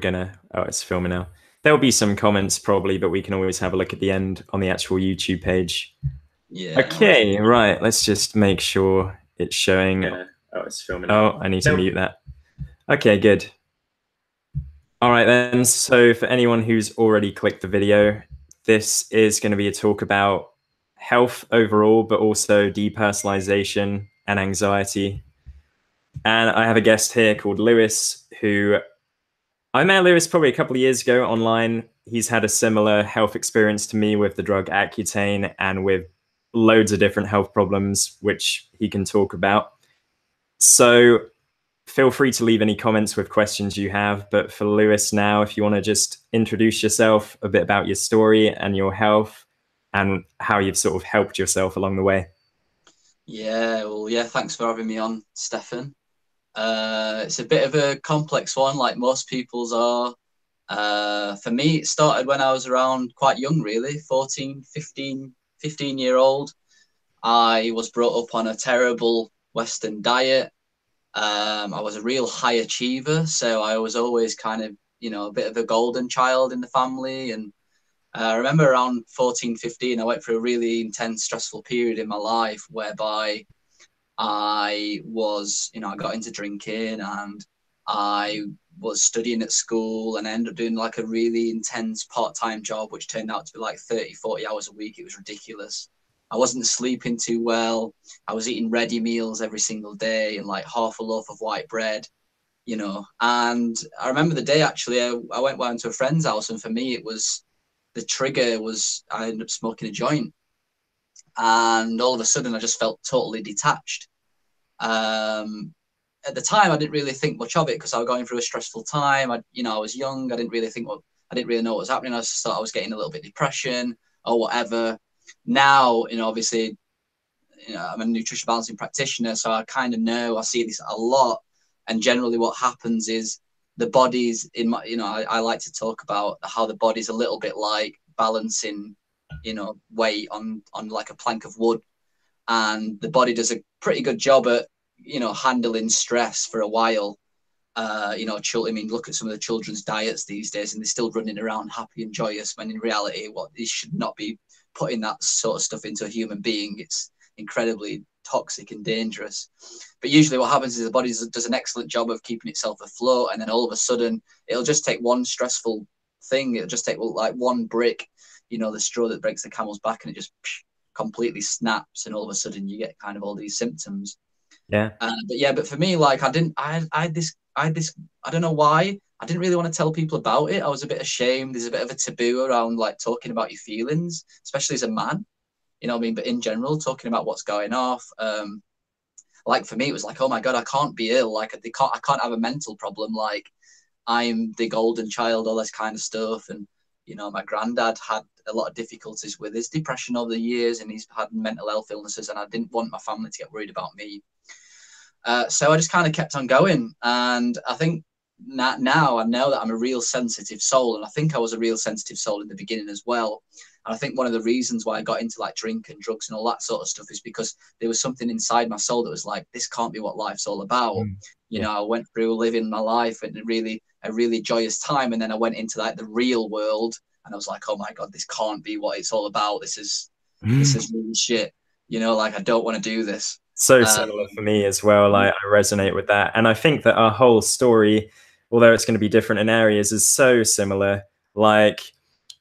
gonna, oh, it's filming now. There'll be some comments probably, but we can always have a look at the end on the actual YouTube page. Yeah, no worries. Okay, right. Let's just make sure it's showing. Oh, it's filming now. Oh, I need to mute that. Okay, good. All right then. So for anyone who's already clicked the video, this is going to be a talk about health overall, but also depersonalization and anxiety. And I have a guest here called Lewis, who I met Lewis probably a couple of years ago online. He's had a similar health experience to me with the drug Accutane and with loads of different health problems, which he can talk about. So feel free to leave any comments with questions you have. But for Lewis now, if you want to just introduce yourself, a bit about your story and your health and how you've sort of helped yourself along the way. Yeah, well, yeah, thanks for having me on, Stefan. It's a bit of a complex one, like most people's are. For me, it started when I was around quite young, really, 14, 15-year-old. I was brought up on a terrible Western diet. I was a real high achiever, so I was always kind of, a bit of a golden child in the family. And I remember around 14, 15, I went through a really intense, stressful period in my life whereby I got into drinking and I was studying at school and I ended up doing like a really intense part-time job, which turned out to be like 30, 40 hours a week. It was ridiculous. I wasn't sleeping too well. I was eating ready meals every single day and like half a loaf of white bread, And I remember the day actually, I went round to a friend's house, and for me, the trigger was I ended up smoking a joint. And all of a sudden, I just felt totally detached. At the time, I didn't really think much of it because I was going through a stressful time. I was young. I didn't really know what was happening. I just thought I was getting a little bit depression or whatever. Now, obviously, I'm a nutrition balancing practitioner, so I kind of know, I see this a lot. And generally what happens is the body's in my, I like to talk about how the body's a little bit like balancing, weight on like a plank of wood. And the body does a pretty good job at, handling stress for a while. Look at some of the children's diets these days, and they're still running around happy and joyous, when in reality, they should not be putting that sort of stuff into a human being. It's incredibly toxic and dangerous. But usually what happens is the body does an excellent job of keeping itself afloat, and then all of a sudden it'll just take one stressful thing. It'll just take like one brick, the straw that breaks the camel's back, and it just completely snaps, and all of a sudden you get kind of all these symptoms. Yeah. But for me, like I had this, I don't know why, I didn't really want to tell people about it. I was a bit ashamed. There's a bit of a taboo around like talking about your feelings, especially as a man, what I mean? But in general, talking about what's going off. Like for me, it was like, oh my God, I can't be ill. Like I can't have a mental problem. Like I'm the golden child, all this kind of stuff. And, my granddad had a lot of difficulties with his depression over the years, and he's had mental health illnesses, and I didn't want my family to get worried about me. So I just kind of kept on going. And I think now I know that I'm a real sensitive soul. And I think I was a real sensitive soul in the beginning as well. And I think one of the reasons why I got into like drink and drugs and all that sort of stuff is because there was something inside my soul that was like, this can't be what life's all about. I went through living my life at a really joyous time. And then I went into like the real world, and I was like, oh my God, this can't be what it's all about. This is really shit. Like I don't want to do this. So similar for me as well. I resonate with that. And I think that our whole story, although it's going to be different in areas, is so similar. Like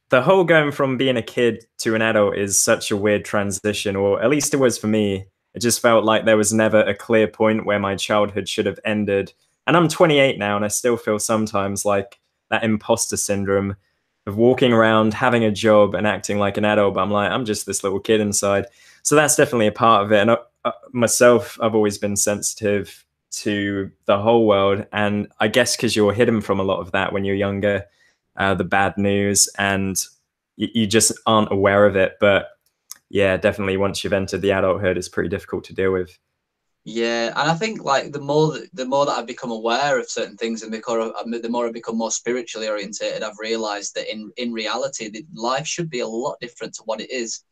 the whole going from being a kid to an adult is such a weird transition, or at least it was for me. It just felt like there was never a clear point where my childhood should have ended. And I'm 28 now, and I still feel sometimes like that imposter syndrome of walking around, having a job and acting like an adult, but I'm just this little kid inside. So that's definitely a part of it. And myself, I've always been sensitive to the whole world. And I guess because you're hidden from a lot of that when you're younger, the bad news, and you just aren't aware of it. But yeah, definitely once you've entered the adulthood, it's pretty difficult to deal with. Yeah, and I think like the more that I've become aware of certain things, and the more I've become more spiritually orientated, I've realised that in reality, life should be a lot different to what it is.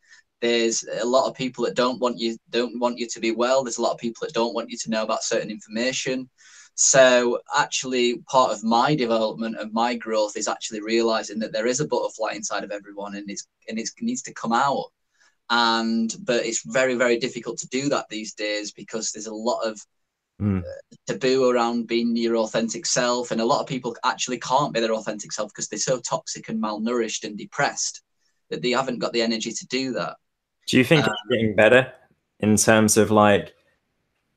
There's a lot of people that don't want you to be well. There's a lot of people that don't want you to know about certain information. So actually, part of my development and my growth is actually realizing that there is a butterfly inside of everyone, and it needs to come out. But it's very, very difficult to do that these days because there's a lot of taboo around being your authentic self, and a lot of people actually can't be their authentic self because they're so toxic and malnourished and depressed that they haven't got the energy to do that. Do you think it's getting better in terms of, like,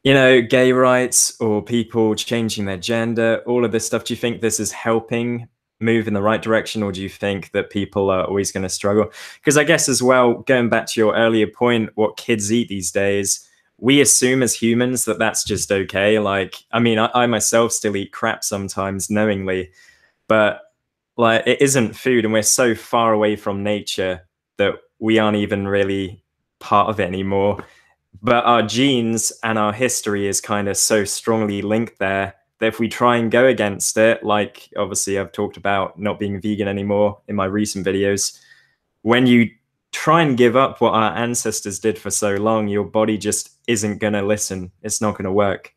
you know, gay rights or people changing their gender, all of this stuff? Do you think this is helping move in the right direction, or do you think that people are always going to struggle? Because I guess as well, going back to your earlier point, what kids eat these days, we assume as humans that that's just okay. Like, I mean, I myself still eat crap sometimes knowingly, but like, it isn't food, and we're so far away from nature that we aren't even really part of it anymore. But our genes and our history is kind of so strongly linked there that if we try and go against it, like obviously I've talked about not being vegan anymore in my recent videos, when you try and give up what our ancestors did for so long, your body just isn't going to listen. It's not going to work.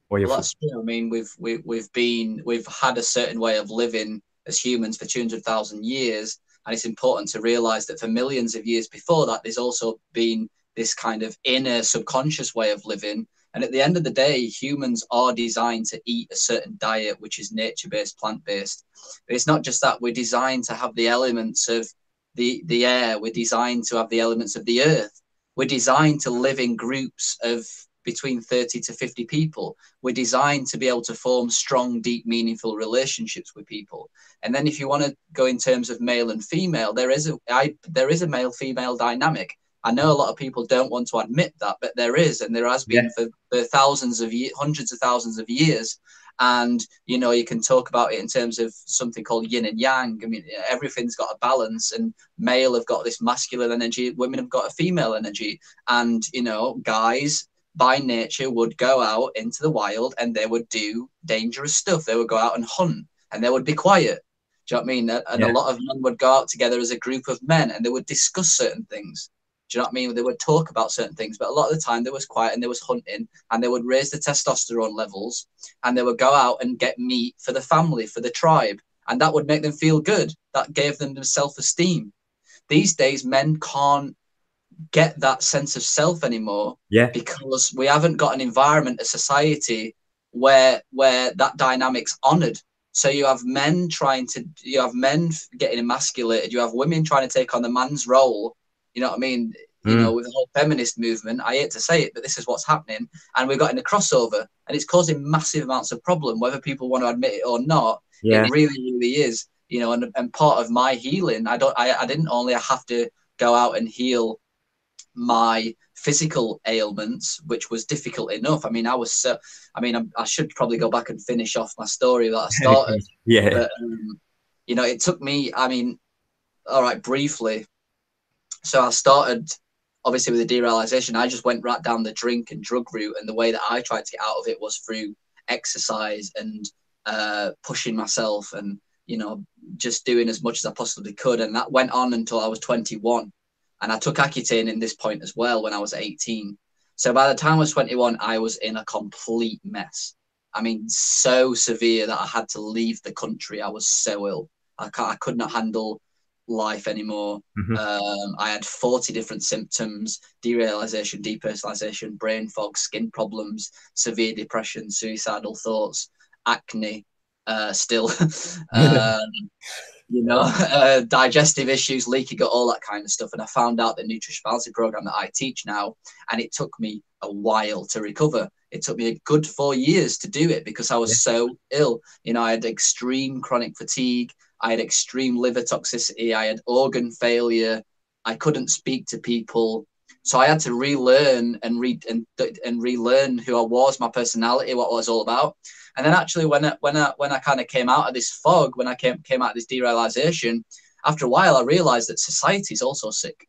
Well, that's true. I mean, we've had a certain way of living as humans for 200,000 years, and it's important to realize that for millions of years before that, there's also been this kind of inner subconscious way of living. And at the end of the day, humans are designed to eat a certain diet, which is nature-based, plant-based. But it's not just that. We're designed to have the elements of the air. We're designed to have the elements of the earth. We're designed to live in groups of between 30 to 50 people. We're designed to be able to form strong, deep, meaningful relationships with people. And then if you want to go in terms of male and female, there is a male-female dynamic. I know a lot of people don't want to admit that, but there is, and there has been for thousands of years, hundreds of thousands of years. And, you know, you can talk about it in terms of something called yin and yang. I mean, everything's got a balance, and male have got this masculine energy, women have got a female energy. And, you know, guys by nature would go out into the wild and they would do dangerous stuff. They would go out and hunt, and they would be quiet. Do you know what I mean? And a lot of men would go out together as a group of men, and they would discuss certain things. Do you know what I mean? They would talk about certain things, but a lot of the time they was quiet and they was hunting, and they would raise the testosterone levels, and they would go out and get meat for the family, for the tribe, and that would make them feel good. That gave them self-esteem. These days, men can't get that sense of self anymore because we haven't got an environment, a society where that dynamic's honored. So you have men getting emasculated, you have women trying to take on the man's role. You know what I mean? You know, with the whole feminist movement, I hate to say it, but this is what's happening. And we've got in a crossover, and it's causing massive amounts of problem, whether people want to admit it or not. It really, really is. You know, and part of my healing, I didn't only have to go out and heal my physical ailments, which was difficult enough. I mean, I should probably go back and finish off my story that I started. But, you know, it took me, I mean, all right, briefly. So I started, obviously, with the derealization. I just went right down the drink and drug route. And the way that I tried to get out of it was through exercise and pushing myself and, you know, just doing as much as I possibly could. And that went on until I was 21. And I took Accutane in this point as well when I was 18. So by the time I was 21, I was in a complete mess. I mean, so severe that I had to leave the country. I was so ill. I could not handle life anymore. I had 40 different symptoms: derealization, depersonalization, brain fog, skin problems, severe depression, suicidal thoughts, acne, still. You know, digestive issues, leaky gut, all that kind of stuff. And I found out the Nutritional program that I teach now, and it took me a while to recover. It took me a good 4 years to do it because I was so ill. You know, I had extreme chronic fatigue. I had extreme liver toxicity. I had organ failure. I couldn't speak to people. So I had to relearn and relearn who I was, my personality, what I was all about. And then actually, when I kind of came out of this fog, when I came out of this derealization, after a while, I realized that society is also sick.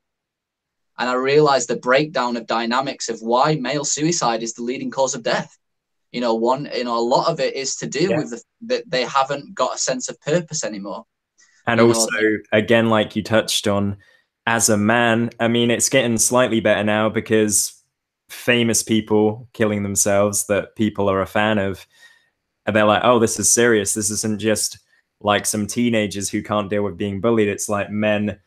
And I realized the breakdown of dynamics of why male suicide is the leading cause of death. You know, a lot of it is to do with that they haven't got a sense of purpose anymore. And also, again, like you touched on, as a man, I mean, it's getting slightly better now because famous people killing themselves that people are a fan of, and they're like, oh, this is serious. This isn't just like some teenagers who can't deal with being bullied. It's like men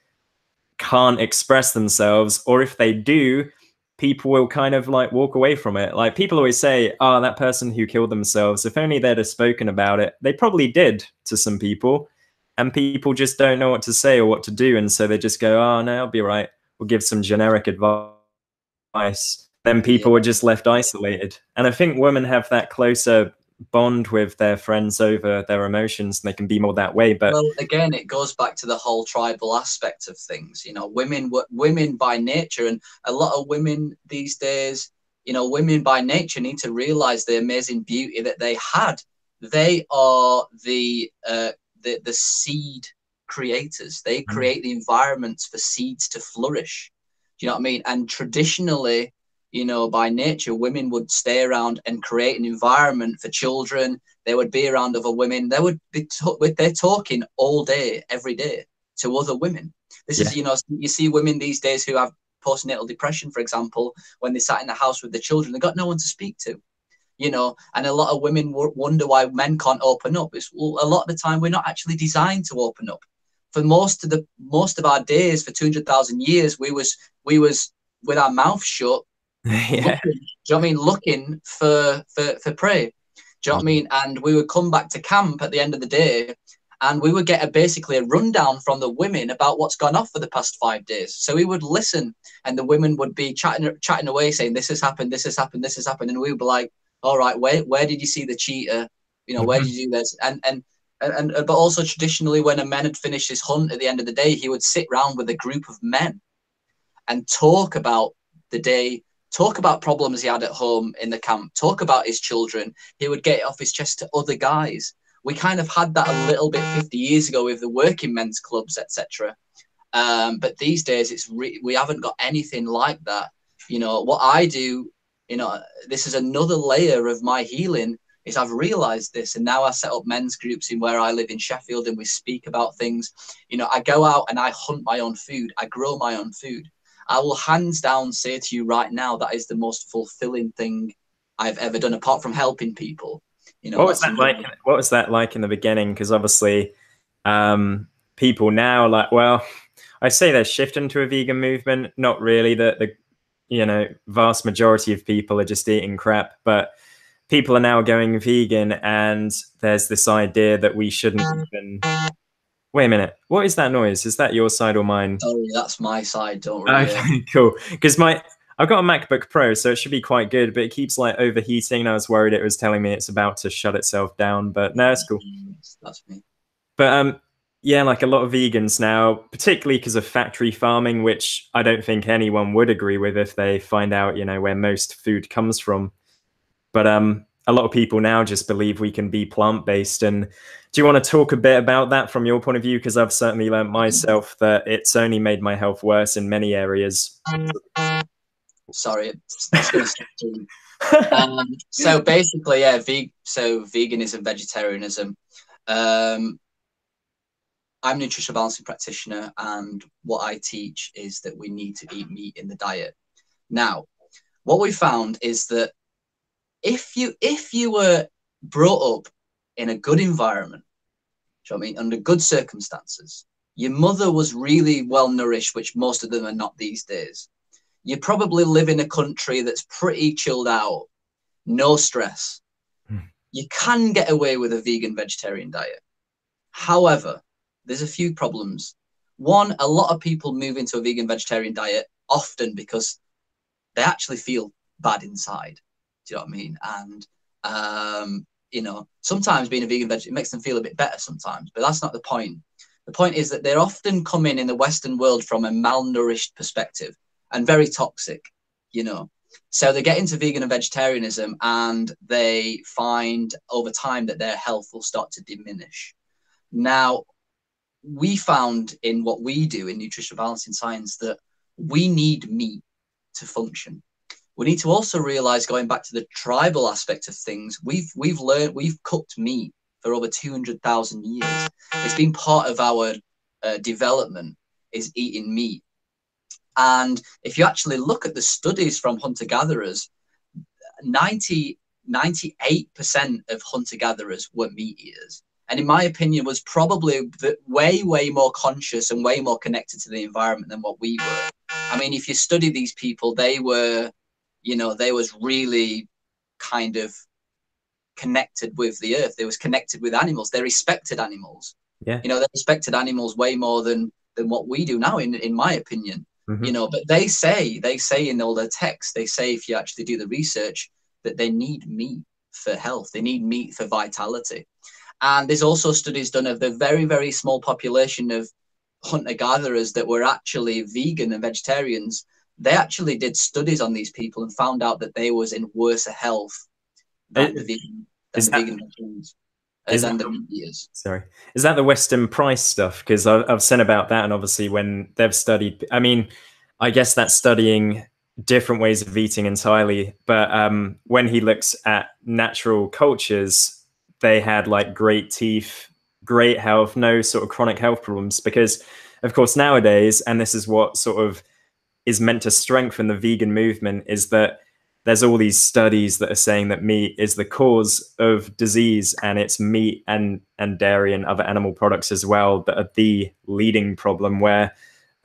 can't express themselves, or if they do, people will kind of like walk away from it. Like people always say, oh, that person who killed themselves, if only they'd have spoken about it. They probably did to some people, and people just don't know what to say or what to do, and so they just go, oh no, I'll be right, we'll give some generic advice. Then people Yeah. are just left isolated. And I think women have that closer bond with their friends over their emotions, and they can be more that way. But Well, again, it goes back to the whole tribal aspect of things. You know, women by nature, and a lot of women these days, you know, women by nature need to realize the amazing beauty that they had. They are the seed creators. They create the environments for seeds to flourish. Do you know what I mean? And traditionally, you know, by nature, women would stay around and create an environment for children. They would be around other women. They would be they're talking all day, every day to other women. This yeah, is, you know, you see women these days who have postnatal depression, for example, when they sat in the house with the children, they got no one to speak to, you know. And a lot of women wonder why men can't open up. It's, well, a lot of the time we're not actually designed to open up. For most of our days, for 200,000 years, we was with our mouth shut, yeah, looking, do you know what I mean? Looking for prey. Do you know what I mean? And we would come back to camp at the end of the day, and we would get basically a rundown from the women about what's gone off for the past 5 days. So we would listen, and the women would be chatting away, saying, "This has happened, this has happened, this has happened," and we would be like, "All right, where did you see the cheetah? You know, where did you do this?" And but also traditionally, when a man had finished his hunt at the end of the day, he would sit round with a group of men and talk about the day, talk about problems he had at home in the camp, talk about his children. He would get it off his chest to other guys. We kind of had that a little bit 50 years ago with the working men's clubs, etc. But these days, we haven't got anything like that. You know, what I do, you know, this is another layer of my healing, is I've realized this, and now I set up men's groups in where I live in Sheffield, and we speak about things. You know, I go out and I hunt my own food. I grow my own food. I will hands down say to you right now, that is the most fulfilling thing I've ever done, apart from helping people. You know, what was that's that like? another. What was that like in the beginning? Because obviously, people now like, well, I say they're shifting to a vegan movement. Not really. The you know, vast majority of people are just eating crap, but people are now going vegan, and there's this idea that we shouldn't even. Wait a minute. What is that noise? Is that your side or mine? Sorry, that's my side. Don't worry. Okay, cool. Because I've got a MacBook Pro, so it should be quite good, but it keeps like overheating. And I was worried it was telling me it's about to shut itself down, but no, it's cool. That's me. But yeah, like a lot of vegans now, particularly because of factory farming, which I don't think anyone would agree with if they find out, you know, where most food comes from. But a lot of people now just believe we can be plant-based. And do you want to talk a bit about that from your point of view? Because I've certainly learned myself that it's only made my health worse in many areas. Sorry, that's going to stop doing. So basically, yeah, so veganism, vegetarianism. I'm a nutritional balancing practitioner, and what I teach is that we need to eat meat in the diet. Now, what we found is that if you were brought up in a good environment, do you know what I mean, under good circumstances, your mother was really well nourished, which most of them are not these days. You probably live in a country that's pretty chilled out, no stress. You can get away with a vegan vegetarian diet. However, there's a few problems. One, a lot of people move into a vegan vegetarian diet often because they actually feel bad inside. Do you know what I mean? And you know, sometimes being a vegan vegetarian makes them feel a bit better sometimes, but that's not the point. The point is that they're often coming in the Western world from a malnourished perspective and very toxic, you know. So they get into vegan and vegetarianism, and they find over time that their health will start to diminish. Now, we found in what we do in nutritional balancing science that we need meat to function. We need to also realize, going back to the tribal aspect of things, we've cooked meat for over 200,000 years. It's been part of our development, is eating meat. And if you actually look at the studies from hunter-gatherers, 90 98% of hunter-gatherers were meat eaters. And in my opinion, was probably way, way more conscious and way more connected to the environment than what we were. I mean, if you study these people, they were, you know, they was really kind of connected with the earth. They was connected with animals. They respected animals. Yeah. You know, they respected animals way more than what we do now, in my opinion. Mm-hmm. You know, but they say in all their texts, they say if you actually do the research, that they need meat for health. They need meat for vitality. And there's also studies done of the very, very small population of hunter-gatherers that were actually vegan and vegetarians. They actually did studies on these people and found out that they was in worse health than the vegan vegetarians, than the meat eaters. Sorry, is that the Western price stuff? Because I've seen about that, and obviously when they've studied, I mean, I guess that's studying different ways of eating entirely. But when he looks at natural cultures, they had like great teeth, great health, no sort of chronic health problems. Because, of course, nowadays, and this is what sort of is meant to strengthen the vegan movement, is that there's all these studies that are saying that meat is the cause of disease, and it's meat and dairy and other animal products as well that are the leading problem, where,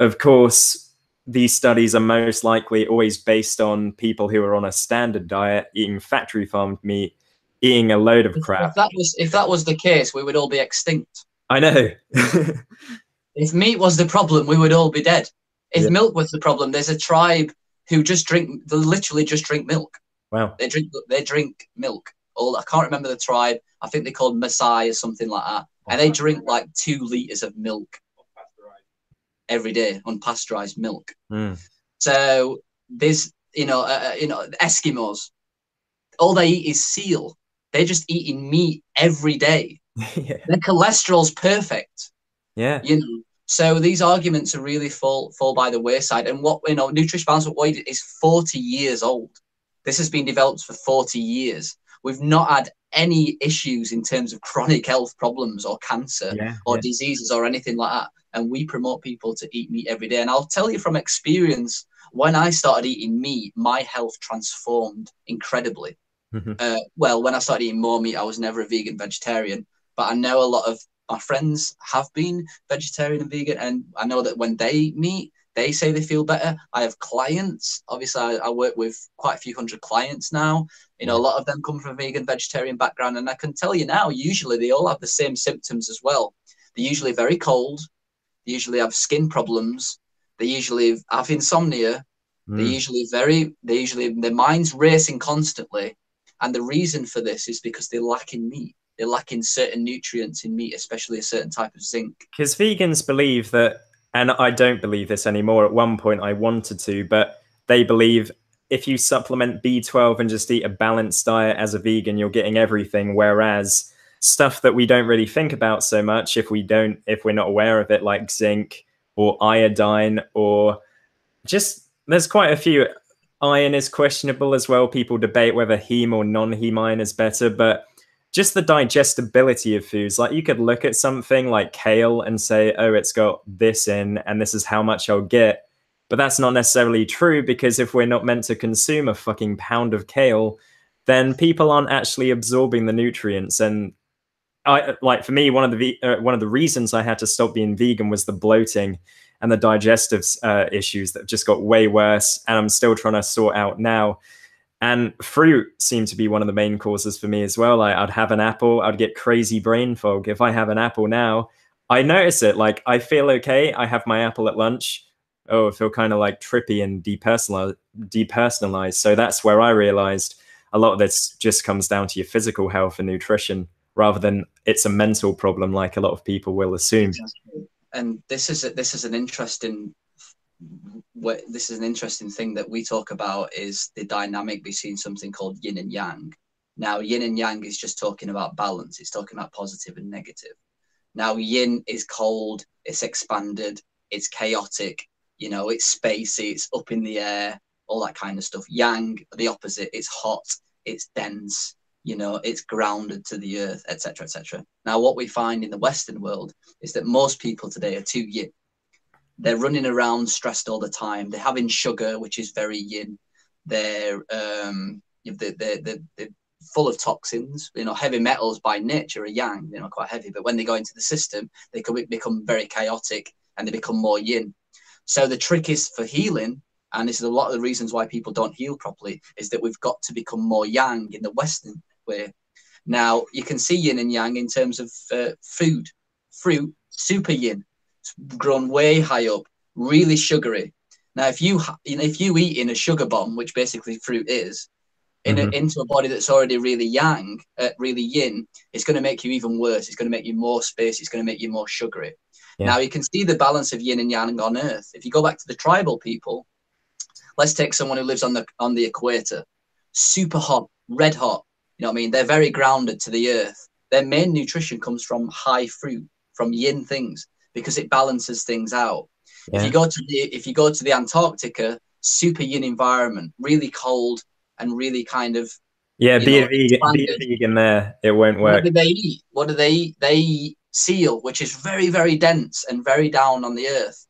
of course, these studies are most likely always based on people who are on a standard diet, eating factory farmed meat, eating a load of crap. If that was the case, we would all be extinct. I know. If meat was the problem, we would all be dead. If milk was the problem, there's a tribe who they literally just drink milk. Wow. They drink milk. I can't remember the tribe. I think they're called Maasai or something like that. And they drink like 2 liters of milk every day, unpasteurized milk. Mm. So there's, Eskimos, all they eat is seal. They're just eating meat every day. Yeah. Their cholesterol's perfect. Yeah. You know, so these arguments are really fall by the wayside. And what, nutrition balance is 40 years old. This has been developed for 40 years. We've not had any issues in terms of chronic health problems or cancer or diseases or anything like that. And we promote people to eat meat every day. And I'll tell you from experience, when I started eating meat, my health transformed incredibly. Mm-hmm. Well, when I started eating more meat, I was never a vegan vegetarian, but I know a lot of my friends have been vegetarian and vegan, and I know that when they eat meat, they say they feel better. I have clients. Obviously, I work with quite a few hundred clients now. A lot of them come from a vegan, vegetarian background, and I can tell you now, usually they all have the same symptoms as well. They're usually very cold. They usually have skin problems. They usually have insomnia. Their mind's racing constantly. And the reason for this is because they're lacking meat. They're lacking certain nutrients in meat, especially a certain type of zinc. Because vegans believe that, and I don't believe this anymore. At one point I wanted to, but they believe if you supplement B12 and just eat a balanced diet as a vegan, you're getting everything. Whereas stuff that we don't really think about so much, if we're not aware of it, like zinc or iodine, or just, there's quite a few. Iron is questionable as well. People debate whether heme or non-heme iron is better, but just the digestibility of foods. Like, you could look at something like kale and say, oh, it's got this in and this is how much I'll get. But that's not necessarily true, because if we're not meant to consume a fucking pound of kale, then people aren't actually absorbing the nutrients. And for me, one of the reasons I had to stop being vegan was the bloating and the digestive issues that just got way worse, and I'm still trying to sort out now. And fruit seemed to be one of the main causes for me as well. I'd have an apple, I'd get crazy brain fog. If I have an apple now, I notice it. Like, I feel okay. I have my apple at lunch. Oh, I feel kind of like trippy and depersonalized. So that's where I realized a lot of this just comes down to your physical health and nutrition, rather than it's a mental problem like a lot of people will assume. Exactly. And this is an interesting thing that we talk about, is the dynamic between something called yin and yang. Now, yin and yang is just talking about balance. It's talking about positive and negative. Now, yin is cold, it's expanded, it's chaotic, it's spacey, it's up in the air, all that kind of stuff. Yang, the opposite, it's hot, it's dense, it's grounded to the earth, etc., etc. Now, what we find in the Western world is that most people today are too yin. They're running around stressed all the time. They're having sugar, which is very yin. They're full of toxins. You know, heavy metals by nature are yang, you know, quite heavy, but when they go into the system, they can become very chaotic and they become more yin. So the trick is for healing, and this is a lot of the reasons why people don't heal properly, is that we've got to become more yang in the Western way. Now, you can see yin and yang in terms of food. Fruit, super yin, it's grown way high up, really sugary. Now, if you eat in a sugar bomb, which basically fruit is, into a body that's already really yang, really yin, it's going to make you even worse. It's going to make you more space. It's going to make you more sugary. Yeah. Now, you can see the balance of yin and yang on Earth. If you go back to the tribal people, let's take someone who lives on the equator, super hot, red hot. You know what I mean? They're very grounded to the earth. Their main nutrition comes from high fruit, from yin things, because it balances things out. Yeah. If you go to the Antarctica, super yin environment, really cold and really kind of be a vegan there. It won't work. What do they eat? They eat seal, which is very, very dense and very down on the earth,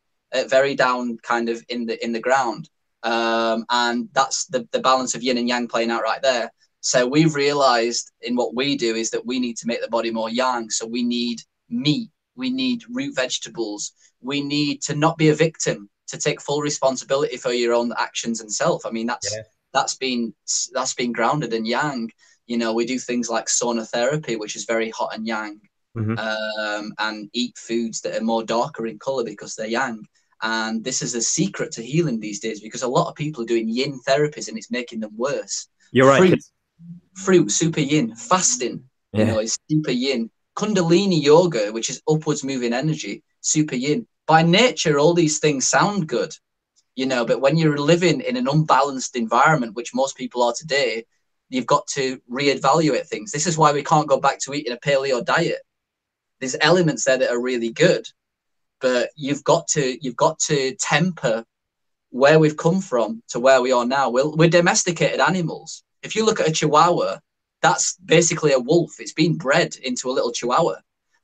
very down kind of in the ground. And that's the balance of yin and yang playing out right there. So we've realized in what we do is that we need to make the body more yang. So we need meat, we need root vegetables, we need to not be a victim, to take full responsibility for your own actions and self. I mean, that's been grounded in yang. You know, we do things like sauna therapy, which is very hot and yang, and eat foods that are more darker in color because they're yang. And this is a secret to healing these days, because a lot of people are doing yin therapies and it's making them worse. You're right. Fruit, super yin. Fasting, you know, is super yin. Kundalini yoga, which is upwards moving energy, super yin. By nature, all these things sound good, you know, but when you're living in an unbalanced environment, which most people are today, you've got to reevaluate things. This is why we can't go back to eating a paleo diet. There's elements there that are really good, but you've got to temper where we've come from to where we are now. We're domesticated animals. If you look at a chihuahua, that's basically a wolf. It's been bred into a little chihuahua.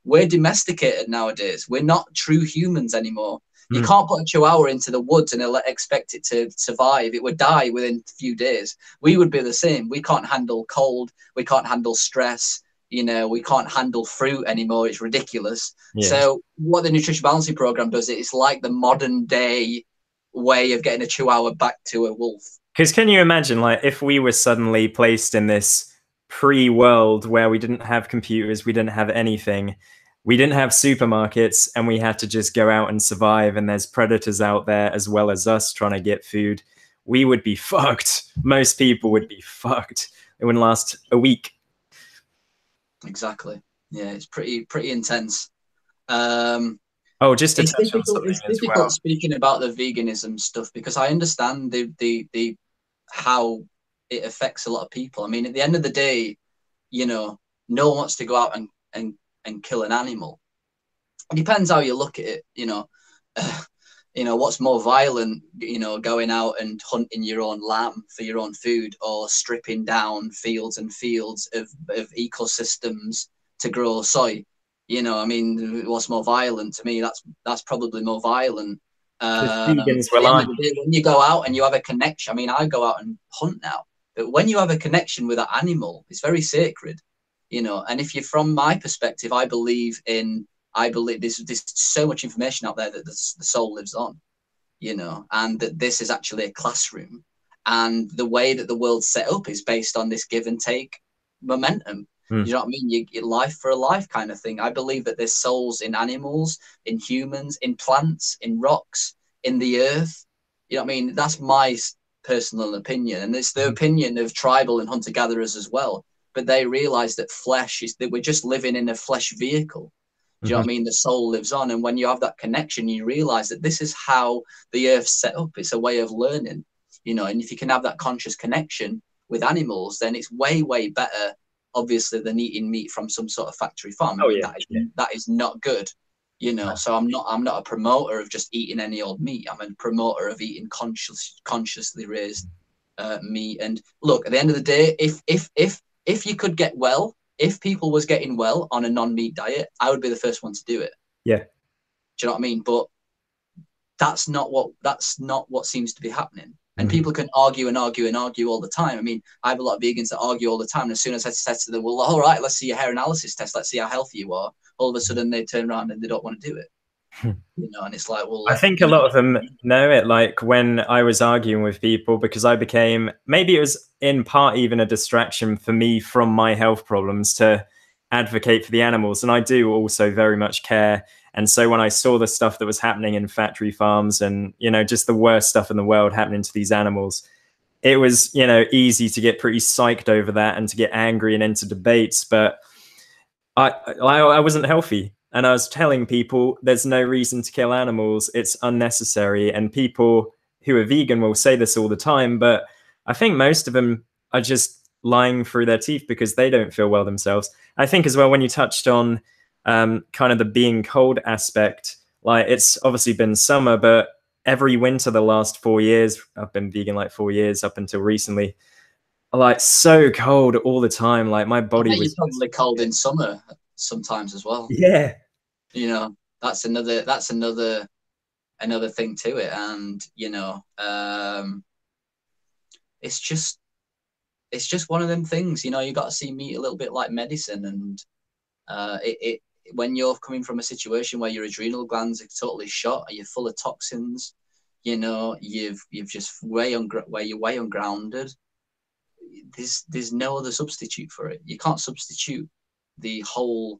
We're domesticated nowadays. We're not true humans anymore. You can't put a chihuahua into the woods and expect it to survive. It would die within a few days. We would be the same. We can't handle cold. We can't handle stress. You know, we can't handle fruit anymore. It's ridiculous. Yeah. So what the Nutrition Balancing Program does, it's like the modern day way of getting a chihuahua back to a wolf. Because can you imagine, like, if we were suddenly placed in this pre-world where we didn't have computers, we didn't have anything, we didn't have supermarkets, and we had to just go out and survive, and there's predators out there as well as us trying to get food, we would be fucked. Most people would be fucked. It wouldn't last a week. Exactly. Yeah, it's pretty intense. Just to touch on something as well. Speaking about the veganism stuff, because I understand the how it affects a lot of people. I mean, at the end of the day, you know, no one wants to go out and kill an animal. It depends how you look at it. You know, what's more violent? You know, going out and hunting your own lamb for your own food, or stripping down fields and fields of ecosystems to grow soy. You know, I mean, what's more violent? To me, that's probably more violent. Vegans were lying. When you go out and you have a connection, I mean, I go out and hunt now, but when you have a connection with an animal, it's very sacred, you know. And if you're from my perspective, I believe there's so much information out there that the soul lives on, you know, and that this is actually a classroom, and the way that the world's set up is based on this give and take momentum. You know what I mean? You life for a life kind of thing. I believe that there's souls in animals, in humans, in plants, in rocks, in the earth. You know what I mean? That's my personal opinion. And it's the opinion of tribal and hunter-gatherers as well. But they realize that that we're just living in a flesh vehicle. Do you know what I mean? The soul lives on. And when you have that connection, you realize that this is how the earth's set up. It's a way of learning, you know, and if you can have that conscious connection with animals, then it's way, way better, obviously, than eating meat from some sort of factory farm. That is not good, you know. So I'm not a promoter of just eating any old meat. I'm a promoter of eating consciously raised meat. And look, at the end of the day, if you could get well, if people was getting well on a non-meat diet, I would be the first one to do it. Yeah. Do you know what I mean? But that's not what seems to be happening. And people can argue and argue and argue all the time. I mean, I have a lot of vegans that argue all the time. And as soon as I said to them, well, all right, let's see your hair analysis test. Let's see how healthy you are. All of a sudden they turn around and they don't want to do it. You know, and it's like, well, I think a lot of them know it. Like when I was arguing with people, because I became, maybe it was in part even a distraction for me from my health problems to advocate for the animals. And I do also very much care. And so when I saw the stuff that was happening in factory farms and, you know, just the worst stuff in the world happening to these animals, it was, you know, easy to get pretty psyched over that and to get angry and into debates. But I wasn't healthy. And I was telling people there's no reason to kill animals. It's unnecessary. And people who are vegan will say this all the time. But I think most of them are just lying through their teeth because they don't feel well themselves. I think as well, when you touched on kind of the being cold aspect, like it's obviously been summer, but every winter the last 4 years, I've been vegan like 4 years up until recently, like so cold all the time. Like my body was probably cold in summer sometimes as well. Yeah. You know, that's another thing to it. And, you know, it's just one of them things, you know, you got to see meat a little bit like medicine. And when you're coming from a situation where your adrenal glands are totally shot, you're full of toxins, you know, you've just where you're way ungrounded. There's no other substitute for it. You can't substitute the whole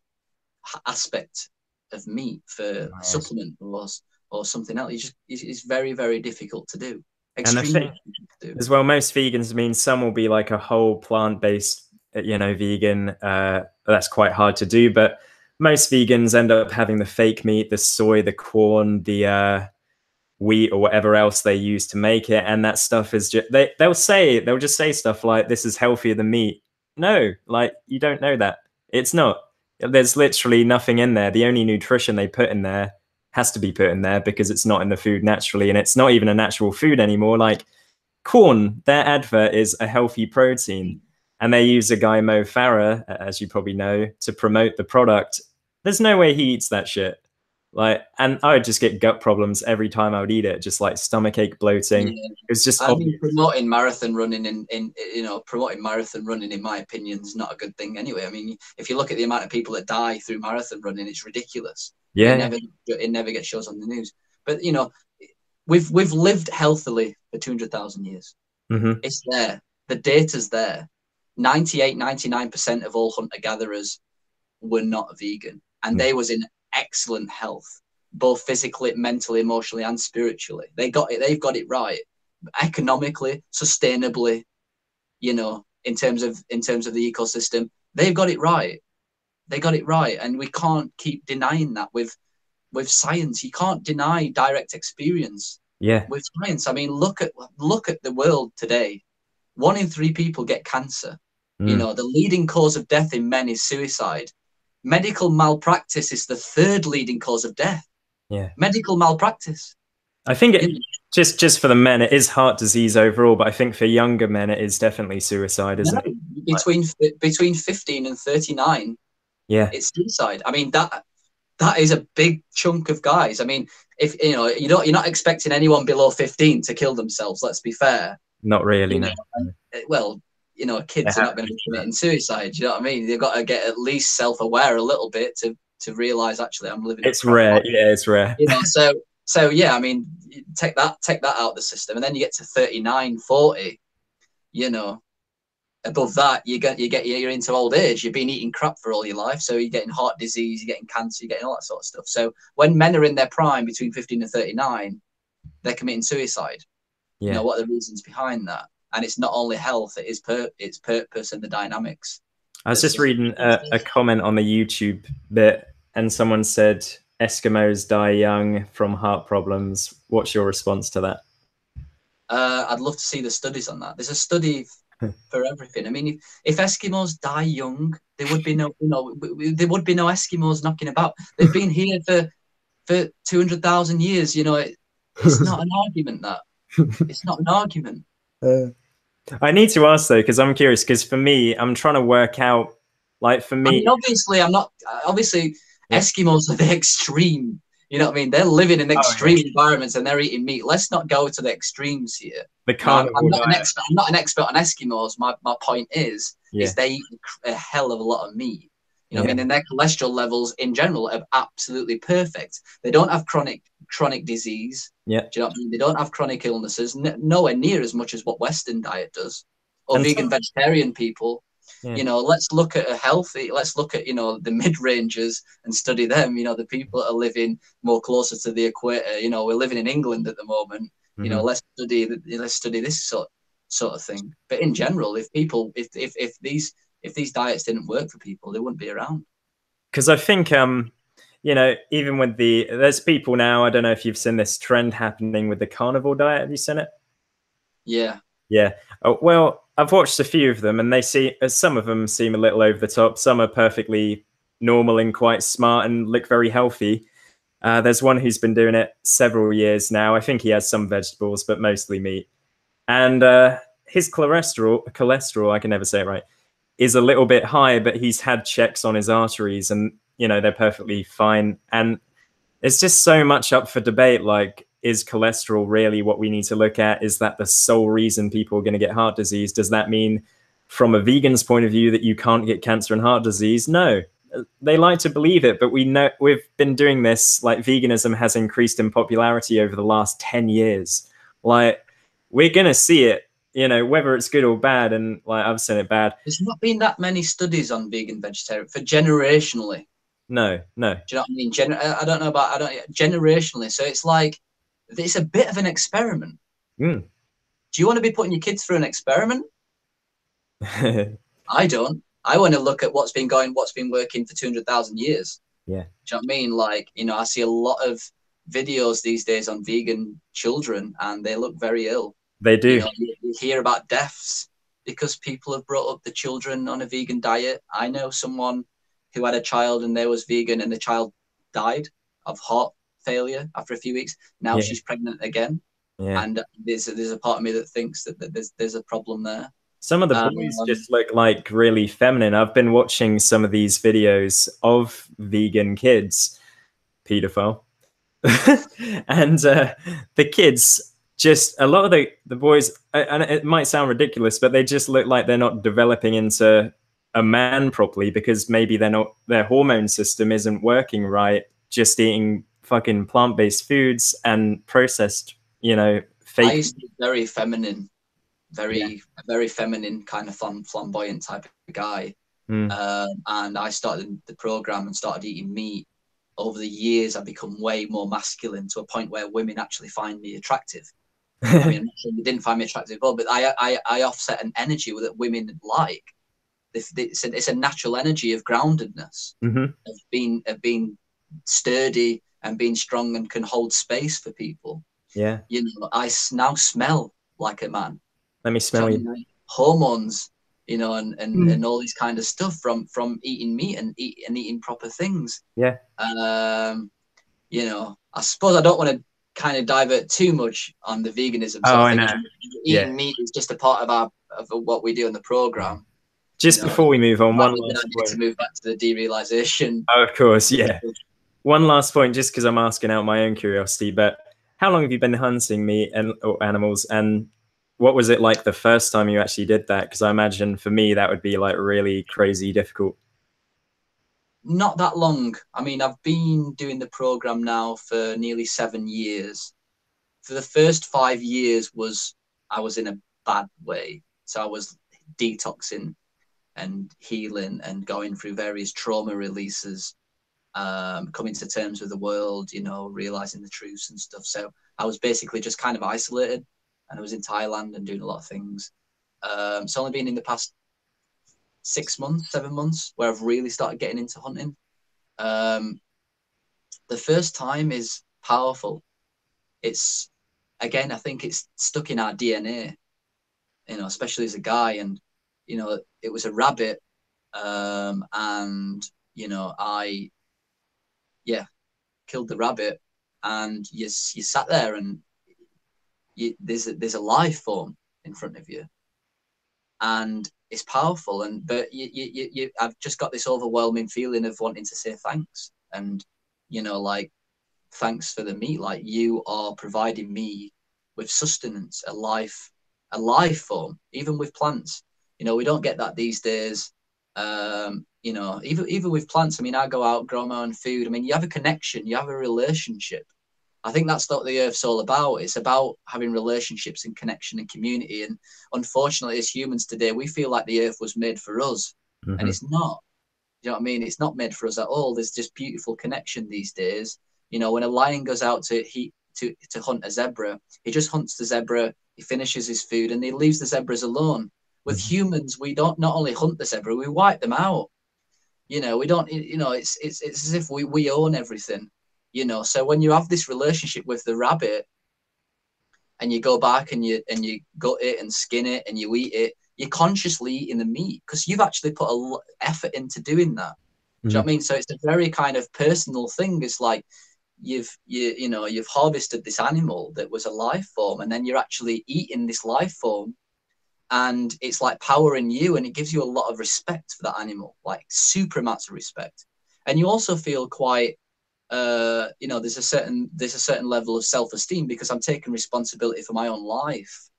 aspect of meat for a supplement or something else. It's very, very difficult to do. Extremely difficult to do. As well, most vegans, I mean, some will be like a whole plant-based, you know, vegan. That's quite hard to do, but most vegans end up having the fake meat, the soy, the corn, the wheat or whatever else they use to make it. And that stuff is just, they'll just say stuff like, this is healthier than meat. No, like you don't know that. It's not. There's literally nothing in there. The only nutrition they put in there has to be put in there because it's not in the food naturally. And it's not even a natural food anymore. Like corn, their advert is a healthy protein. And they use a guy, Mo Farah, as you probably know, to promote the product. There's no way he eats that shit. Like, and I would just get gut problems every time I would eat it, just like stomachache, bloating. Yeah. It was just. I mean, promoting marathon running promoting marathon running, in my opinion, is not a good thing anyway. I mean, if you look at the amount of people that die through marathon running, it's ridiculous. Yeah, it never gets shows on the news. But you know, we've lived healthily for 200,000 years. Mm-hmm. It's there. The data's there. 99% of all hunter-gatherers were not vegan, and they was in excellent health, both physically, mentally, emotionally, and spiritually. They've got it right, economically, sustainably, you know, in terms of the ecosystem. They've got it right. They got it right, and we can't keep denying that with science. You can't deny direct experience. Yeah. With science, I mean, look at the world today. 1 in 3 people get cancer. You know, the leading cause of death in men is suicide. Medical malpractice is the 3rd leading cause of death. Yeah. Medical malpractice. I think just for the men, it is heart disease overall, but I think for younger men, it is definitely suicide, isn't it? Between 15 and 39, yeah, it's suicide. I mean, that is a big chunk of guys. I mean, if you know, you're not expecting anyone below 15 to kill themselves. Let's be fair. Not really, no. Well, you know, kids are not going to be committing suicide. You know what I mean? They've got to get at least self-aware a little bit to realize actually I'm living. It's rare. Yeah, it's rare. You know, so yeah, I mean, take that out of the system, and then you get to 39, 40. You know, above that, you're into old age. You've been eating crap for all your life, so you're getting heart disease, you're getting cancer, you're getting all that sort of stuff. So when men are in their prime, between 15 and 39, they're committing suicide. Yeah. You know, what are the reasons behind that? And it's not only health; it's purpose and the dynamics. I was just reading a comment on the YouTube bit, and someone said Eskimos die young from heart problems. What's your response to that? I'd love to see the studies on that. There's a study for everything. I mean, if Eskimos die young, there would be no Eskimos knocking about. They've been here for 200,000 years. You know, it's not an argument. That it's not an argument. I need to ask though, because I'm curious. Because for me, I'm trying to work out. Like for me, I mean, obviously, I'm not. Obviously, yeah. Eskimos are the extreme. You know what I mean? They're living in Oh yeah, extreme environments and they're eating meat. Let's not go to the extremes here. the Now, I'm carnivore not an diet. expert. I'm not an expert on Eskimos. My point is Yeah, they eat a hell of a lot of meat. You know what I yeah, mean? And their cholesterol levels in general are absolutely perfect. They don't have chronic disease. yeah. Do you know what I mean? They don't have chronic illnesses, nowhere near as much as what Western diet does, or And vegan some, vegetarian people. yeah, You know, let's look at let's look at, the mid-rangers and study them. You know, the people that are living more closer to the equator. You know, we're living in England at the moment. You know, mhm. let's study this sort of thing. But in general, if these diets didn't work for people, they wouldn't be around. Because I think even with there's people now. I don't know if you've seen this trend happening with the carnivore diet. Have you seen it? Yeah, Yeah. Oh, well, I've watched a few of them, and some of them seem a little over the top. Some are perfectly normal and quite smart and look very healthy. There's one who's been doing it several years now. I think he has some vegetables, but mostly meat. And his cholesterol, I can never say it right, is a little bit high, but he's had checks on his arteries, and they're perfectly fine. And it's just so much up for debate. Like, is cholesterol really what we need to look at? Is that the sole reason people are going to get heart disease? Does that mean, from a vegan's point of view, that you can't get cancer and heart disease? No. They like to believe it, but we know we've been doing this. Like, veganism has increased in popularity over the last 10 years. Like, we're going to see it, whether it's good or bad. And like, I've seen it bad. there's not been that many studies on vegan vegetarian for generationally. No, no. Do you know what I mean? I don't know about I don't generationally. So it's like it's a bit of an experiment. Mm. Do you want to be putting your kids through an experiment? I don't. I want to look at what's been working for 200,000 years. Yeah, Do you know what I mean? Like, I see a lot of videos these days on vegan children and they look very ill. they do. You hear about deaths because people have brought up the children on a vegan diet. I know someone who had a child and they was vegan and the child died of heart failure after a few weeks. Now Yeah, she's pregnant again. yeah. And there's a part of me that thinks that there's a problem there. Some of the boys Um, just look like really feminine. I've been watching some of these videos of vegan kids, pedophile, and the kids just a lot of the boys, and it might sound ridiculous, but they just look like they're not developing into a man properly because maybe their hormone system isn't working right. Just eating fucking plant-based foods and processed, I fake. used to be very feminine, Yeah. very feminine, kind of flamboyant type of guy. Mm. And I started the program and started eating meat. Over the years, I've become way more masculine to a point where women actually find me attractive. I mean, I'm not sure they didn't find me attractive, but I offset an energy that women like. It's a natural energy of groundedness, Hmm. of being sturdy and being strong and can hold space for people. Yeah. I now smell like a man. Let me Do you smell know you. what I mean? Hormones, and, and Mm. and all these kind of stuff from eating meat and eating proper things. Yeah. Um, I suppose I don't want to kind of divert too much on the veganism Oh, sort of I thing. know. Yeah. Eating meat is just a part of what we do in the Yeah. program. Just before we move on, Might one be a good last idea to point. move back to the derealization. Oh, of course, yeah. One last point, just because I'm asking out my own curiosity, but how long have you been hunting meat or animals? And what was it like the first time you actually did that? Because I imagine for me, that would be like really crazy difficult. Not that long. I mean, I've been doing the program now for nearly 7 years. For the first 5 years I was in a bad way. So I was detoxing and healing and going through various trauma releases, coming to terms with the world, realizing the truths and stuff. So I was basically just kind of isolated, and I was in Thailand and doing a lot of things. It's only been in the past 6 months, 7 months where I've really started getting into hunting. Um, the first time is powerful. It's again, I think it's stuck in our DNA, especially as a guy. And it was a rabbit, and I killed the rabbit, and you sat there and there's a life form in front of you, and it's powerful. And but I've just got this overwhelming feeling of wanting to say thanks, and like thanks for the meat. Like, you are providing me with sustenance, a life form, even with plants. You know, we don't get that these days. You know, even with plants, I mean, I go out, grow my own food. I mean, you have a connection, you have a relationship. I think that's what the earth's all about. It's about having relationships and connection and community. And unfortunately, as humans today, we feel like the earth was made for us, and Hmm. it's not. You know what I mean? It's not made for us at all. There's just beautiful connection these days. You know, when a lion goes out to hunt a zebra, he just hunts the zebra, he finishes his food, and he leaves the zebras alone. With Hmm. humans, we don't not only hunt the zebra, we wipe them out. You know, we don't. You know, it's as if we own everything. You know, so when you have this relationship with the rabbit, and you go back and you gut it and skin it and you eat it, you're consciously eating the meat because you've actually put effort into doing that. Do you know what I Hmm. mean? So it's a very kind of personal thing. It's like you've harvested this animal that was a life form, and then you're actually eating this life form, and it's like powering you, and it gives you a lot of respect for that animal, like super amounts of respect. And you also feel quite you know, there's a certain level of self-esteem because I'm taking responsibility for my own life.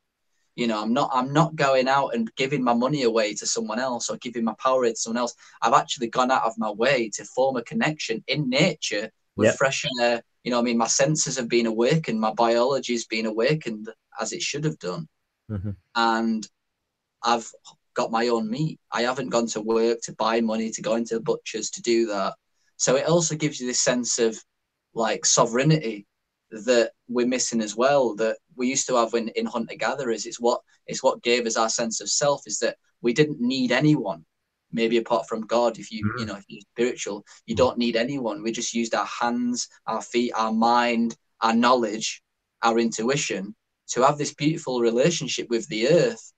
You know, I'm not going out and giving my money away to someone else or giving my power to someone else. I've actually gone out of my way to form a connection in nature with Yeah. fresh air. You know, I mean, my senses have been awakened, my biology has been awakened as it should have done, Hmm. and I've got my own meat. I haven't gone to work to buy money to go into the butchers to do that. So it also gives you this sense of like sovereignty that we're missing as well, that we used to have in hunter gatherers. It's what gave us our sense of self, is that we didn't need anyone, maybe apart from God. If you're spiritual, you don't need anyone. We just used our hands, our feet, our mind, our knowledge, our intuition to have this beautiful relationship with the earth.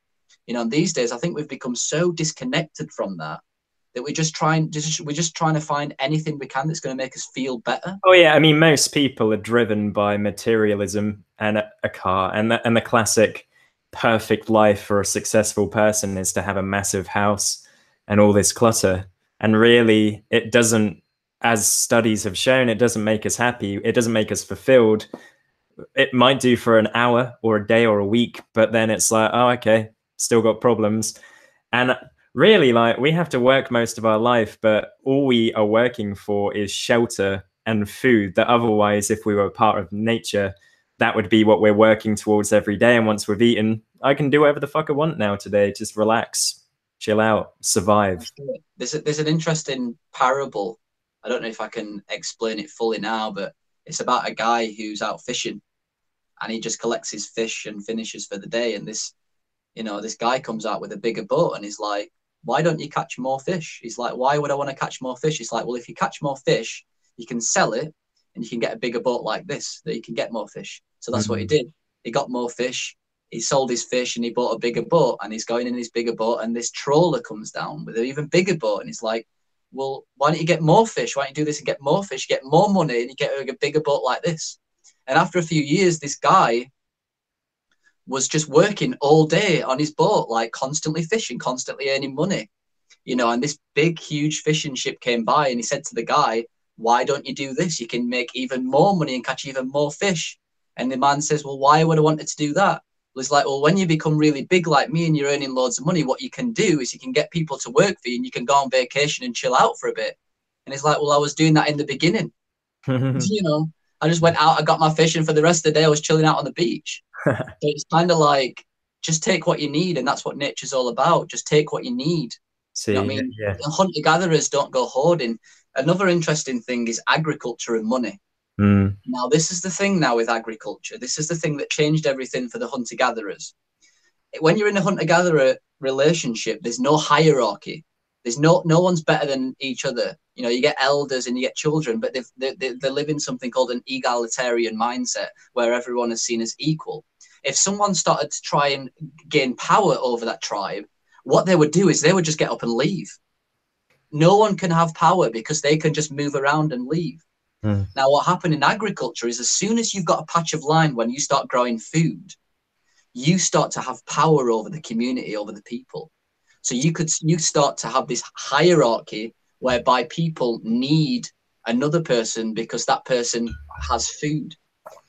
You know, and these days I think we've become so disconnected from that that we're just trying to find anything we can that's going to make us feel better. Oh yeah, I mean, most people are driven by materialism and a car, and the classic perfect life for a successful person is to have a massive house and all this clutter. And really, it doesn't, as studies have shown, it doesn't make us happy. It doesn't make us fulfilled. It might do for an hour or a day or a week, but then it's like, oh, okay, still got problems. And really, like, we have to work most of our life, but all we are working for is shelter and food. That otherwise, if we were part of nature, that would be what we're working towards every day. And once we've eaten, I can do whatever the fuck I want now today. Just relax, chill out, survive. There's an interesting parable. I don't know if I can explain it fully now, but it's about a guy who's out fishing and he just collects his fish and finishes for the day. And this guy comes out with a bigger boat and he's like, why don't you catch more fish? He's like, why would I want to catch more fish? He's like, well, if you catch more fish, you can sell it and you can get a bigger boat like this, that you can get more fish. So that's what he Mm. did. He got more fish. He sold his fish and he bought a bigger boat, and he's going in his bigger boat, and this trawler comes down with an even bigger boat. And he's like, well, why don't you get more fish? Why don't you do this and get more fish, get more money, and you get a bigger boat like this? And after a few years, this guy was just working all day on his boat, like constantly fishing, constantly earning money, and this big, huge fishing ship came by and he said to the guy, why don't you do this? You can make even more money and catch even more fish. And the man says, well, why would I want to do that? Well, it's like, well, when you become really big like me and you're earning loads of money, what you can do is you can get people to work for you and you can go on vacation and chill out for a bit. And it's like, well, I was doing that in the beginning. I just went out, I got my fishing for the rest of the day. I was chilling out on the beach. So it's kind of like, just take what you need. And that's what nature's all about. Just take what you need. You know what I See, mean? yeah. Hunter gatherers don't go hoarding. Another interesting thing is agriculture and money. Mm. Now, this is the thing now with agriculture. This is the thing that changed everything for the hunter gatherers. When you're in a hunter gatherer relationship, there's no hierarchy. There's no one's better than each other. You get elders and you get children, but they live in something called an egalitarian mindset where everyone is seen as equal. If someone started to try and gain power over that tribe, what they would do is they would just get up and leave. No one can have power because they can just move around and leave. Mm. Now, what happened in agriculture is as soon as you've got a patch of land, when you start growing food, you start to have power over the community, over the people. So you start to have this hierarchy whereby people need another person because that person has food.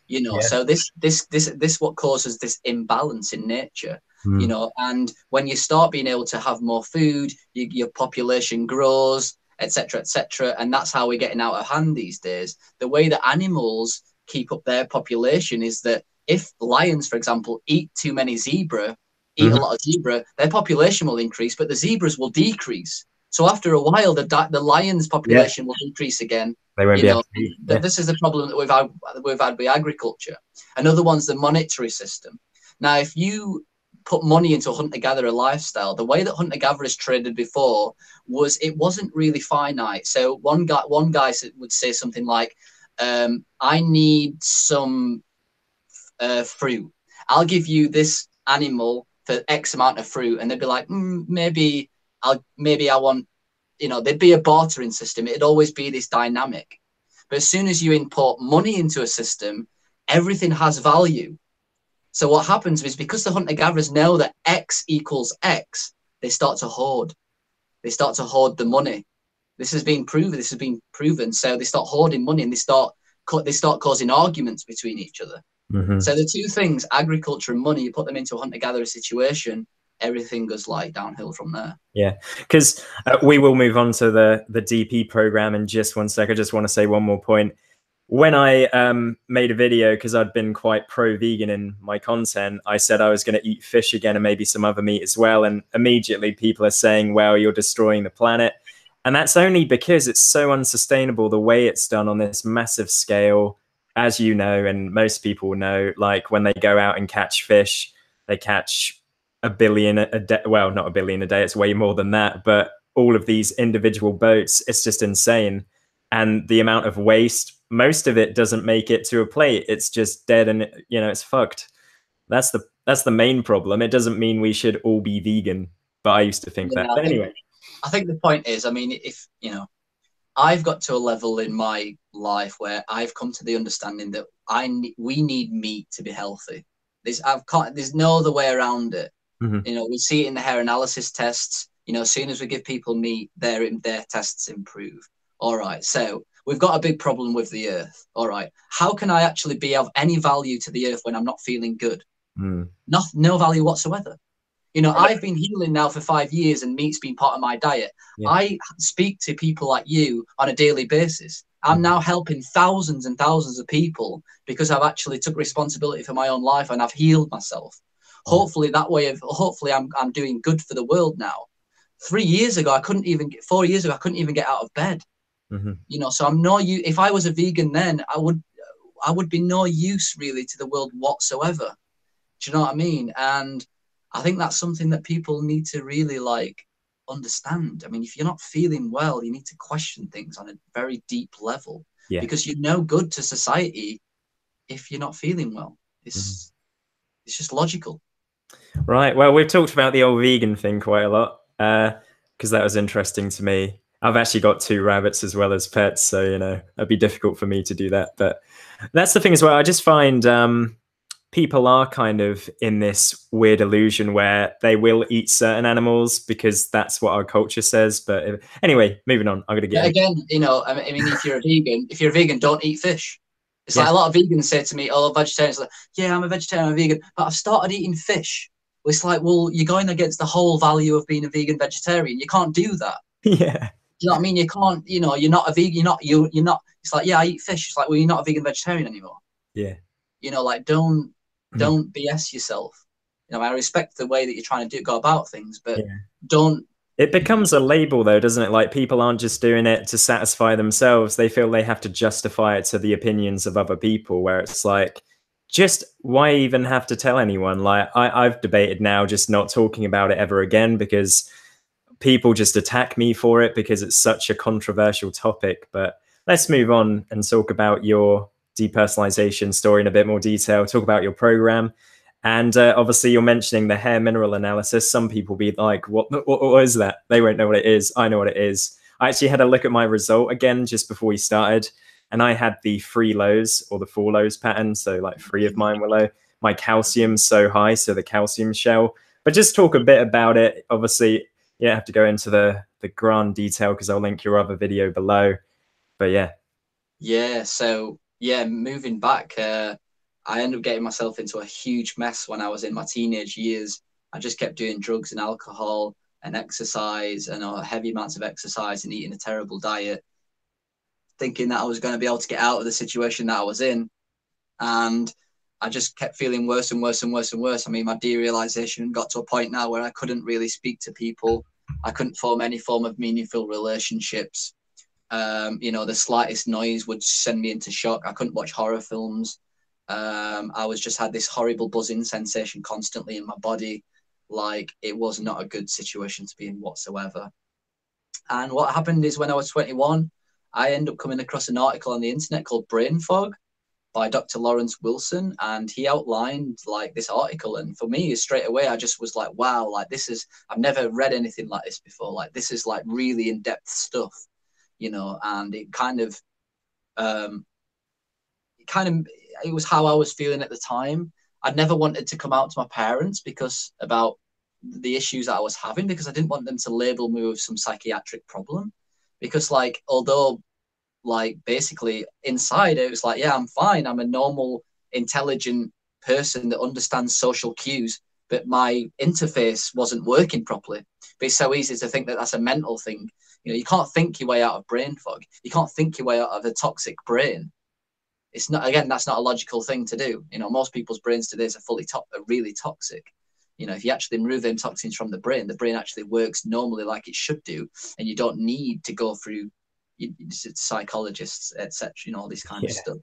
You know, Yeah. so this what causes this imbalance in nature. You know, and when you start being able to have more food, your population grows, etc., etc., and that's how we're getting out of hand these days. The way that animals keep up their population is that if lions, for example, eat too many zebra, eat a lot of zebra, their population will increase, but the zebras will decrease. So after a while, the lion's Yeah. population will increase again. They won't You be know, able to eat. Yeah. this is the problem that we've had with agriculture. Another one's the monetary system. Now, if you put money into a hunter-gatherer lifestyle, the way that hunter-gatherers traded before it wasn't really finite. So one guy would say something like, "I need some fruit. I'll give you this animal for X amount of fruit," and they'd be like, "Maybe I want." You know, there'd be a bartering system. It'd always be this dynamic. But as soon as you import money into a system, everything has value. So what happens is, because the hunter-gatherers know that X equals X, they start to hoard. They start to hoard the money. This has been proven. So they start hoarding money, and they start causing arguments between each other. So the two things, agriculture and money, you put them into a hunter-gatherer situation, everything goes like downhill from there. Yeah, because we will move on to the DP program in just one sec. I just want to say one more point. When I made a video, because I'd been quite pro-vegan in my content, I said I was going to eat fish again and maybe some other meat as well. And immediately people are saying, well, you're destroying the planet. And that's only because it's so unsustainable the way it's done on this massive scale. As you know, and most people know, like when they go out and catch fish, they catch a billion a day. Well, not a billion a day, it's way more than that. But all of these individual boats, it's just insane. And the amount of waste, most of it doesn't make it to a plate. It's just dead and, you know, it's fucked. That's the main problem. It doesn't mean we should all be vegan, but I used to think that. But anyway. I think the point is, I mean, if, you know, I've got to a level in my life where I've come to the understanding that we need meat to be healthy. There's no other way around it. You know, we see it in the hair analysis tests. You know, as soon as we give people meat, their tests improve. All right, so we've got a big problem with the earth. All right, how can I actually be of any value to the earth when I'm not feeling good? No value whatsoever. You know, I've been healing now for 5 years, and meat's been part of my diet. Yeah. I speak to people like you on a daily basis. I'm now helping thousands and thousands of people because I've actually took responsibility for my own life and I've healed myself. Hopefully I'm doing good for the world now. 4 years ago, I couldn't even get out of bed. You know, so I'm no use. If I was a vegan then, I would be no use really to the world whatsoever. Do you know what I mean? And I think that's something that people need to really understand. I mean, if you're not feeling well, you need to question things on a very deep level, because you're no good to society if you're not feeling well. It's just logical. Right. Well, we've talked about the old vegan thing quite a lot because that was interesting to me. I've actually got 2 rabbits as well as pets, so, you know, it'd be difficult for me to do that. But that's the thing as well. I just find people are kind of in this weird illusion where they will eat certain animals because that's what our culture says. But anyway, moving on. I'm going to get again. You know, I mean, if you're a vegan, don't eat fish. It's like a lot of vegans say to me, "Oh, vegetarians." Like, yeah, I'm a vegetarian, I'm a vegan, but I've started eating fish. It's like, well, you're going against the whole value of being a vegan vegetarian. You can't do that. Yeah. You know what I mean? You can't. You know, you're not a vegan. You're not. It's like, yeah, I eat fish. It's like, well, you're not a vegan vegetarian anymore. Yeah. You know, like don't BS yourself. You know, I respect the way that you're trying to go about things, but don't. It becomes a label though, doesn't it? Like people aren't just doing it to satisfy themselves. They feel they have to justify it to the opinions of other people, where it's like, just why even have to tell anyone? Like I've debated now just not talking about it ever again because people just attack me for it because it's such a controversial topic. But let's move on and talk about your depersonalization story in a bit more detail, talk about your program. And obviously you're mentioning the hair mineral analysis. Some people be like, what is that? They won't know what it is. I know what it is. I actually had a look at my result again just before we started, and I had the 3 lows or the 4 lows pattern. So like 3 of mine were low. My calcium's so high, so the calcium shell. But just talk a bit about it. Obviously, you don't have to go into the grand detail because I'll link your other video below. But yeah. Yeah, so yeah, moving back, I ended up getting myself into a huge mess when I was in my teenage years. I just kept doing drugs and alcohol and exercise and heavy amounts of exercise and eating a terrible diet, thinking that I was going to be able to get out of the situation that I was in. And I just kept feeling worse and worse and worse and worse. I mean, my derealization got to a point now where I couldn't really speak to people. I couldn't form any form of meaningful relationships. You know, the slightest noise would send me into shock. I couldn't watch horror films. I was just had this horrible buzzing sensation constantly in my body. Like, it was not a good situation to be in whatsoever. And what happened is when I was 21, I ended up coming across an article on the internet called Brain Fog by Dr. Lawrence Wilson, and he outlined like this article. And for me, straight away, I just was like, wow, like this is, I've never read anything like this before. Like, this is like really in-depth stuff, you know. And it kind of, um, it was how I was feeling at the time. I'd never wanted to come out to my parents because about the issues that I was having, because I didn't want them to label me with some psychiatric problem. Because like, although like basically inside it was like, yeah, I'm fine. I'm a normal, intelligent person that understands social cues, but my interface wasn't working properly. But it's so easy to think that that's a mental thing. You know, you can't think your way out of brain fog. You can't think your way out of a toxic brain. It's not, again, that's not a logical thing to do. You know, most people's brains today are really toxic. You know, if you actually remove them toxins from the brain actually works normally like it should do, and you don't need to go through psychologists, etc. You know, all this kind of stuff.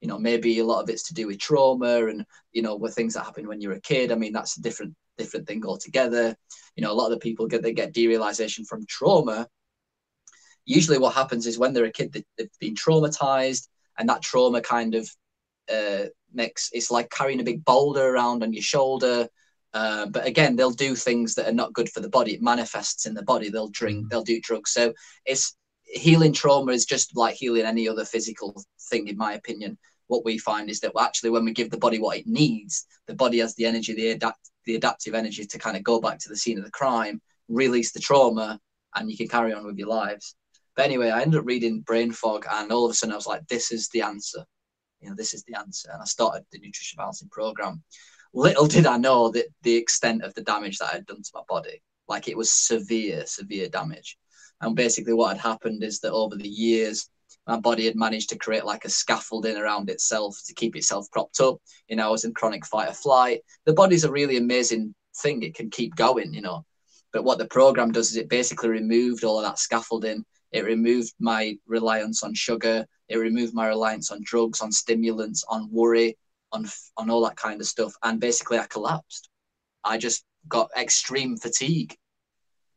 You know, maybe a lot of it's to do with trauma and, you know, with things that happen when you're a kid. I mean, that's a different thing altogether. You know, a lot of the people get derealization from trauma. Usually what happens is when they're a kid, they've been traumatized, and that trauma kind of makes, it's like carrying a big boulder around on your shoulder. But again, they'll do things that are not good for the body. It manifests in the body. They'll drink, they'll do drugs. So it's, healing trauma is just like healing any other physical thing, in my opinion. What we find is that actually when we give the body what it needs, the body has the energy, the adaptive energy to kind of go back to the scene of the crime, release the trauma, and you can carry on with your lives. But anyway, I ended up reading Brain Fog, and all of a sudden I was like, this is the answer. You know, this is the answer. And I started the nutrition balancing program. Little did I know that the extent of the damage that I had done to my body. Like, it was severe, severe damage. And basically what had happened is that over the years, my body had managed to create like a scaffolding around itself to keep itself propped up. You know, I was in chronic fight or flight. The body's a really amazing thing. It can keep going, you know. But what the program does is it basically removed all of that scaffolding. It removed my reliance on sugar. It removed my reliance on drugs, on stimulants, on worry, on all that kind of stuff. And basically I collapsed. I just got extreme fatigue.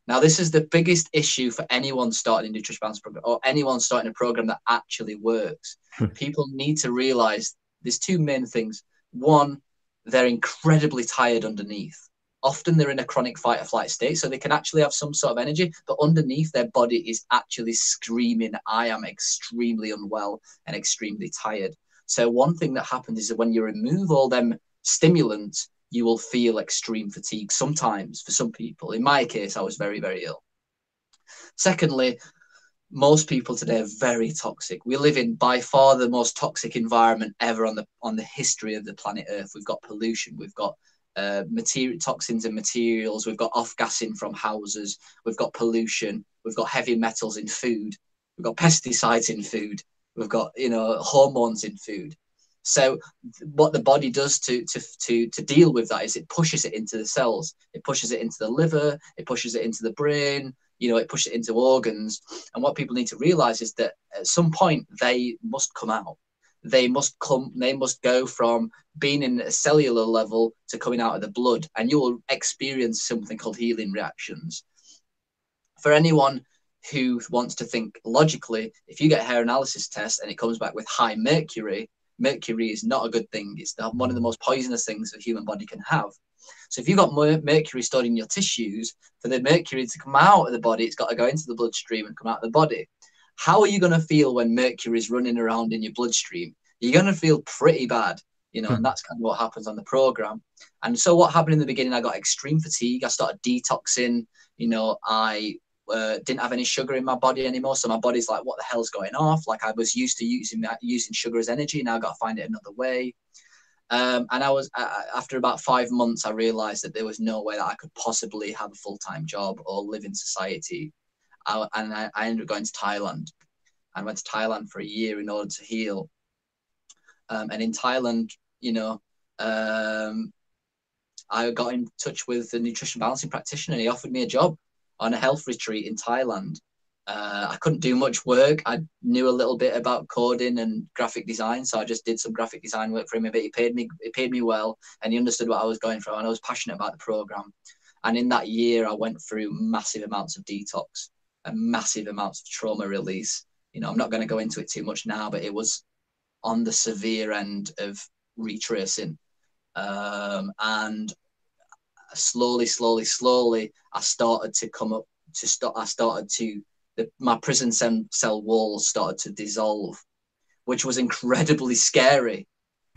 Now, this is the biggest issue for anyone starting a nutrition balance program or anyone starting a program that actually works. People need to realize there's two main things. One, they're incredibly tired underneath. Often they're in a chronic fight or flight state, so they can actually have some sort of energy, but underneath their body is actually screaming, I am extremely unwell and extremely tired. So one thing that happens is that when you remove all them stimulants, you will feel extreme fatigue sometimes for some people. In my case, I was very, very ill. Secondly, most people today are very toxic. We live in by far the most toxic environment ever on the history of the planet Earth. We've got pollution, we've got toxins and materials, we've got off-gassing from houses, we've got pollution, we've got heavy metals in food, we've got pesticides in food, we've got, you know, hormones in food. So what the body does to deal with that is it pushes it into the cells, it pushes it into the liver, it pushes it into the brain, you know, it pushes it into organs. And what people need to realize is that at some point they must come out. They must go from being in a cellular level to coming out of the blood, and you will experience something called healing reactions. For anyone who wants to think logically, if you get a hair analysis test and it comes back with high mercury, mercury is not a good thing. It's one of the most poisonous things a human body can have. So if you've got mercury stored in your tissues, for the mercury to come out of the body, it's got to go into the bloodstream and come out of the body. How are you going to feel when mercury is running around in your bloodstream? You're going to feel pretty bad, you know, and that's kind of what happens on the program. And so what happened in the beginning, I got extreme fatigue. I started detoxing, you know, I didn't have any sugar in my body anymore. So my body's like, what the hell's going off? Like I was used to using sugar as energy. Now I've got to find it another way. And after about 5 months, I realized that there was no way that I could possibly have a full-time job or live in society. I ended up going to Thailand. I went to Thailand for a year in order to heal. And in Thailand, I got in touch with the nutrition balancing practitioner, and he offered me a job on a health retreat in Thailand. I couldn't do much work. I knew a little bit about coding and graphic design, so I just did some graphic design work for him. But he paid me well, and he understood what I was going through, and I was passionate about the program. And in that year, I went through massive amounts of detox and massive amounts of trauma release. I'm not going to go into it too much now, but it was on the severe end of retracing. And slowly, I started to come up to stop. My prison cell walls started to dissolve, which was incredibly scary.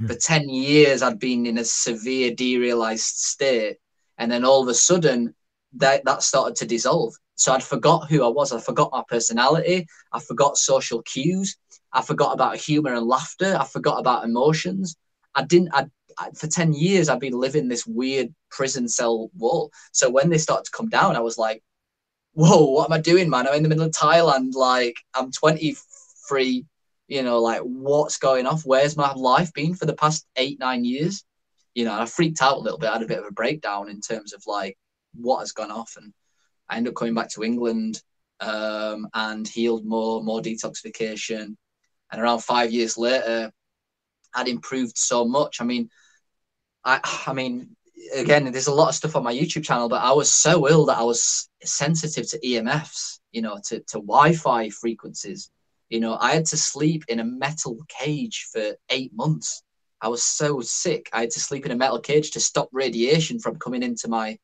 For 10 years, I'd been in a severe derealized state. And then all of a sudden, that started to dissolve. So I'd forgot who I was. I forgot my personality. I forgot social cues. I forgot about humor and laughter. I forgot about emotions. For 10 years, I've been living this weird prison cell wall. So when they started to come down, I was like, whoa, what am I doing, man? I'm in the middle of Thailand. Like, I'm 23, like, what's going off? Where's my life been for the past 8-9 years? And I freaked out a little bit. I had a bit of a breakdown in terms of like what has gone off. And I ended up coming back to England and healed more detoxification. And around 5 years later, I'd improved so much. I mean, again, there's a lot of stuff on my YouTube channel, but I was so ill that I was sensitive to EMFs, to Wi-Fi frequencies. I had to sleep in a metal cage for 8 months. I was so sick. I had to sleep in a metal cage to stop radiation from coming into my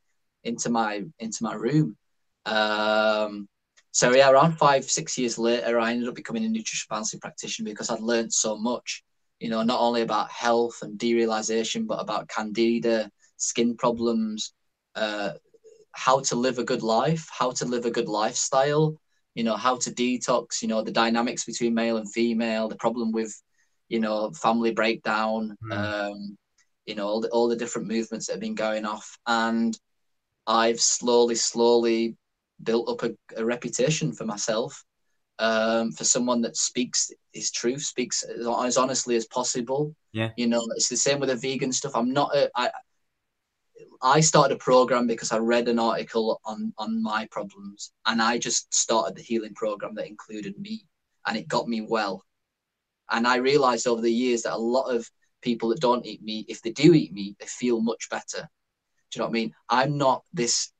room. So yeah, around 5-6 years later, I ended up becoming a nutrition balancing practitioner because I'd learned so much, not only about health and derealization, but about candida, skin problems, how to live a good life, how to live a good lifestyle, how to detox, the dynamics between male and female, the problem with, family breakdown, all the different movements that have been going off. And I've slowly built up a reputation for myself, for someone that speaks his truth, speaks as honestly as possible. Yeah. It's the same with the vegan stuff. I started a program because I read an article on my problems, and I just started the healing program that included meat, and it got me well. And I realized over the years that a lot of people that don't eat meat, if they do eat meat, they feel much better. Do you know what I mean? I'm not this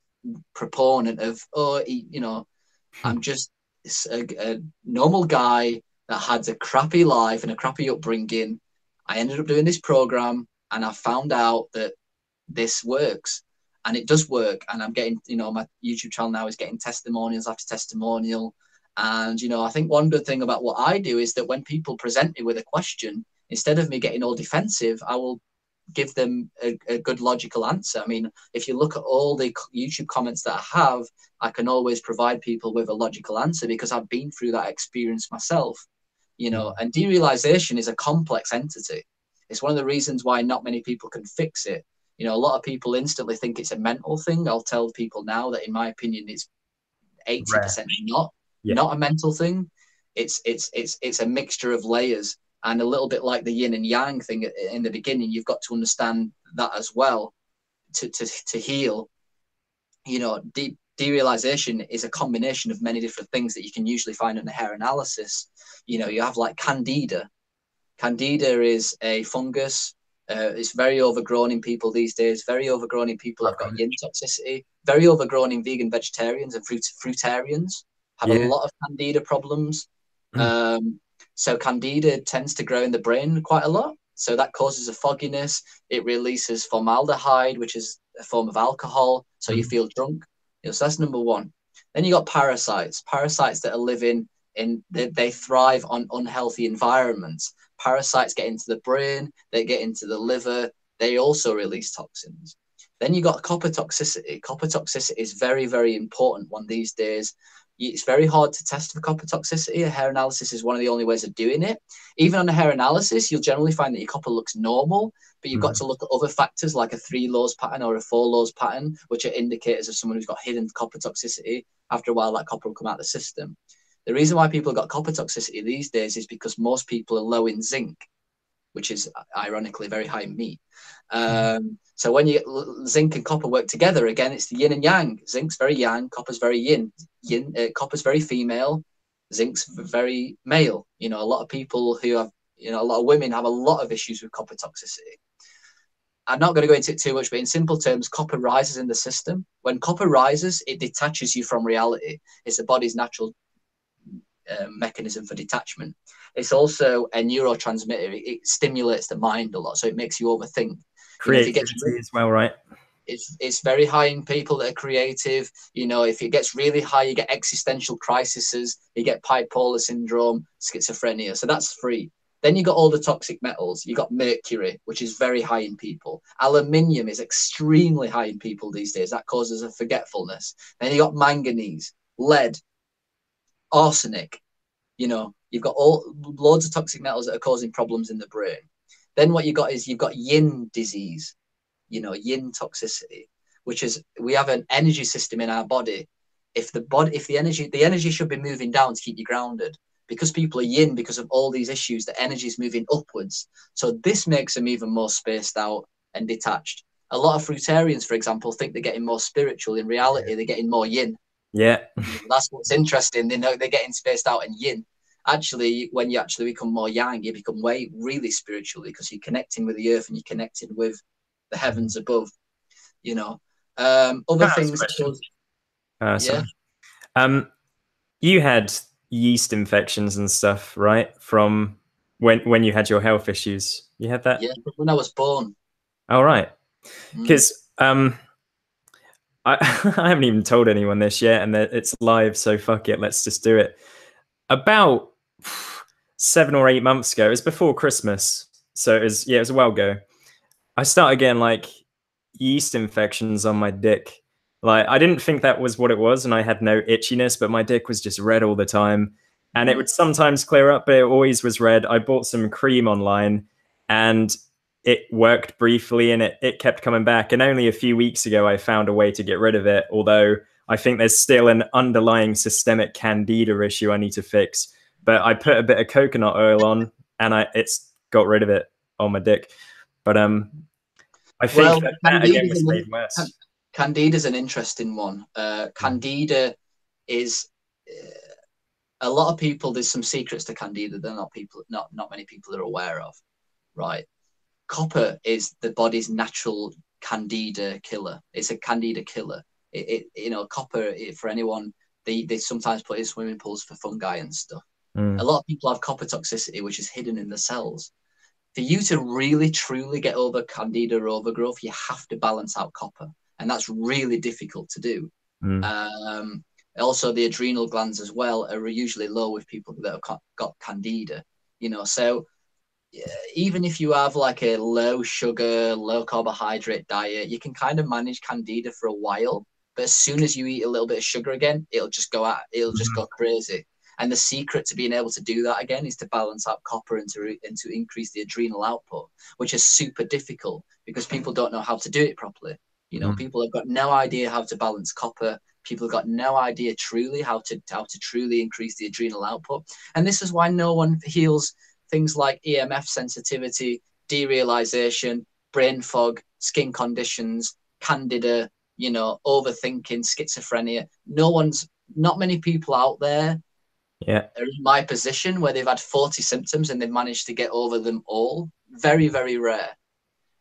proponent of, I'm just a normal guy that had a crappy life and a crappy upbringing. I ended up doing this program, and I found out that this works, and it does work. And I'm getting, my YouTube channel now is getting testimonials after testimonial. And, I think one good thing about what I do is that when people present me with a question, instead of me getting all defensive, I will give them a good logical answer. I mean, if you look at all the YouTube comments that I have, I can always provide people with a logical answer because I've been through that experience myself, and derealization is a complex entity. It's one of the reasons why not many people can fix it. A lot of people instantly think it's a mental thing. I'll tell people now that in my opinion, it's 80% not a mental thing. It's a mixture of layers. And a little bit like the yin and yang thing in the beginning, you've got to understand that as well to heal. Derealization is a combination of many different things that you can usually find in the hair analysis. You have like candida. Candida is a fungus. It's very overgrown in people these days. Very overgrown in people have got yin toxicity. Very overgrown in vegan vegetarians and fruitarians have a lot of candida problems. So candida tends to grow in the brain quite a lot. So that causes a fogginess. It releases formaldehyde, which is a form of alcohol. So you feel drunk. So that's number one. Then you got parasites that are living they thrive on unhealthy environments. Parasites get into the brain, they get into the liver, they also release toxins. Then you got copper toxicity. Copper toxicity is very, very important one these days. It's very hard to test for copper toxicity. A hair analysis is one of the only ways of doing it. Even on a hair analysis, you'll generally find that your copper looks normal, but you've got to look at other factors like a 3 lows pattern or a 4 lows pattern, which are indicators of someone who's got hidden copper toxicity. After a while, that copper will come out of the system. The reason why people have got copper toxicity these days is because most people are low in zinc, which is ironically very high in meat. So when zinc and copper work together, again, it's the yin and yang. Zinc's very yang, copper's very yin. Copper's very female, zinc's very male. You know, a lot of people who have, you know, a lot of women have a lot of issues with copper toxicity. I'm not going to go into it too much, but in simple terms, copper rises in the system. When copper rises, it detaches you from reality. It's the body's natural mechanism for detachment. It's also a neurotransmitter. It stimulates the mind a lot, so it makes you overthink. You know, if it gets as well, right? It's very high in people that are creative. You know, if it gets really high, you get existential crises, you get bipolar syndrome, schizophrenia. So that's free. Then you got all the toxic metals. You got mercury, which is very high in people. Aluminium is extremely high in people these days. That causes a forgetfulness. Then you got manganese, lead, arsenic. You know, you've got loads of toxic metals that are causing problems in the brain. Then what you got is you've got yin disease, you know, yin toxicity, which is we have an energy system in our body. If the energy should be moving down to keep you grounded. Because people are yin, because of all these issues, the energy is moving upwards. So this makes them even more spaced out and detached. A lot of fruitarians, for example, think they're getting more spiritual. In reality, they're getting more yin. Yeah. That's what's interesting. They know they're getting spaced out and yin. Actually, when you actually become more yang, you become really spiritually, because you're connecting with the earth and you're connecting with the heavens above, you know. Other things. Sorry. You had yeast infections and stuff, right? From when you had your health issues. You had that? Yeah, when I was born. All right. Because I haven't even told anyone this yet, and it's live, so fuck it, let's just do it. About 7 or 8 months ago, it was before Christmas, so it was a while ago. I started getting like yeast infections on my dick. Like, I didn't think that was what it was, and I had no itchiness, but my dick was just red all the time. And it would sometimes clear up, but it always was red. I bought some cream online, and it worked briefly, and it kept coming back. And only a few weeks ago, I found a way to get rid of it, although I think there's still an underlying systemic candida issue I need to fix. But I put a bit of coconut oil on, and it's got rid of it on my dick. But I think that again was made worse. Candida is an interesting one. Candida is a lot of people. There's some secrets to Candida that not many people are aware of, right? Copper is the body's natural Candida killer. It's a Candida killer. You know, copper, for anyone, they sometimes put in swimming pools for fungi and stuff. A lot of people have copper toxicity, which is hidden in the cells. For you to really, truly get over Candida overgrowth, you have to balance out copper. And that's really difficult to do. Also, the adrenal glands as well are usually low with people that have got Candida. You know, so even if you have like a low sugar, low carbohydrate diet, you can kind of manage Candida for a while. But as soon as you eat a little bit of sugar again, it'll just go crazy. And the secret to being able to do that again is to balance out copper and to increase the adrenal output, which is super difficult because people don't know how to do it properly. You know, people have got no idea how to balance copper. People have got no idea truly how to truly increase the adrenal output. And this is why no one heals things like EMF sensitivity, derealization, brain fog, skin conditions, candida, you know, overthinking, schizophrenia. Not many people out there are in my position where they've had 40 symptoms and they've managed to get over them all. Very, very rare.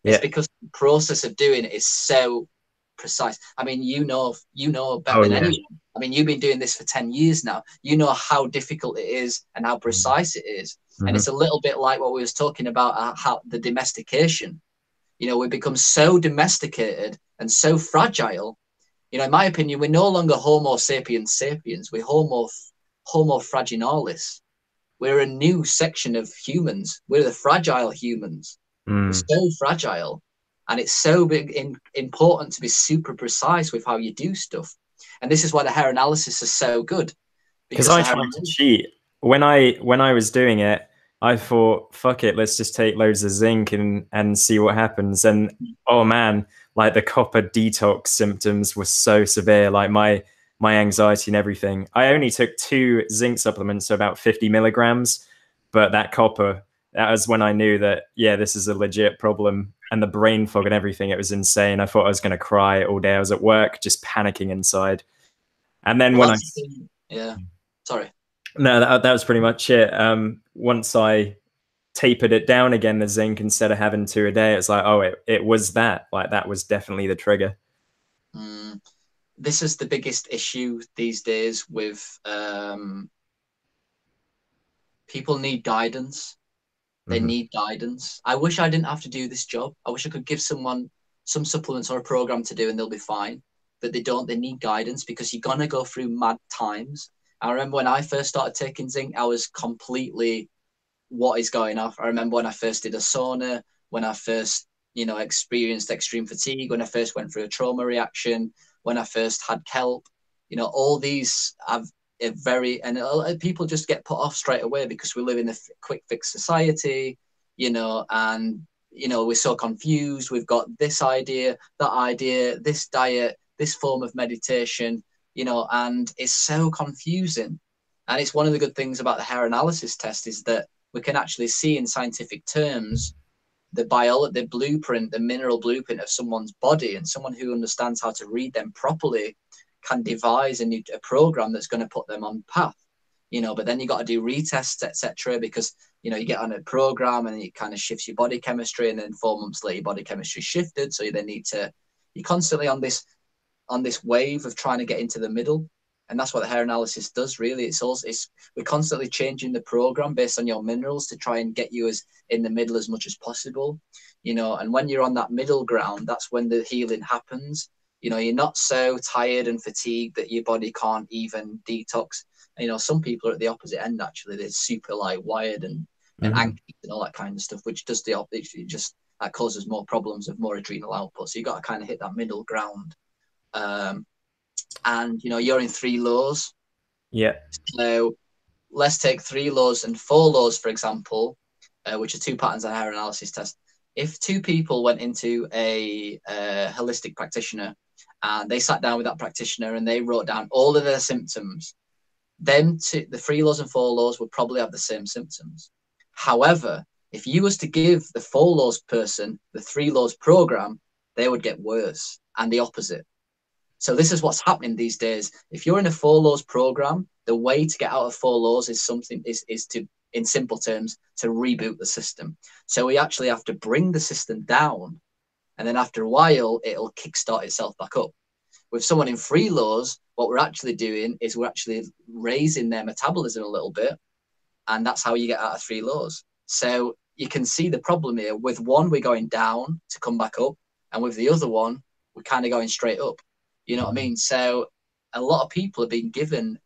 It's because the process of doing it is so precise. I mean, you know better than anyone. I mean, you've been doing this for 10 years now. You know how difficult it is and how precise it is. And it's a little bit like what we was talking about, how the domestication. You know, we become so domesticated and so fragile. You know, in my opinion, we're no longer Homo sapiens sapiens. We're Homo fraginalis. We're a new section of humans. We're the fragile humans. We're so fragile. And it's so important to be super precise with how you do stuff. And this is why the hair analysis is so good, Because because I the hair tried to analysis, cheat when I was doing it. I thought, fuck it, let's just take loads of zinc and see what happens. And oh man, like the copper detox symptoms were so severe. Like my anxiety and everything. I only took 2 zinc supplements, so about 50 milligrams. But that copper, that was when I knew that yeah, this is a legit problem. And the brain fog and everything, it was insane. I thought I was going to cry all day. I was at work, just panicking inside. And then well, when I that's the thing. Yeah. Sorry. no, that was pretty much it. Once I tapered it down again, the zinc, instead of having 2 a day, it's like, oh, it was that. Like that was definitely the trigger. Mm. This is the biggest issue these days with people need guidance. They Hmm. need guidance. I wish I didn't have to do this job. I wish I could give someone some supplements or a program to do and they'll be fine. But they don't. They need guidance because you're going to go through mad times. I remember when I first started taking zinc, I was completely, what is going on? I remember when I first did a sauna, when I first, experienced extreme fatigue, when I first went through a trauma reaction, when I first had kelp, all these have a very, and people just get put off straight away because we live in a quick fix society, and, we're so confused. We've got this idea, that idea, this diet, this form of meditation, and it's so confusing. And it's one of the good things about the hair analysis test is that we can actually see in scientific terms the blueprint, the mineral blueprint of someone's body, and someone who understands how to read them properly can devise a program that's going to put them on path. But then you got to do retests, etc., because you get on a program and it kind of shifts your body chemistry, and then 4 months later your body chemistry shifted, so you then need to, you're constantly on this wave of trying to get into the middle. And that's what the hair analysis does, really. We're constantly changing the program based on your minerals to try and get you as in the middle as much as possible. And when you're on that middle ground, that's when the healing happens. You're not so tired and fatigued that your body can't even detox. Some people are at the opposite end, actually. They're super like wired and Hmm. anxious and all that kind of stuff, which does the opposite. Just that causes more problems of more adrenal output. So you got to kind of hit that middle ground. Um, and you're in 3 laws. Yeah. So let's take 3 laws and 4 laws, for example, which are 2 patterns on hair analysis test. If 2 people went into a holistic practitioner and they sat down with that practitioner and they wrote down all of their symptoms, then the 3 laws and 4 laws would probably have the same symptoms. However, if you was to give the 4 laws person the 3 laws program, they would get worse, and the opposite. So this is what's happening these days. If you're in a 4 laws program, the way to get out of 4 laws is to, in simple terms, to reboot the system. So we actually have to bring the system down, and then after a while, it'll kickstart itself back up. With someone in 3 laws, what we're actually doing is we're actually raising their metabolism a little bit, and that's how you get out of 3 laws. So you can see the problem here. With one, we're going down to come back up, and with the other one, we're kind of going straight up. You know what I mean? So a lot of people are being given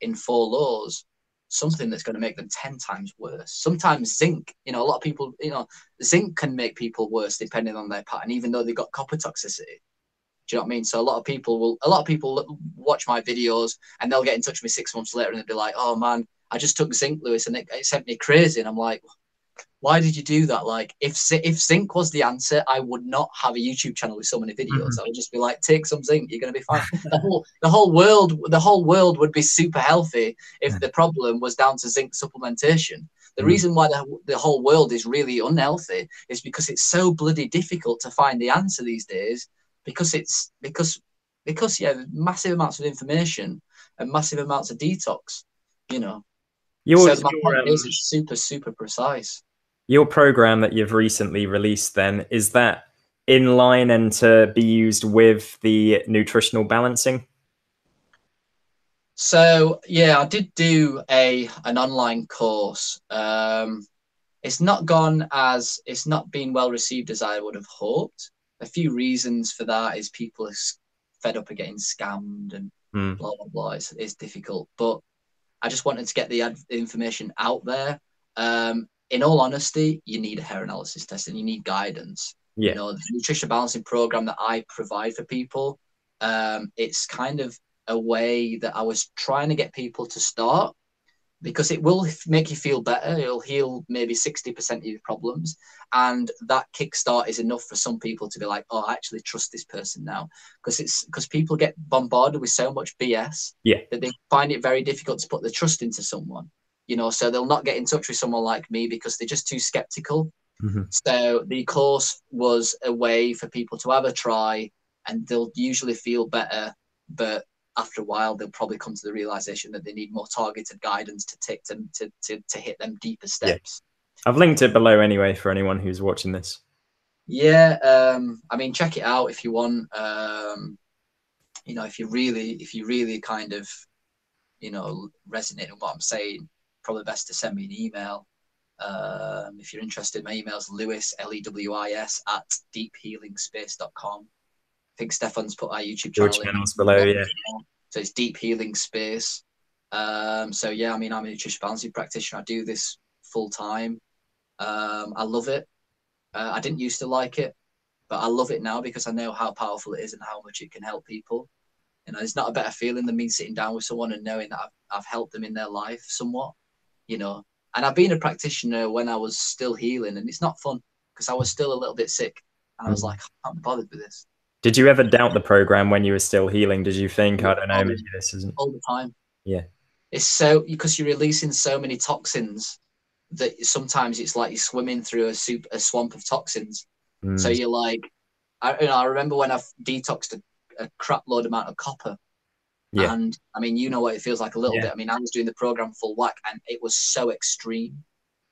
in 4 laws something that's going to make them 10 times worse. Sometimes zinc, a lot of people, zinc can make people worse depending on their pattern, even though they've got copper toxicity. Do you know what I mean? So a lot of people watch my videos and they'll get in touch with me 6 months later and they'll be like, "Oh man, I just took zinc, Lewis, and it sent me crazy." And I'm like, "Why did you do that? Like, if zinc was the answer, I would not have a YouTube channel with so many videos. I would just be like, take some zinc, you're gonna be fine." The whole world would be super healthy if the problem was down to zinc supplementation. The Mm. reason why the whole world is really unhealthy is because it's so bloody difficult to find the answer these days, because yeah, massive amounts of information and massive amounts of detox, you know. Your So my your point is, um it's super, super precise. your program that you've recently released, then, is that in line and to be used with the nutritional balancing? So yeah, I did do an online course. It's not been well received as I would have hoped. A few reasons for that is people are fed up of getting scammed and Mm. blah blah blah. It's difficult, but I just wanted to get the information out there. in all honesty, you need a hair analysis test and you need guidance. Yeah. You know, the nutrition balancing program that I provide for people, it's kind of a way that I was trying to get people to start, because it will make you feel better. It'll heal maybe 60% of your problems. And that kickstart is enough for some people to be like, oh, I actually trust this person now. Because people get bombarded with so much BS that they find it very difficult to put the trust into someone. You know, so they'll not get in touch with someone like me because they're just too skeptical. Mm-hmm. So the course was a way for people to have a try, and they'll usually feel better, but after a while they'll probably come to the realization that they need more targeted guidance to take them to hit them deeper steps. I've linked it below anyway for anyone who's watching this. Yeah, I mean, check it out if you want. You know, if you really kind of, you know, resonate with what I'm saying, probably best to send me an email. If you're interested, my email's Lewis, Lewis at deephealingspace.com. I think Stefan's put our YouTube channel in below, yeah. So it's Deep Healing Space. So yeah, I mean, I'm a nutrition balancing practitioner. I do this full time. I love it. I didn't used to like it, but I love it now because I know how powerful it is and how much it can help people. You know, there's not a better feeling than me sitting down with someone and knowing that I've helped them in their life somewhat, you know. And I've been a practitioner when I was still healing, and it's not fun because I was still a little bit sick. And I was like, I can't be bothered with this. Did you ever doubt the program when you were still healing? Did you think, I don't know, maybe this isn't? All the time. Yeah. It's so, because you're releasing so many toxins that sometimes it's like you're swimming through a swamp of toxins. So you're like, I remember when I've detoxed a crap load amount of copper. Yeah. And I mean, you know what it feels like a little bit. I mean, I was doing the program full whack and it was so extreme.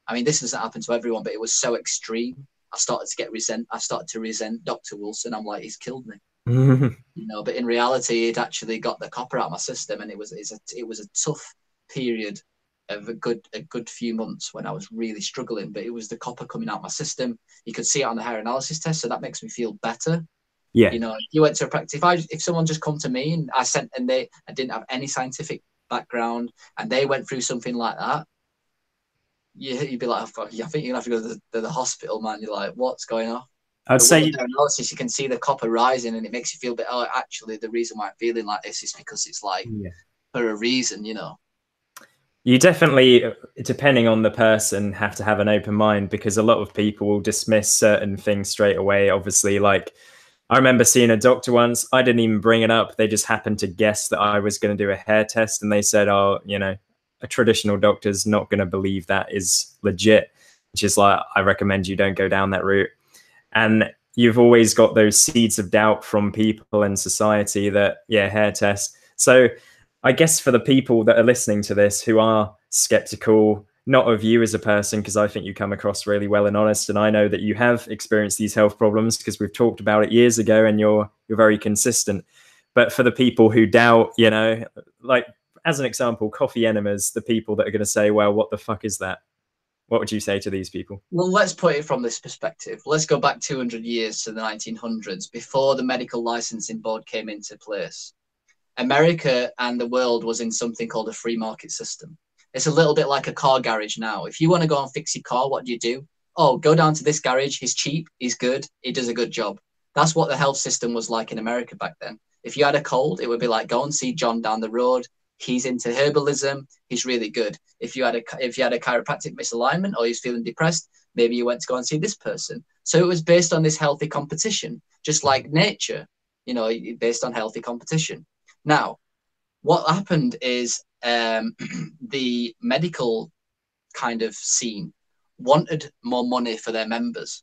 I mean, this doesn't happen to everyone, but it was so extreme. I started to resent Dr. Wilson. I'm like, he's killed me. You know, but in reality, it actually got the copper out of my system, and it was a tough period of a good few months when I was really struggling. But it was the copper coming out of my system. You could see it on the hair analysis test, so that makes me feel better. Yeah. You know, if you went to a practice, if someone just come to me and I didn't have any scientific background, and they went through something like that, you'd be like, oh, fuck, I think you're gonna have to go to the hospital, man. You're like, what's going on? I'd say analysis, you can see the copper rising, and it makes you feel a bit. Oh, actually, the reason why I'm feeling like this is because it's like for a reason, you know. You definitely, depending on the person, have to have an open mind, because a lot of people will dismiss certain things straight away. Obviously, like I remember seeing a doctor once. I didn't even bring it up. They just happened to guess that I was going to do a hair test, and they said, "Oh, you know, a traditional doctor's not going to believe that is legit." Which is like, I recommend you don't go down that route. And you've always got those seeds of doubt from people in society that, hair test. So I guess for the people that are listening to this who are skeptical, not of you as a person, because I think you come across really well and honest, and I know that you have experienced these health problems because we've talked about it years ago, and you're very consistent. But for the people who doubt, you know, like as an example, coffee enemas, the people that are going to say, well, what the fuck is that? What would you say to these people? Well, let's put it from this perspective. Let's go back 200 years to the 1900s, before the medical licensing board came into place. America and the world was in something called a free market system. It's a little bit like a car garage now. If you want to go and fix your car, what do? Oh, go down to this garage. He's cheap. He's good. He does a good job. That's what the health system was like in America back then. If you had a cold, it would be like, go and see John down the road. He's into herbalism. He's really good. If you had a chiropractic misalignment or he's feeling depressed, maybe you went to go and see this person. So it was based on this healthy competition, just like nature, you know, based on healthy competition. Now, what happened is the medical kind of scene wanted more money for their members.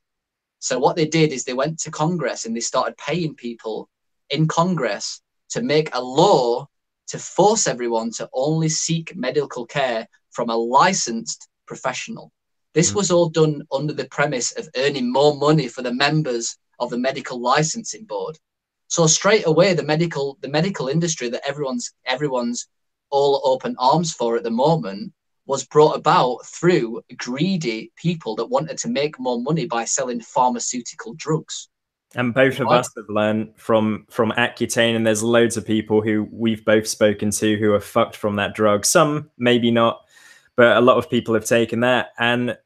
So what they did is they went to Congress and they started paying people in Congress to make a law to force everyone to only seek medical care from a licensed professional. This was all done under the premise of earning more money for the members of the medical licensing board. So straight away, the medical industry that everyone's all open arms for at the moment was brought about through greedy people that wanted to make more money by selling pharmaceutical drugs. And both of us have learned from Accutane, and there's loads of people who we've both spoken to who are fucked from that drug. Some maybe not, but a lot of people have taken that. And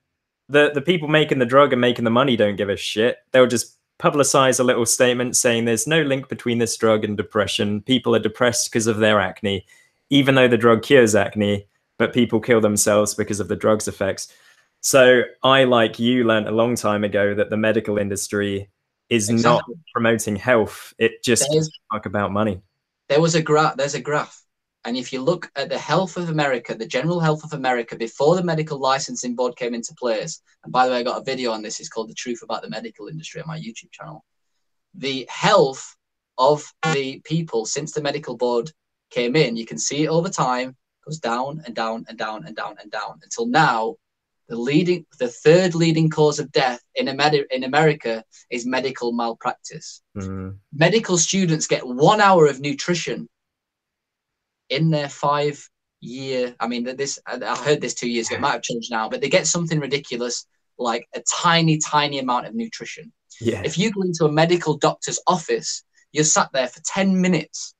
the people making the drug and making the money don't give a shit. They'll just publicize a little statement saying there's no link between this drug and depression. People are depressed because of their acne, even though the drug cures acne, but people kill themselves because of the drug's effects. So I, like you, learned a long time ago that the medical industry is not Exactly. promoting health. It just gives There's a fuck about money. There's a graph. And if you look at the health of America, the general health of America before the medical licensing board came into place, and by the way, I got a video on this, it's called The Truth About the Medical Industry on my YouTube channel. The health of the people since the medical board came in, you can see it over time, goes down and down and down and down and down until now. The third leading cause of death in America is medical malpractice. Mm. Medical students get 1 hour of nutrition in their 5-year. I mean, I heard this 2 years ago. It might have changed now, but they get something ridiculous like a tiny, tiny amount of nutrition. Yeah. If you go into a medical doctor's office, you're sat there for 10 minutes,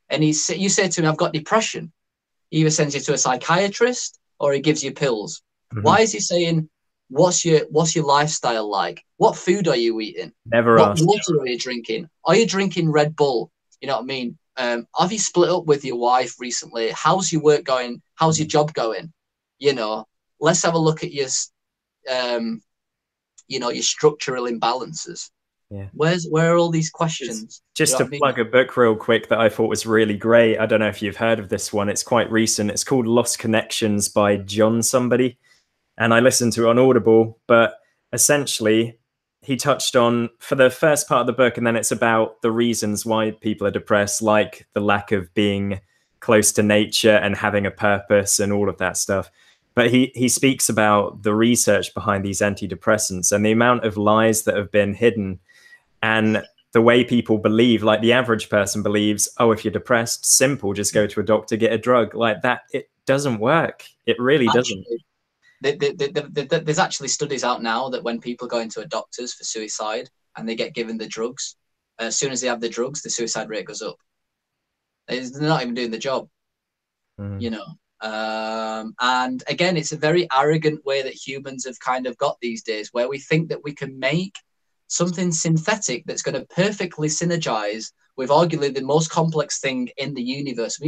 and you say to him, "I've got depression." He either sends you to a psychiatrist or he gives you pills. Mm-hmm. Why is he saying, what's your lifestyle like? What food are you eating? Never what asked. water are you drinking? Are you drinking Red Bull? You know what I mean? Have you split up with your wife recently? How's your work going? How's your job going? You know, let's have a look at your your structural imbalances. Yeah. Where are all these questions? Just to plug a book real quick that I thought was really great. I don't know if you've heard of this one. It's quite recent. It's called Lost Connections by John somebody. And I listened to it on Audible, but essentially he touched on for the first part of the book, and then it's about the reasons why people are depressed, like the lack of being close to nature and having a purpose and all of that stuff. But he speaks about the research behind these antidepressants and the amount of lies that have been hidden, and the way people believe, like the average person believes, oh, if you're depressed, simple, just go to a doctor, get a drug. Like that, it doesn't work. It really doesn't. There's actually studies out now that when people go into a doctor's for suicide and they get given the drugs, as soon as they have the drugs, the suicide rate goes up. They're not even doing the job, you know. And again, it's a very arrogant way that humans have kind of got these days, where we think that we can make something synthetic that's going to perfectly synergize with arguably the most complex thing in the universe.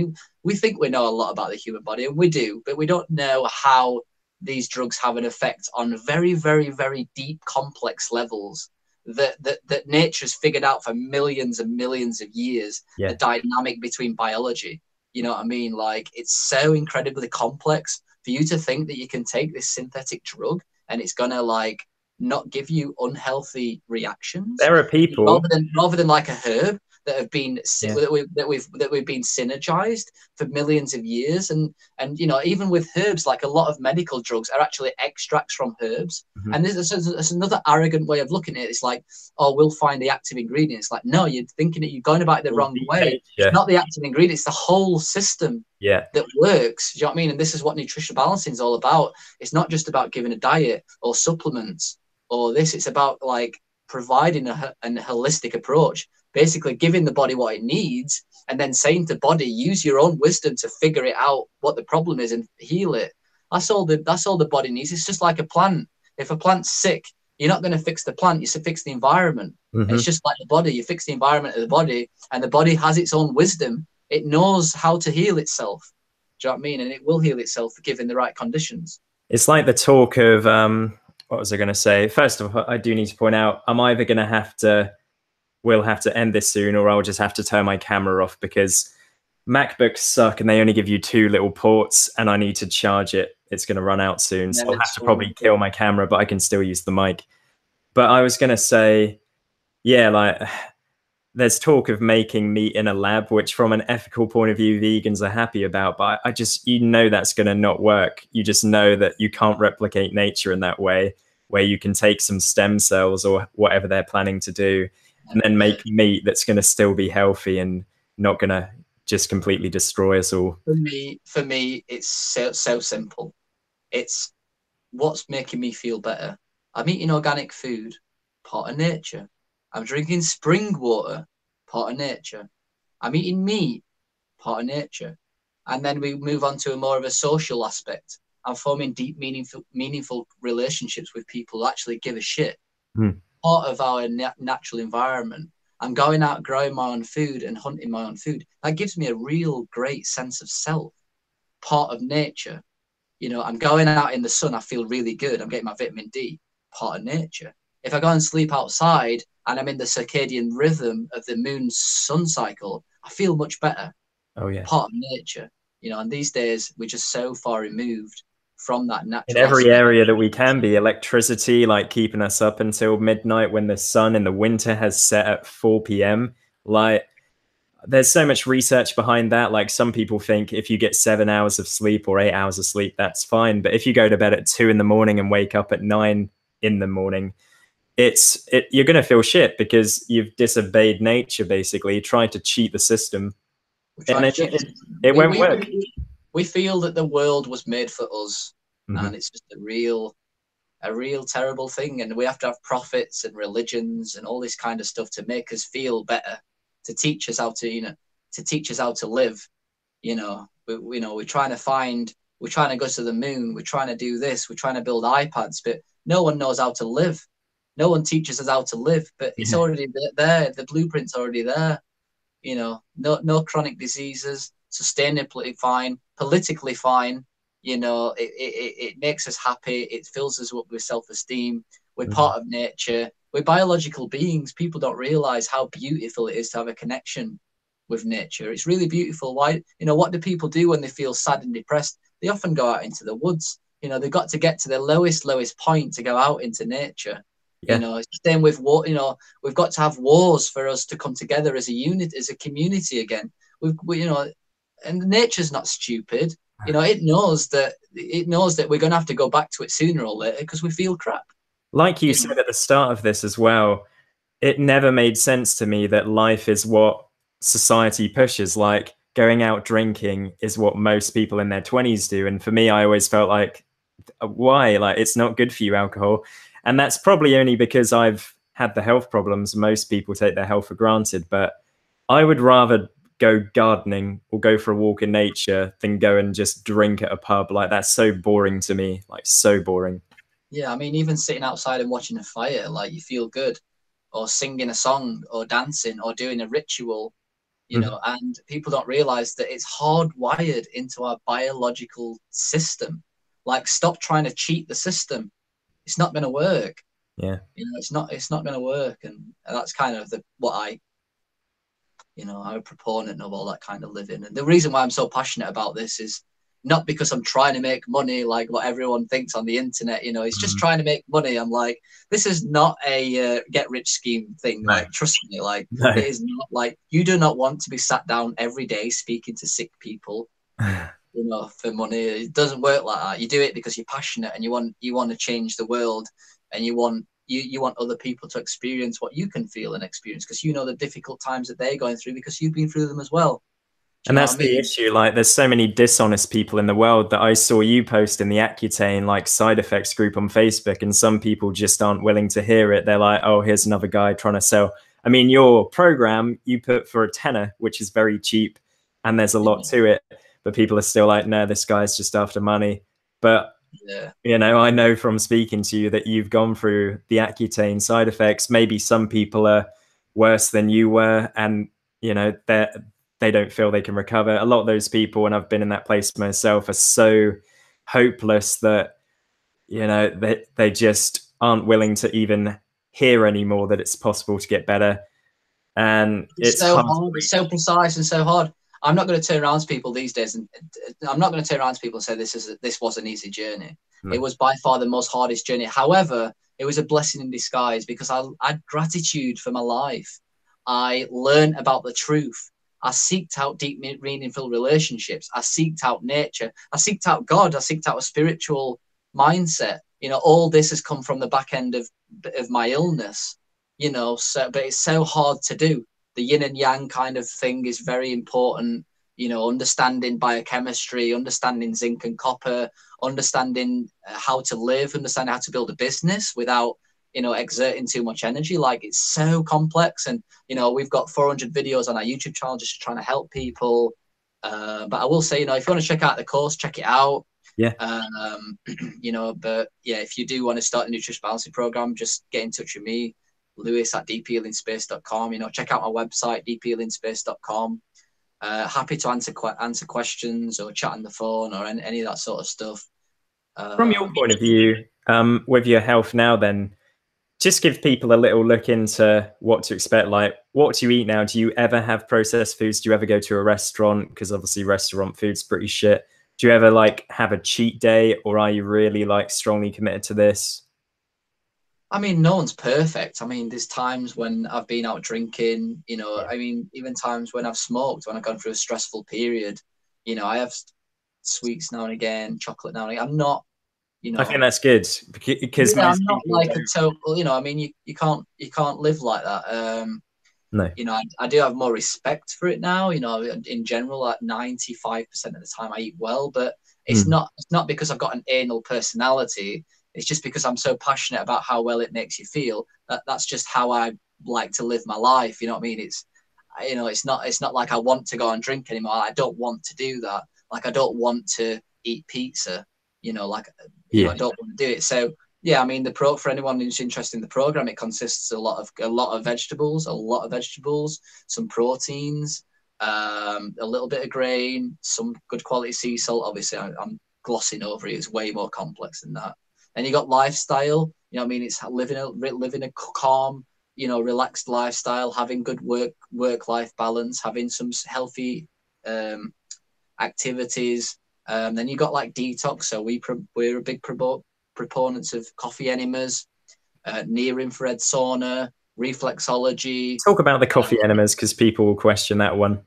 We think we know a lot about the human body, and we do, but we don't know how these drugs have an effect on very, very, very deep, complex levels that nature's figured out for millions and millions of years. Yeah. The dynamic between biology, you know what I mean? Like, it's so incredibly complex for you to think that you can take this synthetic drug and it's gonna like not give you unhealthy reactions. There are people rather than like a herb that have been that we've been synergized for millions of years, and you know, even with herbs, like a lot of medical drugs are actually extracts from herbs. Mm-hmm. And there's another arrogant way of looking at it. It's like, oh, we'll find the active ingredients. Like, no, you're thinking it, you're going about it the wrong way. Yeah. It's not the active ingredient, it's the whole system that works. Do you know what I mean? And this is what nutritional balancing is all about. It's not just about giving a diet or supplements or this. It's about like providing a holistic approach, basically giving the body what it needs, and then saying to body, use your own wisdom to figure it out what the problem is and heal it. That's all the body needs. It's just like a plant. If a plant's sick, you're not going to fix the plant, you fix the environment. Mm-hmm. It's just like the body. You fix the environment of the body, and the body has its own wisdom. It knows how to heal itself. Do you know what I mean? And it will heal itself given the right conditions. It's like the talk of what was I going to say? First of all, I do need to point out, I'm either going to we'll have to end this soon, or I'll just have to turn my camera off, because MacBooks suck and they only give you 2 little ports, and I need to charge it. It's going to run out soon, so I'll have to probably kill my camera, but I can still use the mic. But I was going to say, yeah, like there's talk of making meat in a lab, which from an ethical point of view, vegans are happy about. But I just, you know, that's going to not work. You just know that you can't replicate nature in that way, where you can take some stem cells or whatever they're planning to do and then make meat that's going to still be healthy and not going to just completely destroy us all. For me, it's so simple. It's what's making me feel better. I'm eating organic food, part of nature. I'm drinking spring water, part of nature. I'm eating meat, part of nature. And then we move on to more of a social aspect. I'm forming deep, meaningful relationships with people who actually give a shit. Mm. Part of our natural environment. I'm going out growing my own food and hunting my own food. That gives me a real great sense of self, part of nature. You know, I'm going out in the sun, I feel really good. I'm getting my vitamin D, part of nature. If I go and sleep outside and I'm in the circadian rhythm of the moon's sun cycle, I feel much better, Oh yeah. part of nature. You know, and these days we're just so far removed from that In natural every aspect. area that we can be, electricity, like keeping us up until midnight when the sun in the winter has set at 4 p.m. Like, there's so much research behind that. Like, some people think if you get 7 hours of sleep or 8 hours of sleep, that's fine. But if you go to bed at 2 in the morning and wake up at 9 in the morning, you're going to feel shit because you've disobeyed nature, basically, trying to cheat the system. We're And trying to cheat. it We, won't we, work. we feel that the world was made for us, Mhm. and it's just a real terrible thing. And we have to have prophets and religions and all this kind of stuff to make us feel better, to teach us how to, to teach us how to live. We're trying to we're trying to go to the moon, we're trying to do this, we're trying to build iPads, but no one knows how to live. No one teaches us how to live, but it's Yeah. already there. The blueprint's already there. No chronic diseases, sustainably fine, politically fine. It makes us happy. It fills us up with self-esteem. We're Mhm. part of nature. We're biological beings. People don't realize how beautiful it is to have a connection with nature. It's really beautiful. Why, what do people do when they feel sad and depressed? They often go out into the woods. They've got to get to the lowest point to go out into nature. Yeah. Same with war. We've got to have wars for us to come together as a unit, as a community again. And nature's not stupid. It knows that we're going to have to go back to it sooner or later because we feel crap. Like you You know, said at the start of this as well, it never made sense to me that life is what society pushes. Like, going out drinking is what most people in their 20s do. And for me, I always felt like, why? Like, it's not good for you, alcohol. And that's probably only because I've had the health problems. Most people take their health for granted, but I would rather go gardening or go for a walk in nature than go and just drink at a pub. Like, that's so boring to me, like so boring. yeah. I mean, even sitting outside and watching a fire, like you feel good, or singing a song, or dancing, or doing a ritual. Mhm. And people don't realize that it's hardwired into our biological system. Like, stop trying to cheat the system. It's not going to work. Yeah. It's not going to work. And that's kind of I'm a proponent of all that kind of living. And the reason why I'm so passionate about this is not because I'm trying to make money like what everyone thinks on the internet. It's just Mhm. trying to make money. I'm like, this is not a get rich scheme thing. No, Like, trust me, like, no. it is not. Like, you do not want to be sat down every day speaking to sick people, for money. It doesn't work like that. You do it because you're passionate and you want to change the world, and you want other people to experience what you can feel and experience, because the difficult times that they're going through because you've been through them as well. Do you And know what that's I the mean? issue. Like, there's so many dishonest people in the world that I saw you post in the Accutane like side effects group on Facebook, and some people just aren't willing to hear it. They're like, "Oh, here's another guy trying to sell." I mean, your program you put for a tenner, which is very cheap, and there's a lot Yeah. to it, but people are still like, "No, this guy's just after money." But Yeah. I know from speaking to you that you've gone through the Accutane side effects. Maybe some people are worse than you were, and they don't feel they can recover. A lot of those people, and I've been in that place myself, are so hopeless that they just aren't willing to even hear anymore that it's possible to get better, and It's it's so hard to hard. It's so reach. precise and so hard. I'm not going to turn around to people these days, and I'm not going to turn around to people and say this was an easy journey. It No. was by far the most hardest journey. However, it was a blessing in disguise because I had gratitude for my life. I learned about the truth. I seeked out deep, meaningful relationships. I seeked out nature. I seeked out God. I seeked out a spiritual mindset. All this has come from the back end of my illness. But it's so hard to do. The yin and yang kind of thing is very important. Understanding biochemistry, understanding zinc and copper, understanding how to live, understanding how to build a business without exerting too much energy. Like, it's so complex. And we've got 400 videos on our YouTube channel just trying to help people. But I will say, if you want to check out the course, check it out. Yeah. You know, but yeah, if you do want to start a nutrition balancing program, just get in touch with me, Lewis at deephealingspace.com. You know, check out my website, deephealingspace.com. Happy to answer questions or chat on the phone or any of that sort of stuff. From your point of view, with your health now, then just give people a little look into what to expect. Like, what do you eat now? Do you ever have processed foods? Do you ever go to a restaurant? Because obviously restaurant food's pretty shit. Do you ever like have a cheat day, or are you really like strongly committed to this? I mean, no one's perfect. I mean, there's times when I've been out drinking, you know, Yeah. I mean, even times when I've smoked, when I've gone through a stressful period, you know, I have sweets now and again, chocolate now and again. I'm not, you I think know, that's good because yeah, most I'm not people like a don't. total, you know, I mean, you can't live like that. No. You know, I do have more respect for it now. You know, in general, like 95% of the time I eat well, but Mm. it's not because I've got an anal personality. It's just because I'm so passionate about how well it makes you feel. That's just how I like to live my life. You know what I mean? You know, it's not like I want to go and drink anymore. I don't want to do that. Like I don't want to eat pizza. You know, like you know, Yeah. I don't want to do it. So yeah, I mean, for anyone who's interested in the program, it consists a lot of vegetables, some proteins, a little bit of grain, some good quality sea salt. Obviously, I'm glossing over it. It's way more complex than that. And you got lifestyle. You know, what I mean, it's living a calm, you know, relaxed lifestyle, having good work life balance, having some healthy activities. Then you got like detox. So we're a big proponents of coffee enemas, near infrared sauna, reflexology. Talk about the coffee enemas because people will question that one.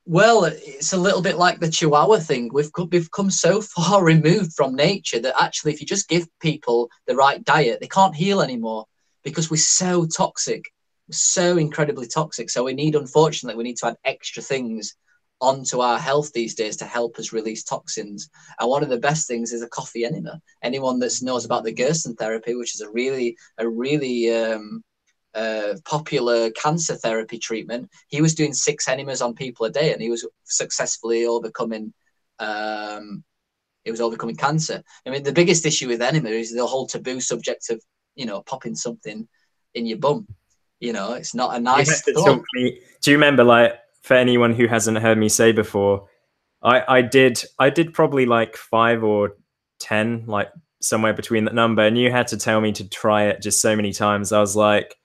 Well, it's a little bit like the Chihuahua thing. We've come so far removed from nature that actually, if you just give people the right diet, they can't heal anymore because we're so toxic, we're so incredibly toxic. So unfortunately, we need to add extra things onto our health these days to help us release toxins. And one of the best things is a coffee enema. Anyone that knows about the Gerson therapy, which is a really popular cancer therapy treatment, he was doing 6 enemas on people a day, and he was successfully overcoming. It was overcoming cancer. I mean, the biggest issue with enema is the whole taboo subject of, you know, popping something in your bum. You know, it's not a You nice have to thought. talk me. Do you remember, like, for anyone who hasn't heard me say before, I did probably like 5 or 10, like somewhere between that number, and you had to tell me to try it just so many times. I was like,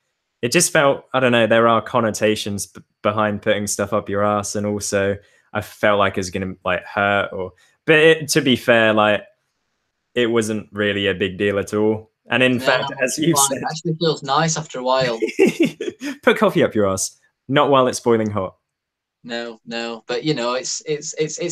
it just felt, I don't know, there are connotations behind putting stuff up your ass, and also I felt like it was gonna like hurt but to be fair, like it wasn't really a big deal at all. And in No, fact, as it's you've fine. It said, actually feels nice after a while. put coffee up your ass, not while it's boiling hot. No, but you know, it's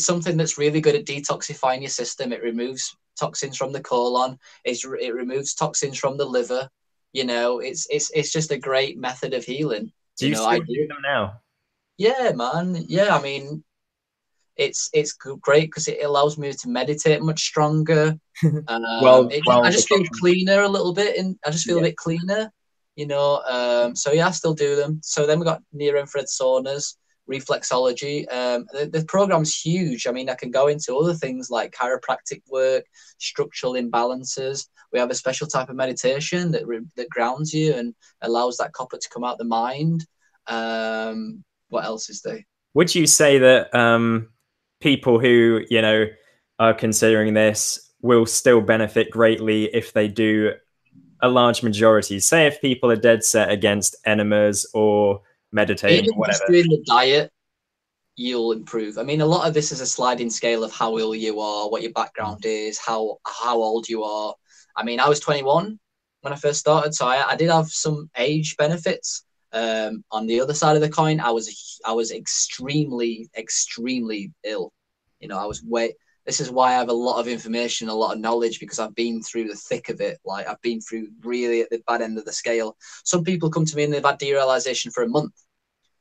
something that's really good at detoxifying your system. It removes toxins from the colon. It removes toxins from the liver. You know, it's just a great method of healing. Do You you know, still I do do. them now? Yeah, man. Yeah, I mean, it's great because it allows me to meditate much stronger. I Well, the just feel coffee. cleaner a little bit, and I just feel a Yeah. bit cleaner, you know. So yeah, I still do them. So then we got near infrared saunas, reflexology. The program's huge. I mean, I can go into other things like chiropractic work, structural imbalances. We have a special type of meditation that grounds you and allows that copper to come out the mind. What else is there? Would you say that people who, are considering this will still benefit greatly if they do a large majority? Say if people are dead set against enemas or meditating Even or just whatever. doing the diet, you'll improve. I mean, a lot of this is a sliding scale of how ill you are, what your background is, how old you are. I mean, I was 21 when I first started, so I did have some age benefits. On the other side of the coin, I was extremely ill. You know, I was way. This is why I have a lot of information, a lot of knowledge, because I've been through the thick of it. Like I've been through really at the bad end of the scale. Some people come to me and they've had derealization for a month,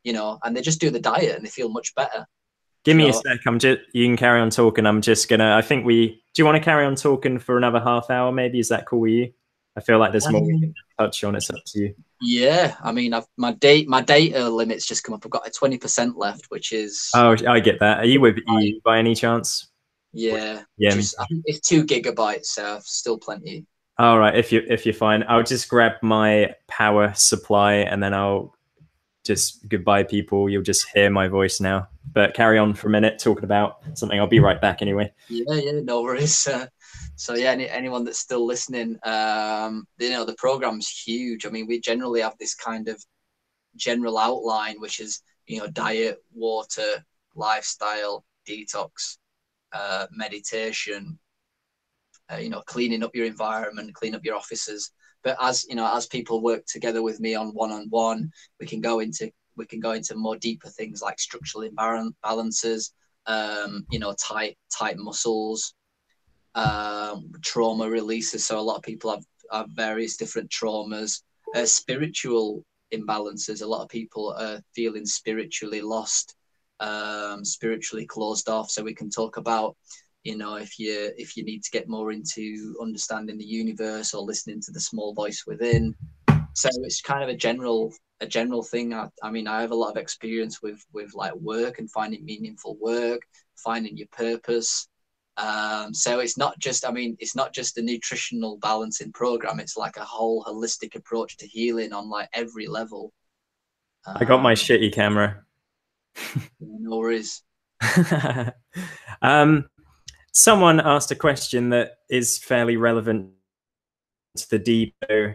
you know, and they just do the diet and they feel much better, Give you me a know. sec. You can carry on talking. I'm just gonna, I think do you want to carry on talking for another half hour? Maybe, is that cool with you? I feel like there's more we can touch on. It's up to you. Yeah, I mean, my data limit's just come up. I've got a 20% left, which is Oh, I get that. Are you with EU by any chance? Yeah, Yeah, me just I too. think it's 2 GB, so still plenty. All right, if you're fine, I'll just grab my power supply and then I'll just goodbye, people. You'll just hear my voice now. But carry on for a minute talking about something. I'll be right back anyway. Yeah, no worries. So yeah, anyone that's still listening, the program's huge. I mean, we generally have this kind of general outline, which is diet, water, lifestyle, detox, meditation, cleaning up your environment, clean up your offices. But as people work together with me on one-on-one, we can go into more deeper things like structural imbalances, tight muscles, trauma releases. So a lot of people have various different traumas, spiritual imbalances. A lot of people are feeling spiritually lost, spiritually closed off. So we can talk about, if you need to get more into understanding the universe or listening to the small voice within. So it's kind of a general thing. I mean, I have a lot of experience with like work and finding meaningful work, finding your purpose. So it's not just a nutritional balancing program. It's like a whole holistic approach to healing on like every level. I got my Um, shitty camera. no worries. um, Someone asked a question that is fairly relevant to the depot.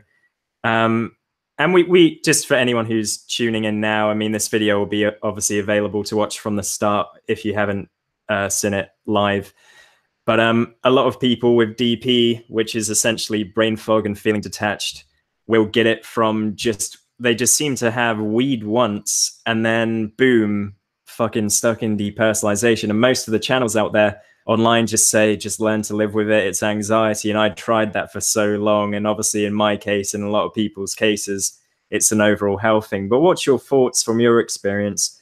And we just for anyone who's tuning in now, I mean, this video will be obviously available to watch from the start if you haven't seen it live. But a lot of people with DP, which is essentially brain fog and feeling detached, will get it from they just seem to have weed once and then boom, fucking stuck in depersonalization. And most of the channels out there online just say, just learn to live with it. It's anxiety. And I tried that for so long. And obviously in my case and a lot of people's cases, it's an overall health thing. But what's your thoughts from your experience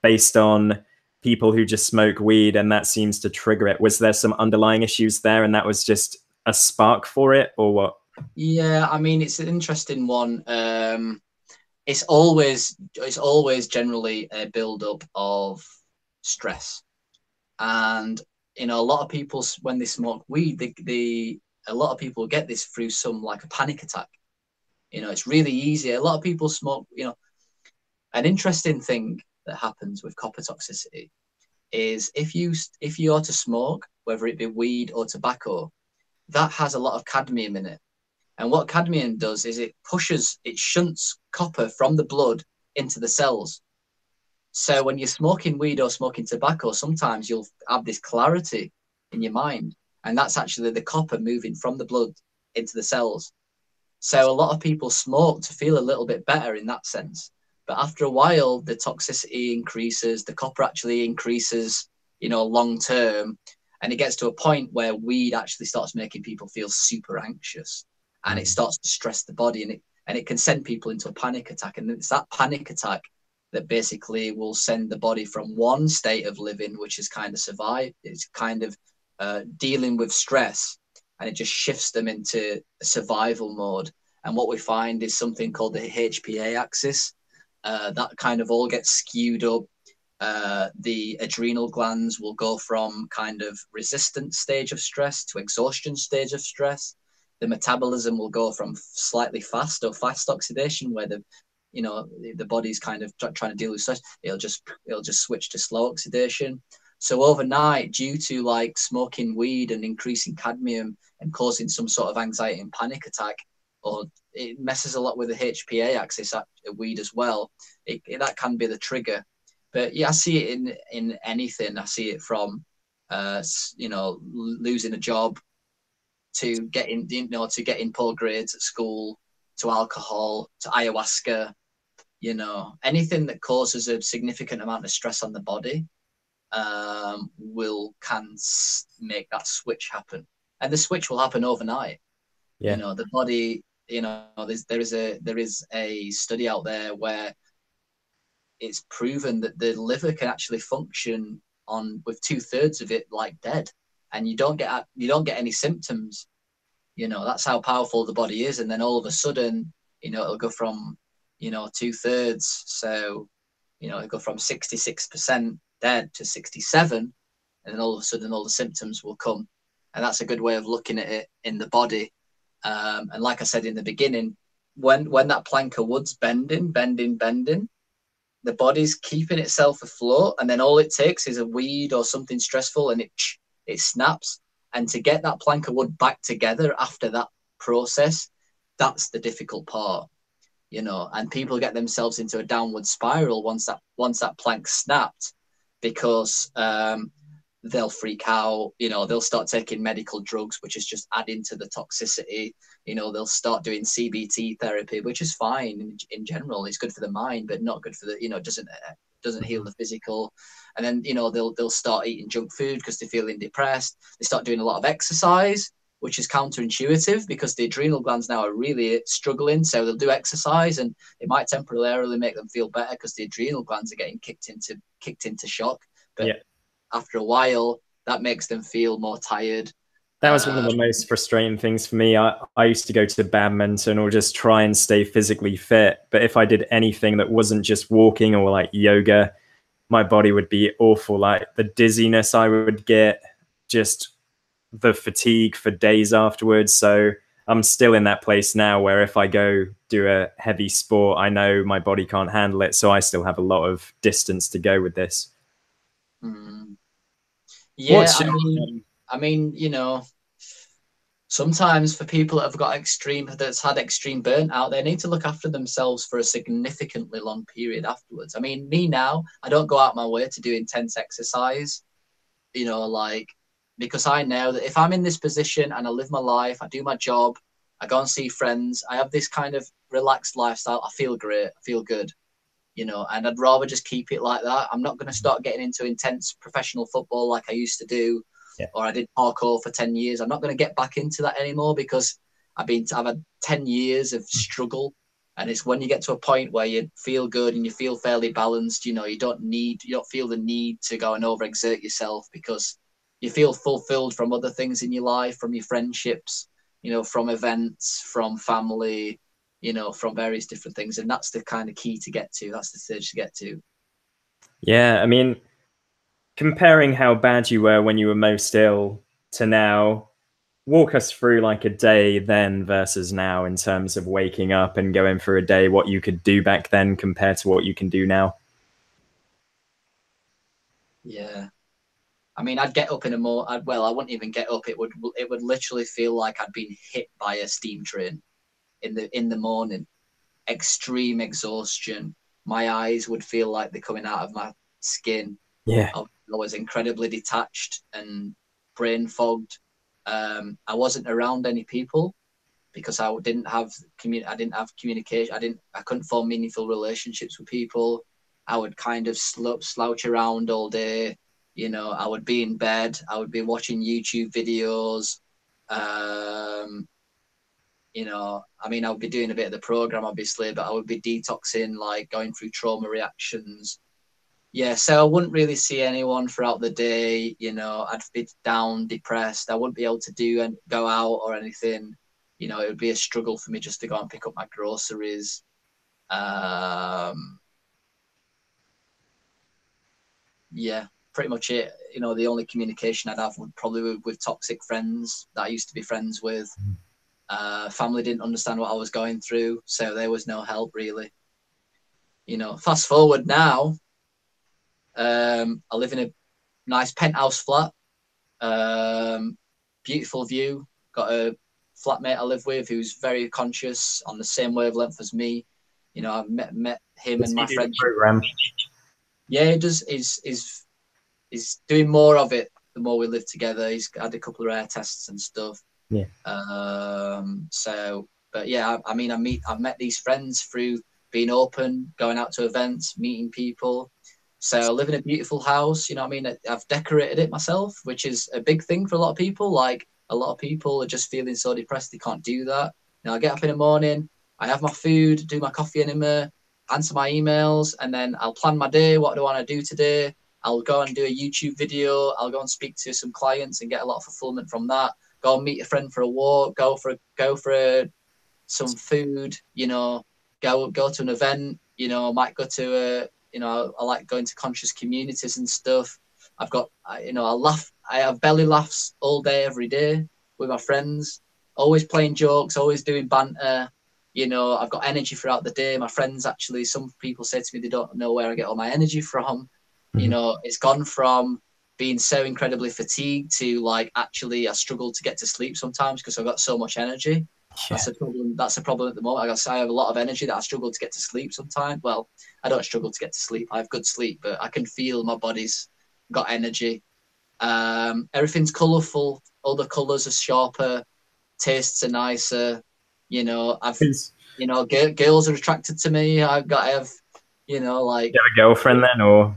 based on people who just smoke weed and that seems to trigger it? Was there some underlying issues there and that was just a spark for it, or what? Yeah, I mean, it's an interesting one. It's always generally a build-up of stress. And a lot of people, when they smoke weed, a lot of people get this through some like a panic attack. It's really easy. A lot of people smoke. An interesting thing that happens with copper toxicity is if you are to smoke, whether it be weed or tobacco, that has a lot of cadmium in it. And what cadmium does is it shunts copper from the blood into the cells. So when you're smoking weed or smoking tobacco, sometimes you'll have this clarity in your mind. And that's actually the copper moving from the blood into the cells. So a lot of people smoke to feel a little bit better in that sense. But after a while, the toxicity increases, the copper actually increases, long term. And it gets to a point where weed actually starts making people feel super anxious and it starts to stress the body and it can send people into a panic attack. And it's that panic attack that basically will send the body from one state of living, which is kind of survive. It's kind of dealing with stress, and it just shifts them into a survival mode. And what we find is something called the HPA axis. That kind of all gets skewed up. The adrenal glands will go from kind of resistant stage of stress to exhaustion stage of stress. The metabolism will go from slightly fast or fast oxidation, where the body's kind of trying to deal with stress. It'll just switch to slow oxidation. So overnight, due to like smoking weed and increasing cadmium and causing some sort of anxiety and panic attack, or it messes a lot with the HPA axis at weed as well. That can be the trigger. But yeah, I see it in anything. I see it from losing a job to getting poor grades at school, to alcohol, to ayahuasca. Anything that causes a significant amount of stress on the body can make that switch happen, and the switch will happen overnight. Yeah. The body. There is a study out there where it's proven that the liver can actually function on with 2/3 of it like dead, and you don't get any symptoms. That's how powerful the body is. And then all of a sudden, it'll go from 2/3, so it'll go from 66% dead to 67, and then all of a sudden all the symptoms will come. And that's a good way of looking at it in the body. And like I said in the beginning, when that plank of wood's bending, the body's keeping itself afloat, and then all it takes is a weed or something stressful, and it snaps. And to get that plank of wood back together after that process, that's the difficult part, you know. And people get themselves into a downward spiral once that plank snapped, because they'll freak out, you know, they'll start taking medical drugs, which is just adding to the toxicity. You know, they'll start doing CBT therapy, which is fine in general. It's good for the mind, but not good for the, you know, doesn't heal the physical. And then, you know, they'll start eating junk food because they're feeling depressed. They start doing a lot of exercise, which is counterintuitive because the adrenal glands now are really struggling. So they'll do exercise, and it might temporarily make them feel better because the adrenal glands are getting kicked into shock. But Yeah. after a while, that makes them feel more tired. That was one of the most frustrating things for me. I used to go to badminton or just try and stay physically fit. But if I did anything that wasn't just walking or like yoga, my body would be awful. Like the dizziness I would get, just the fatigue for days afterwards. So I'm still in that place now where if I go do a heavy sport, I know my body can't handle it. So I still have a lot of distance to go with this. Yeah, I mean, you know, sometimes for people that have got that's had extreme burnout, they need to look after themselves for a significantly long period afterwards. I mean, me now, I don't go out my way to do intense exercise, you know, like, because I know that if I'm in this position and I live my life, I do my job, I go and see friends, I have this kind of relaxed lifestyle, I feel great, I feel good, you know, and I'd rather just keep it like that. I'm not going to start getting into intense professional football like I used to do, or I did parkour for 10 years. I'm not going to get back into that anymore because I've had 10 years of struggle. And it's when you get to a point where you feel good and you feel fairly balanced, you know, you don't feel the need to go and overexert yourself because you feel fulfilled from other things in your life, from your friendships, you know, from events, from family, you know, from various different things. And that's the kind of key to get to. That's the stage to get to. Yeah, I mean, comparing how bad you were when you were most ill to now, walk us through like a day then versus now in terms of waking up and going for a day, what you could do back then compared to what you can do now. Yeah. I mean, I'd get up in a I wouldn't even get up. It would literally feel like I'd been hit by a steam train in the morning. Extreme exhaustion. My eyes would feel like they're coming out of my skin. Yeah. I was incredibly detached and brain fogged. I wasn't around any people because I didn't have communication. I couldn't form meaningful relationships with people. I would kind of slouch around all day. You know, I would be in bed. I would be watching YouTube videos. You know, I mean, I would be doing a bit of the program, obviously, but I would be detoxing, like going through trauma reactions. Yeah, so I wouldn't really see anyone throughout the day. You know, I'd be down, depressed. I wouldn't be able to go out or anything. You know, it would be a struggle for me just to go and pick up my groceries. Yeah, pretty much it. You know, the only communication I'd have would probably be with toxic friends that I used to be friends with. Family didn't understand what I was going through, so there was no help really. You know, fast forward now, I live in a nice penthouse flat, beautiful view. Got a flatmate I live with who's very conscious on the same wavelength as me. You know, I've met him and my friend. Program. Yeah, he does. He's doing more of it the more we live together. He's had a couple of rare tests and stuff. Yeah. So, but yeah, I mean, I've met these friends through being open, going out to events, meeting people. So I live in a beautiful house, you know what I mean? I've decorated it myself, which is a big thing for a lot of people. Like a lot of people are just feeling so depressed they can't do that. Now I get up in the morning, I have my food, do my coffee enema, answer my emails, and then I'll plan my day. What do I want to do today? I'll go and do a YouTube video. I'll go and speak to some clients and get a lot of fulfillment from that. Go and meet a friend for a walk. Go for some food. You know, go to an event. You know, I might go to I like going to conscious communities and stuff. I've got, I laugh. I have belly laughs all day, every day with my friends. Always playing jokes, always doing banter. I've got energy throughout the day. My friends, actually, some people say to me they don't know where I get all my energy from. It's gone from being so incredibly fatigued to like, actually I struggle to get to sleep sometimes because I've got so much energy. Yeah. That's a problem at the moment. I have a lot of energy that I struggle to get to sleep sometimes. Well, I don't struggle to get to sleep. I have good sleep, but I can feel my body's got energy. Everything's colourful. All the colours are sharper. Tastes are nicer. Girls are attracted to me. Like, you have a girlfriend then, or?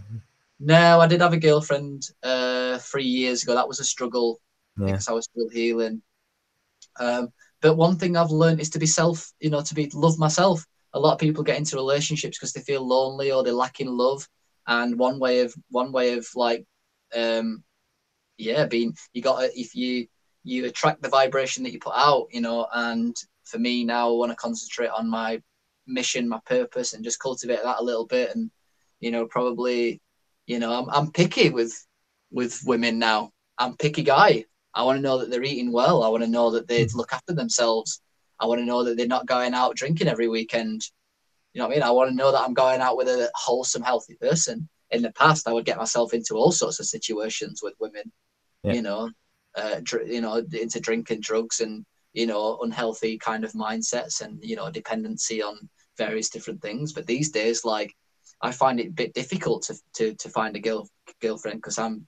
No, I did have a girlfriend 3 years ago. That was a struggle because I was still healing. But one thing I've learned is to be love myself. A lot of people get into relationships because they feel lonely or they're lacking love. And one way of like, if you attract the vibration that you put out, and for me now, I want to concentrate on my mission, my purpose, and just cultivate that a little bit. And, probably, I'm picky with women now. I'm a picky guy. I want to know that they're eating well. I want to know that they look after themselves. I want to know that they're not going out drinking every weekend. You know what I mean? I want to know that I'm going out with a wholesome, healthy person. In the past, I would get myself into all sorts of situations with women, into drinking, drugs, and, unhealthy kind of mindsets and, dependency on various different things. But these days, like, I find it a bit difficult to find a girlfriend because I'm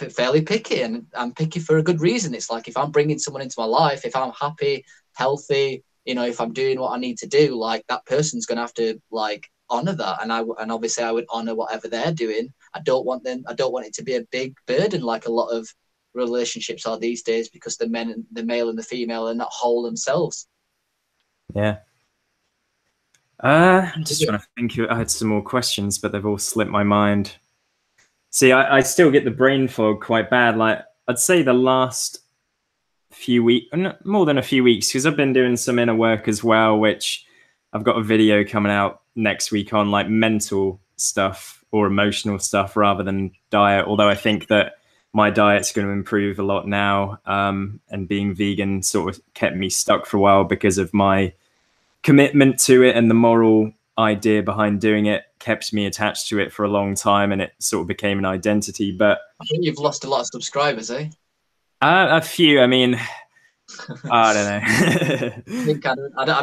fairly picky, and I'm picky for a good reason. It's like, if I'm bringing someone into my life, if I'm happy, healthy, if I'm doing what I need to do, like, that person's going to have to like honor that. And obviously I would honor whatever they're doing. I don't want it to be a big burden like a lot of relationships are these days, because the male and the female are not whole themselves. Yeah. I'm just trying to think. I had some more questions, but they've all slipped my mind. See, I still get the brain fog quite bad. Like, I'd say the last few weeks, more than a few weeks, because I've been doing some inner work as well, which I've got a video coming out next week on, like, mental stuff or emotional stuff rather than diet. Although I think that my diet's going to improve a lot now, and being vegan sort of kept me stuck for a while because of my commitment to it, and the moral idea behind doing it kept me attached to it for a long time, and it sort of became an identity. But I think you've lost a lot of subscribers, eh? A few. I mean, I don't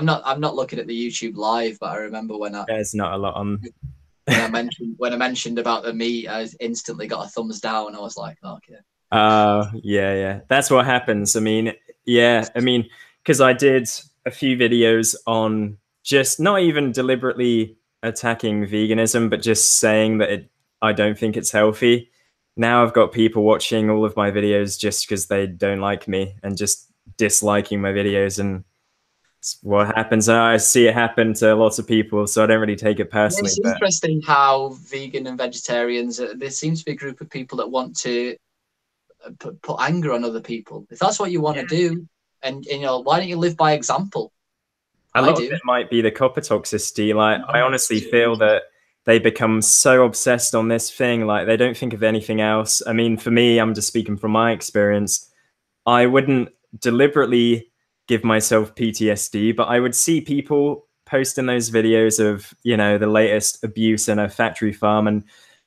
know. I'm not looking at the YouTube live, but I remember there's not a lot on. when I mentioned about the meat, I instantly got a thumbs down. I was like, oh, okay. Yeah, that's what happens. I mean, because I did a few videos on just not even deliberately attacking veganism, but just saying that I don't think it's healthy. Now I've got people watching all of my videos just because they don't like me and just disliking my videos, and it's what happens. I see it happen to lots of people, so I don't really take it personally. It's interesting how vegan and vegetarians, there seems to be a group of people that want to put anger on other people. If that's what you want to do, and why don't you live by example? A lot of it might be the copper toxicity. Like, I honestly feel that they become so obsessed on this thing, like they don't think of anything else. I mean, for me, I'm just speaking from my experience. I wouldn't deliberately give myself PTSD, but I would see people posting those videos of, the latest abuse in a factory farm. And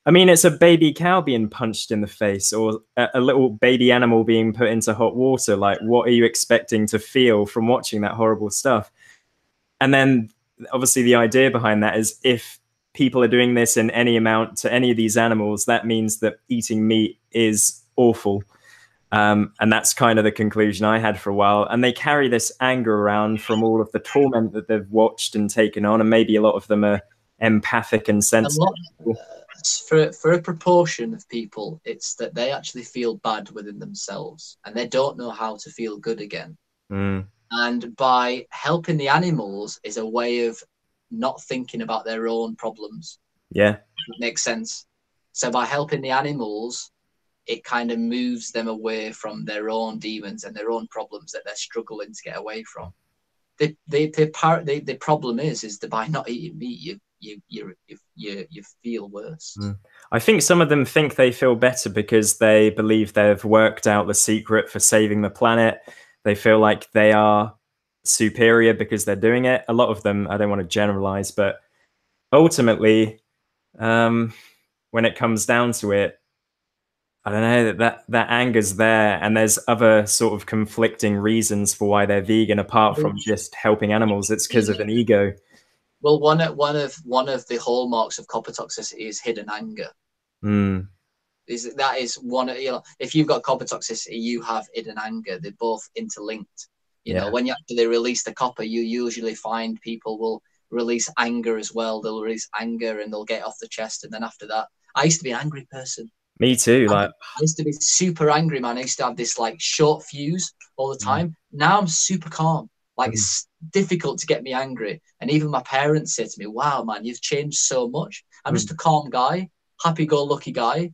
I mean, it's a baby cow being punched in the face, or a little baby animal being put into hot water. Like, what are you expecting to feel from watching that horrible stuff? And then obviously the idea behind that is, if people are doing this in any amount to any of these animals, that means that eating meat is awful. And that's kind of the conclusion I had for a while. And they carry this anger around from all of the torment that they've watched and taken on. And maybe a lot of them are empathic and sensitive. For a proportion of people, it's that they actually feel bad within themselves and they don't know how to feel good again. And by helping the animals is a way of not thinking about their own problems. Yeah. That makes sense. So by helping the animals, it kind of moves them away from their own demons and their own problems that they're struggling to get away from. The problem is that by not eating meat, you feel worse. Mm. I think some of them think they feel better because they believe they've worked out the secret for saving the planet. They feel like they are superior because they're doing it. A lot of them, I don't want to generalize, but ultimately, um, when it comes down to it, I don't know, that anger's there, and there's other sort of conflicting reasons for why they're vegan apart from just helping animals. It's because of an ego. Well, one of the hallmarks of copper toxicity is hidden anger. Mm. That is one, if you've got copper toxicity, you have hidden anger. They're both interlinked. When you actually release the copper, you usually find people will release anger as well. They'll release anger and they'll get off the chest, and then after that, I used to be an angry person. Me too. I used to be super angry, man. I used to have this like short fuse all the time. Now I'm super calm. Like it's difficult to get me angry. And even my parents say to me, wow, man, you've changed so much. I'm just a calm guy, happy-go-lucky guy.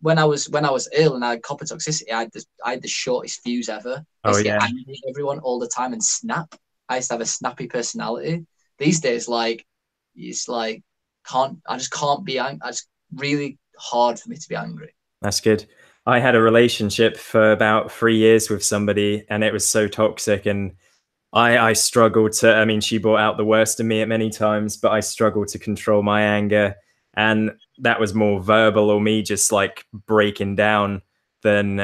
When I was ill and I had copper toxicity, I had the shortest fuse ever. I used to get angry at everyone all the time and snap. I used to have a snappy personality. These days, it's like I just can't be angry. It's really hard for me to be angry. That's good. I had a relationship for about 3 years with somebody, and it was so toxic, and I struggled to, I mean, she brought out the worst in me at many times, but I struggled to control my anger. And that was more verbal or me just like breaking down than,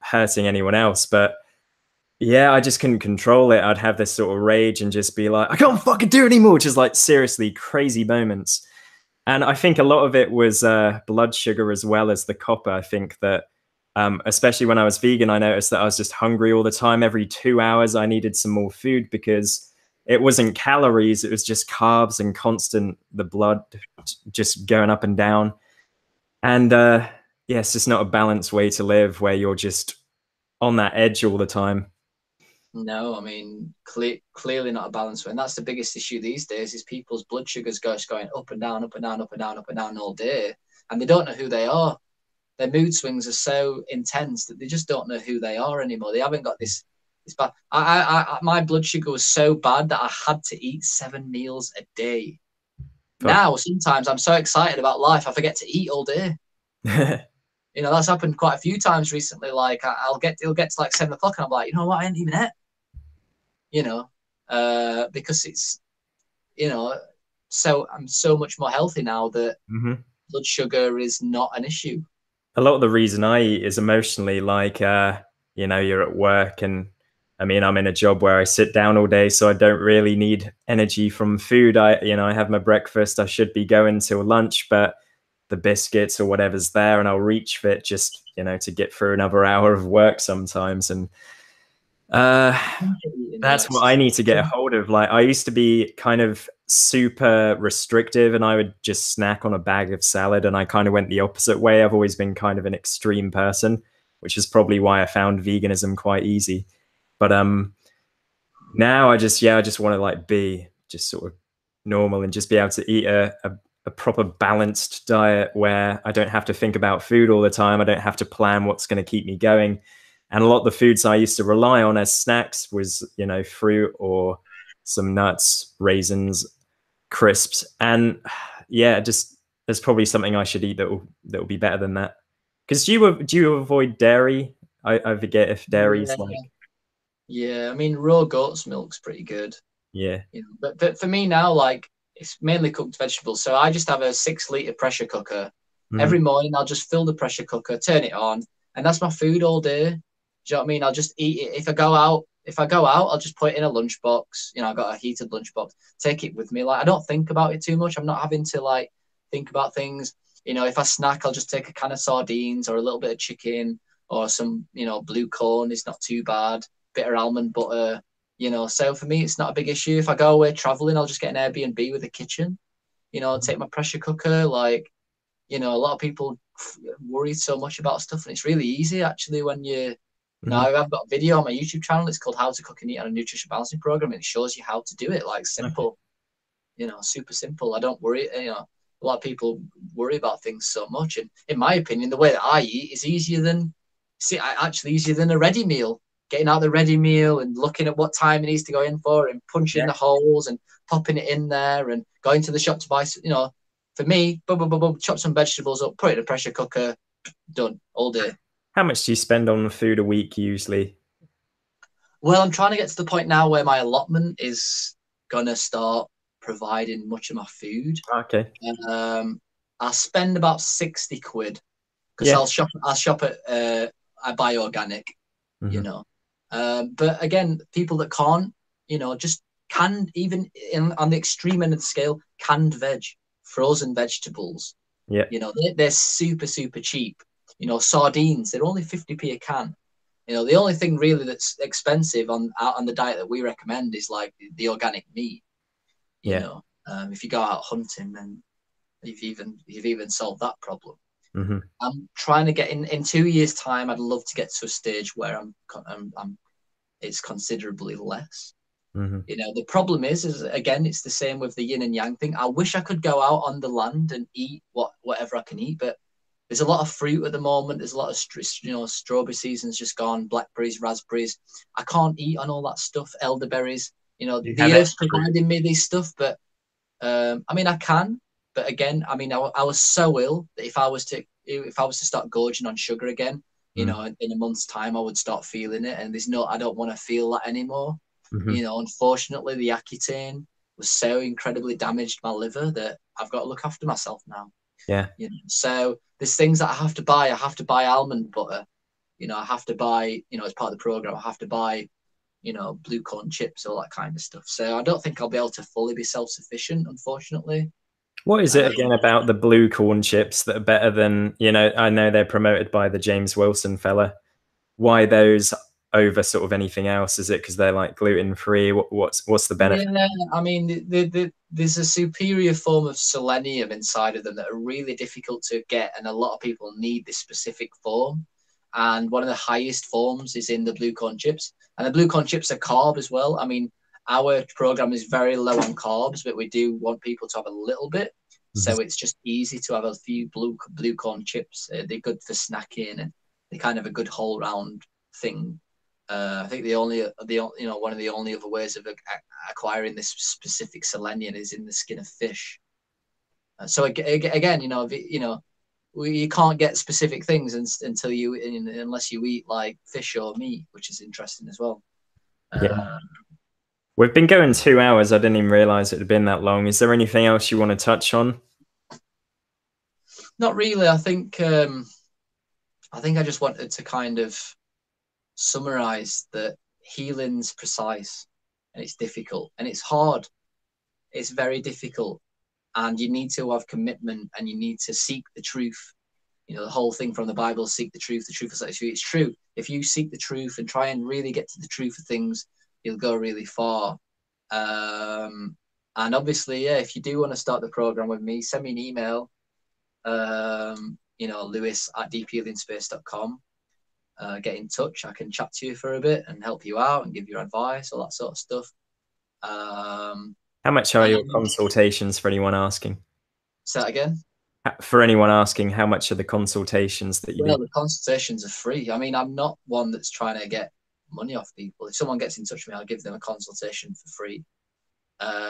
hurting anyone else. But yeah, I just couldn't control it. I'd have this sort of rage and just be like, I can't fucking do it anymore. Just like seriously crazy moments. And I think a lot of it was blood sugar as well as the copper. I think that especially when I was vegan, I noticed that I was just hungry all the time. Every 2 hours, I needed some more food because it wasn't calories. It was just carbs and constant, the blood just going up and down. And it's just not a balanced way to live where you're just on that edge all the time. No, I mean, clearly not a balanced way. And that's the biggest issue these days is people's blood sugars going up and down, up and down, up and down, up and down all day. And they don't know who they are. Their mood swings are so intense that they just don't know who they are anymore. They haven't got this bad. My blood sugar was so bad that I had to eat 7 meals a day. Fuck. Now, sometimes I'm so excited about life, I forget to eat all day. That's happened quite a few times recently. Like it'll get to like 7 o'clock and I'm like, you know what, I ain't even ate. Because it's, so I'm so much more healthy now that blood sugar is not an issue. A lot of the reason I eat is emotionally, like, you're at work and I mean, I'm in a job where I sit down all day, so I don't really need energy from food. I have my breakfast, I should be going till lunch, but the biscuits or whatever's there and I'll reach for it just, to get through another hour of work sometimes. And that's what I need to get a hold of. Like I used to be kind of super restrictive and I would just snack on a bag of salad, and I kind of went the opposite way. I've always been kind of an extreme person, which is probably why I found veganism quite easy. But now I just want to like be just sort of normal and just be able to eat a proper balanced diet where I don't have to think about food all the time. I don't have to plan what's going to keep me going. And a lot of the foods I used to rely on as snacks was, fruit or some nuts, raisins, crisps. And just there's probably something I should eat that will be better than that. Because do you avoid dairy? I forget if dairy's like. Yeah, I mean, raw goat's milk's pretty good. Yeah. But for me now, like, it's mainly cooked vegetables. So I just have a 6-liter pressure cooker. Every morning, I'll just fill the pressure cooker, turn it on, and that's my food all day. Do you know what I mean? I'll just eat it. If I go out, I'll just put it in a lunchbox. I've got a heated lunchbox. Take it with me. Like, I don't think about it too much. I'm not having to, like, think about things. If I snack, I'll just take a can of sardines or a little bit of chicken or some, blue corn. It's not too bad. Bit of almond butter. So for me, it's not a big issue. If I go away traveling, I'll just get an Airbnb with a kitchen. Take my pressure cooker. Like, a lot of people worry so much about stuff, and it's really easy actually when you. I've got a video on my YouTube channel. It's called "How to Cook and Eat on a Nutrition Balancing Program," and it shows you how to do it. Like simple, super simple. I don't worry. A lot of people worry about things so much, and in my opinion, the way that I eat is easier than a ready meal. getting out the ready meal and looking at what time it needs to go in for and punching the holes and popping it in there and going to the shop to buy, for me, boom, boom, boom, boom, chop some vegetables up, put it in a pressure cooker, done all day. How much do you spend on food a week usually? Well, I'm trying to get to the point now where my allotment is gonna start providing much of my food. Okay. I'll spend about 60 quid because Yeah. I'll shop at I buy organic, Mm-hmm. But again, people that can't, just canned, even on the extreme end of the scale, canned veg, frozen vegetables, Yeah. they're super, super cheap. Sardines, they're only 50p a can. The only thing really that's expensive on the diet that we recommend is like the organic meat. Yeah. If you go out hunting, then you've even solved that problem. Mm-hmm. I'm trying to get in 2 years' time. I'd love to get to a stage where it's considerably less. Mm-hmm. The problem is again, it's the same with the yin and yang thing. I wish I could go out on the land and eat whatever I can eat, but there's a lot of fruit at the moment. There's a lot of strawberry season's just gone, blackberries, raspberries. I can't eat on all that stuff. Elderberries. You have The it. earth's providing me this stuff, but I can. But again, I was so ill that if I was to start gorging on sugar again, in a month's time, I would start feeling it. And I don't want to feel that anymore. Mm-hmm. Unfortunately, the Accutane was so incredibly damaged my liver that I've got to look after myself now. Yeah. So there's things that I have to buy. I have to buy almond butter. I have to buy, as part of the program, I have to buy, blue corn chips, all that kind of stuff. So I don't think I'll be able to fully be self-sufficient, unfortunately. What is it again about the blue corn chips that are better than, I know they're promoted by the James Wilson fella. Why those over sort of anything else? Is it because they're like gluten free? What's the benefit? Yeah, there's a superior form of selenium inside of them that are really difficult to get, and a lot of people need this specific form. And one of the highest forms is in the blue corn chips, and the blue corn chips are carb as well. Our program is very low on carbs, but we do want people to have a little bit. So it's just easy to have a few blue corn chips. They're good for snacking, and they're kind of a good whole round thing. I think one of the only other ways of acquiring this specific selenium is in the skin of fish. So again, you can't get specific things unless you eat like fish or meat, which is interesting as well. Yeah. We've been going 2 hours. I didn't even realize it had been that long. Is there anything else you want to touch on? Not really. I think I just wanted to kind of summarize that healing's precise and it's difficult and it's hard. It's very difficult, and you need to have commitment and you need to seek the truth. The whole thing from the Bible, seek the truth will set you free. It's true. If you seek the truth and try and really get to the truth of things, you'll go really far. And obviously, yeah, if you do want to start the program with me, send me an email, lewis@deephealingspace.com. Get in touch. I can chat to you for a bit and help you out and give you advice, all that sort of stuff. How much are your consultations for anyone asking? Say that again? For anyone asking, how much are the consultations that you do? Well, the consultations are free. I'm not one that's trying to get money off people. If someone gets in touch with me, I'll give them a consultation for free.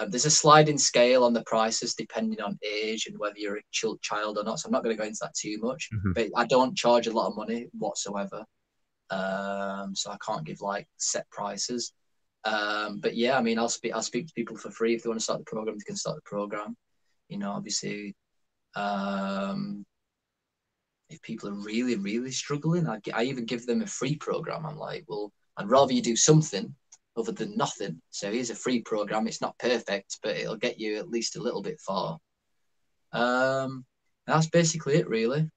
There's a sliding scale on the prices depending on age and whether you're a child or not. So I'm not going to go into that too much. But I don't charge a lot of money whatsoever. So I can't give like set prices. But yeah, I'll speak to people for free. If they want to start the program, they can start the program. Obviously, if people are really, really struggling, I even give them a free program. I'm like, well, I'd rather you do something other than nothing. So here's a free program. It's not perfect, but it'll get you at least a little bit far. That's basically it, really.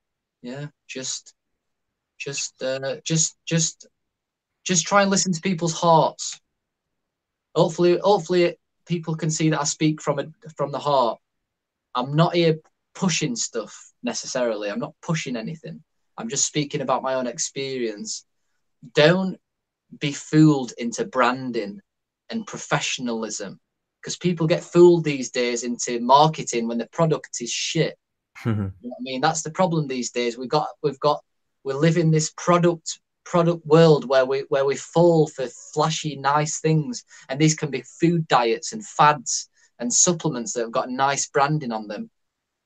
Yeah, just try and listen to people's hearts. Hopefully, people can see that I speak from the heart. I'm not here pushing stuff necessarily. I'm not pushing anything. I'm just speaking about my own experience. Don't be fooled into branding and professionalism, because people get fooled these days into marketing when the product is shit. You know what I mean? That's the problem these days. We're living this product product world where we fall for flashy, nice things, and these can be food diets and fads and supplements that have got nice branding on them.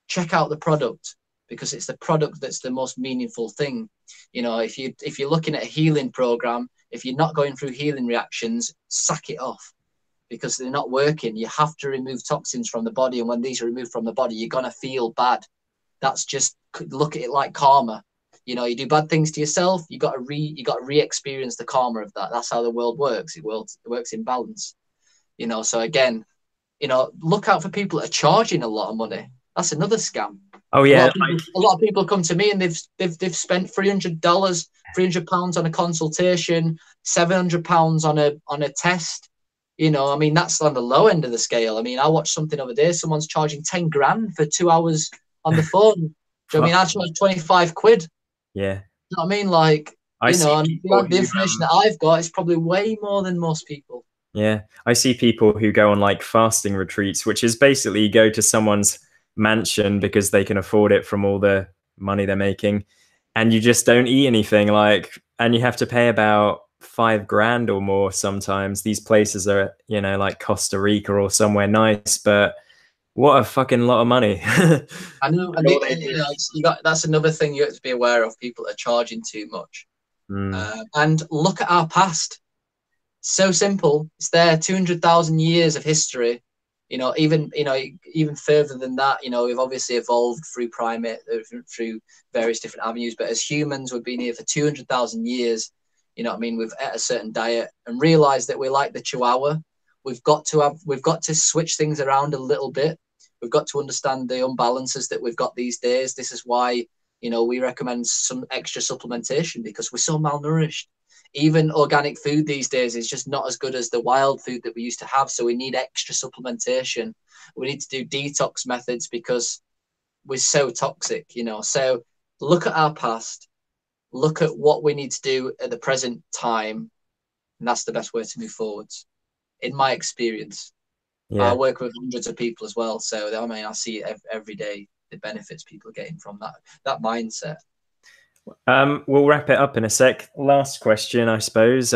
Check out the product, because it's the product that's the most meaningful thing. You know, if you're looking at a healing program, if you're not going through healing reactions, sack it off, because they're not working. You have to remove toxins from the body, and when these are removed from the body, you're gonna feel bad. That's just, look at it like karma. You know, you do bad things to yourself, you got to re-experience the karma of that. That's how the world works. It works in balance. You know, so again, you know, look out for people that are charging a lot of money. That's another scam. Oh A yeah, lot of people come to me and they've spent £300, £300 on a consultation, £700 on a test. You know, I mean, that's on the low end of the scale. I mean, I watched something over there. Someone's charging 10 grand for 2 hours on the phone. Do you know what I mean? I charge 25 quid. yeah. You know what I mean? Like, I you see know, and people the who, information that I've got is probably way more than most people. yeah, I see people who go on like fasting retreats, which is basically you go to someone's mansion because they can afford it from all the money they're making, and you just don't eat anything, like, and you have to pay about 5 grand or more sometimes. These places are, you know, like Costa Rica or somewhere nice, but what a fucking lot of money. I know, and you know, that's another thing you have to be aware of. People are charging too much. Mm. And look at our past. So simple. It's there. 200,000 years of history. You know, even further than that. You know, we've obviously evolved through primate, through various different avenues. But as humans, we've been here for 200,000 years. You know what I mean? We've ate a certain diet and realized that we're like the Chihuahua. We've got to switch things around a little bit. We've got to understand the imbalances that we've got these days. This is why, you know, we recommend some extra supplementation, because we're so malnourished. Even organic food these days is just not as good as the wild food that we used to have. So we need extra supplementation. We need to do detox methods because we're so toxic, you know. So look at our past, look at what we need to do at the present time, and that's the best way to move forwards, in my experience. I Yeah. work with hundreds of people as well, so I mean, I see every day the benefits people are getting from that mindset. We'll wrap it up in a sec. Last question, I suppose.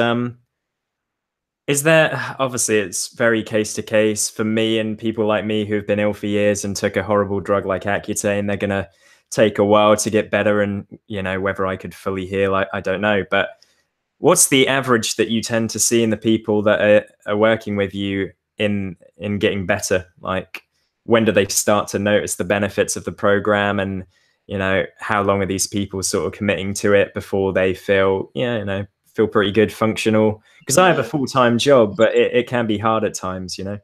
Is there, obviously it's very case to case for me and people like me who've been ill for years and took a horrible drug like Accutane, they're going to take a while to get better, and, you know, whether I could fully heal, I don't know. But what's the average that you tend to see in the people that are working with you in getting better? Like, when do they start to notice the benefits of the program, and, you know, how long are these people sort of committing to it before they feel, yeah, you know, feel pretty good, functional? Because I have a full-time job, but it can be hard at times, you know.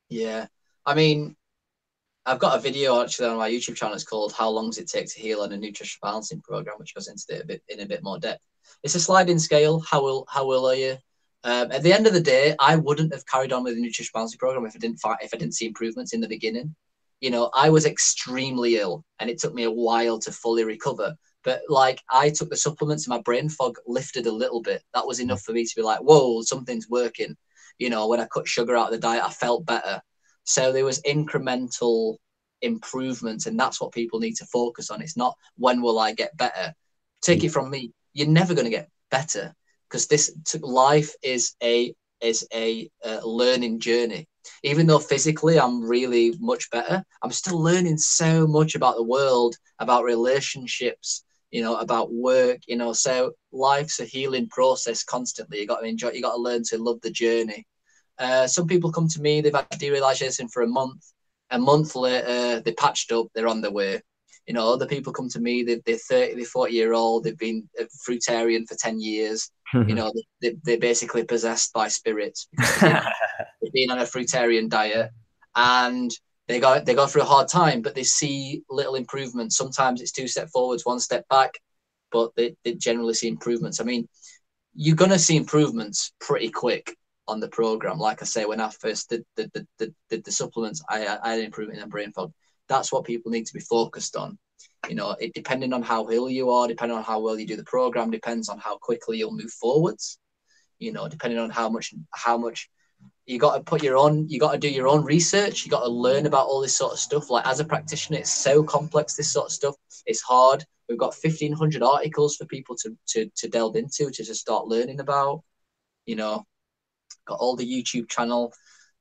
Yeah, I mean, I've got a video actually on my YouTube channel. It's called "How Long Does It Take to Heal on a Nutritional Balancing Program," which goes into it in a bit more depth. It's a sliding scale. How ill are you? At the end of the day, I wouldn't have carried on with the nutrition balancing program if I didn't see improvements in the beginning. You know, I was extremely ill, and it took me a while to fully recover. But like, I took the supplements, and my brain fog lifted a little bit. That was enough for me to be like, "Whoa, something's working." You know, when I cut sugar out of the diet, I felt better. So there was incremental improvements, and that's what people need to focus on. It's not when will I get better. Take it from me, you're never going to get better, because life is a learning journey. Even though physically I'm really much better, I'm still learning so much about the world, about relationships, you know, about work, you know. So life's a healing process constantly. You got to enjoy. You got to learn to love the journey. Some people come to me, they've had derealization for a month. A month later, they patched up, they're on their way. You know, other people come to me, they're 30, they're 40-year-old, they've been a fruitarian for 10 years. You know, they're basically possessed by spirits because they've been on a fruitarian diet, and they go through a hard time, but they see little improvements. Sometimes it's 2 steps forwards, 1 step back, but they generally see improvements. I mean, you're going to see improvements pretty quick on the program. Like I say, when I first did the supplements, I had an improvement in brain fog. That's what people need to be focused on. You know, it depending on how ill you are, depending on how well you do the program, depends on how quickly you'll move forwards. You know, depending on how much you got to you got to do your own research. You got to learn about all this sort of stuff. Like, as a practitioner, it's so complex, this sort of stuff. It's hard. We've got 1,500 articles for people to delve into, to just start learning about. You know, got all the YouTube channel.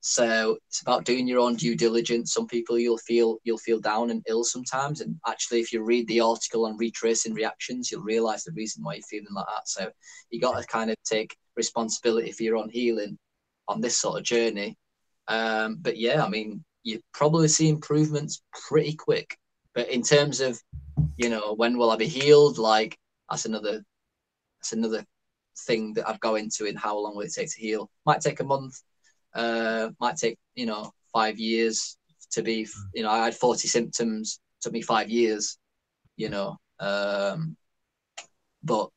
So it's about doing your own due diligence. Some people you'll feel down and ill sometimes, and actually, if you read the article on retracing reactions, you'll realize the reason why you're feeling like that. So you got to kind of take responsibility for your own healing on this sort of journey. But yeah, I mean, you probably see improvements pretty quick. But in terms of, you know, when will I be healed? Like that's another thing that I'd go into. In how long will it take to heal? Might take a month. Might take, you know, 5 years to be, you know, I had 40 symptoms, took me 5 years, you know. But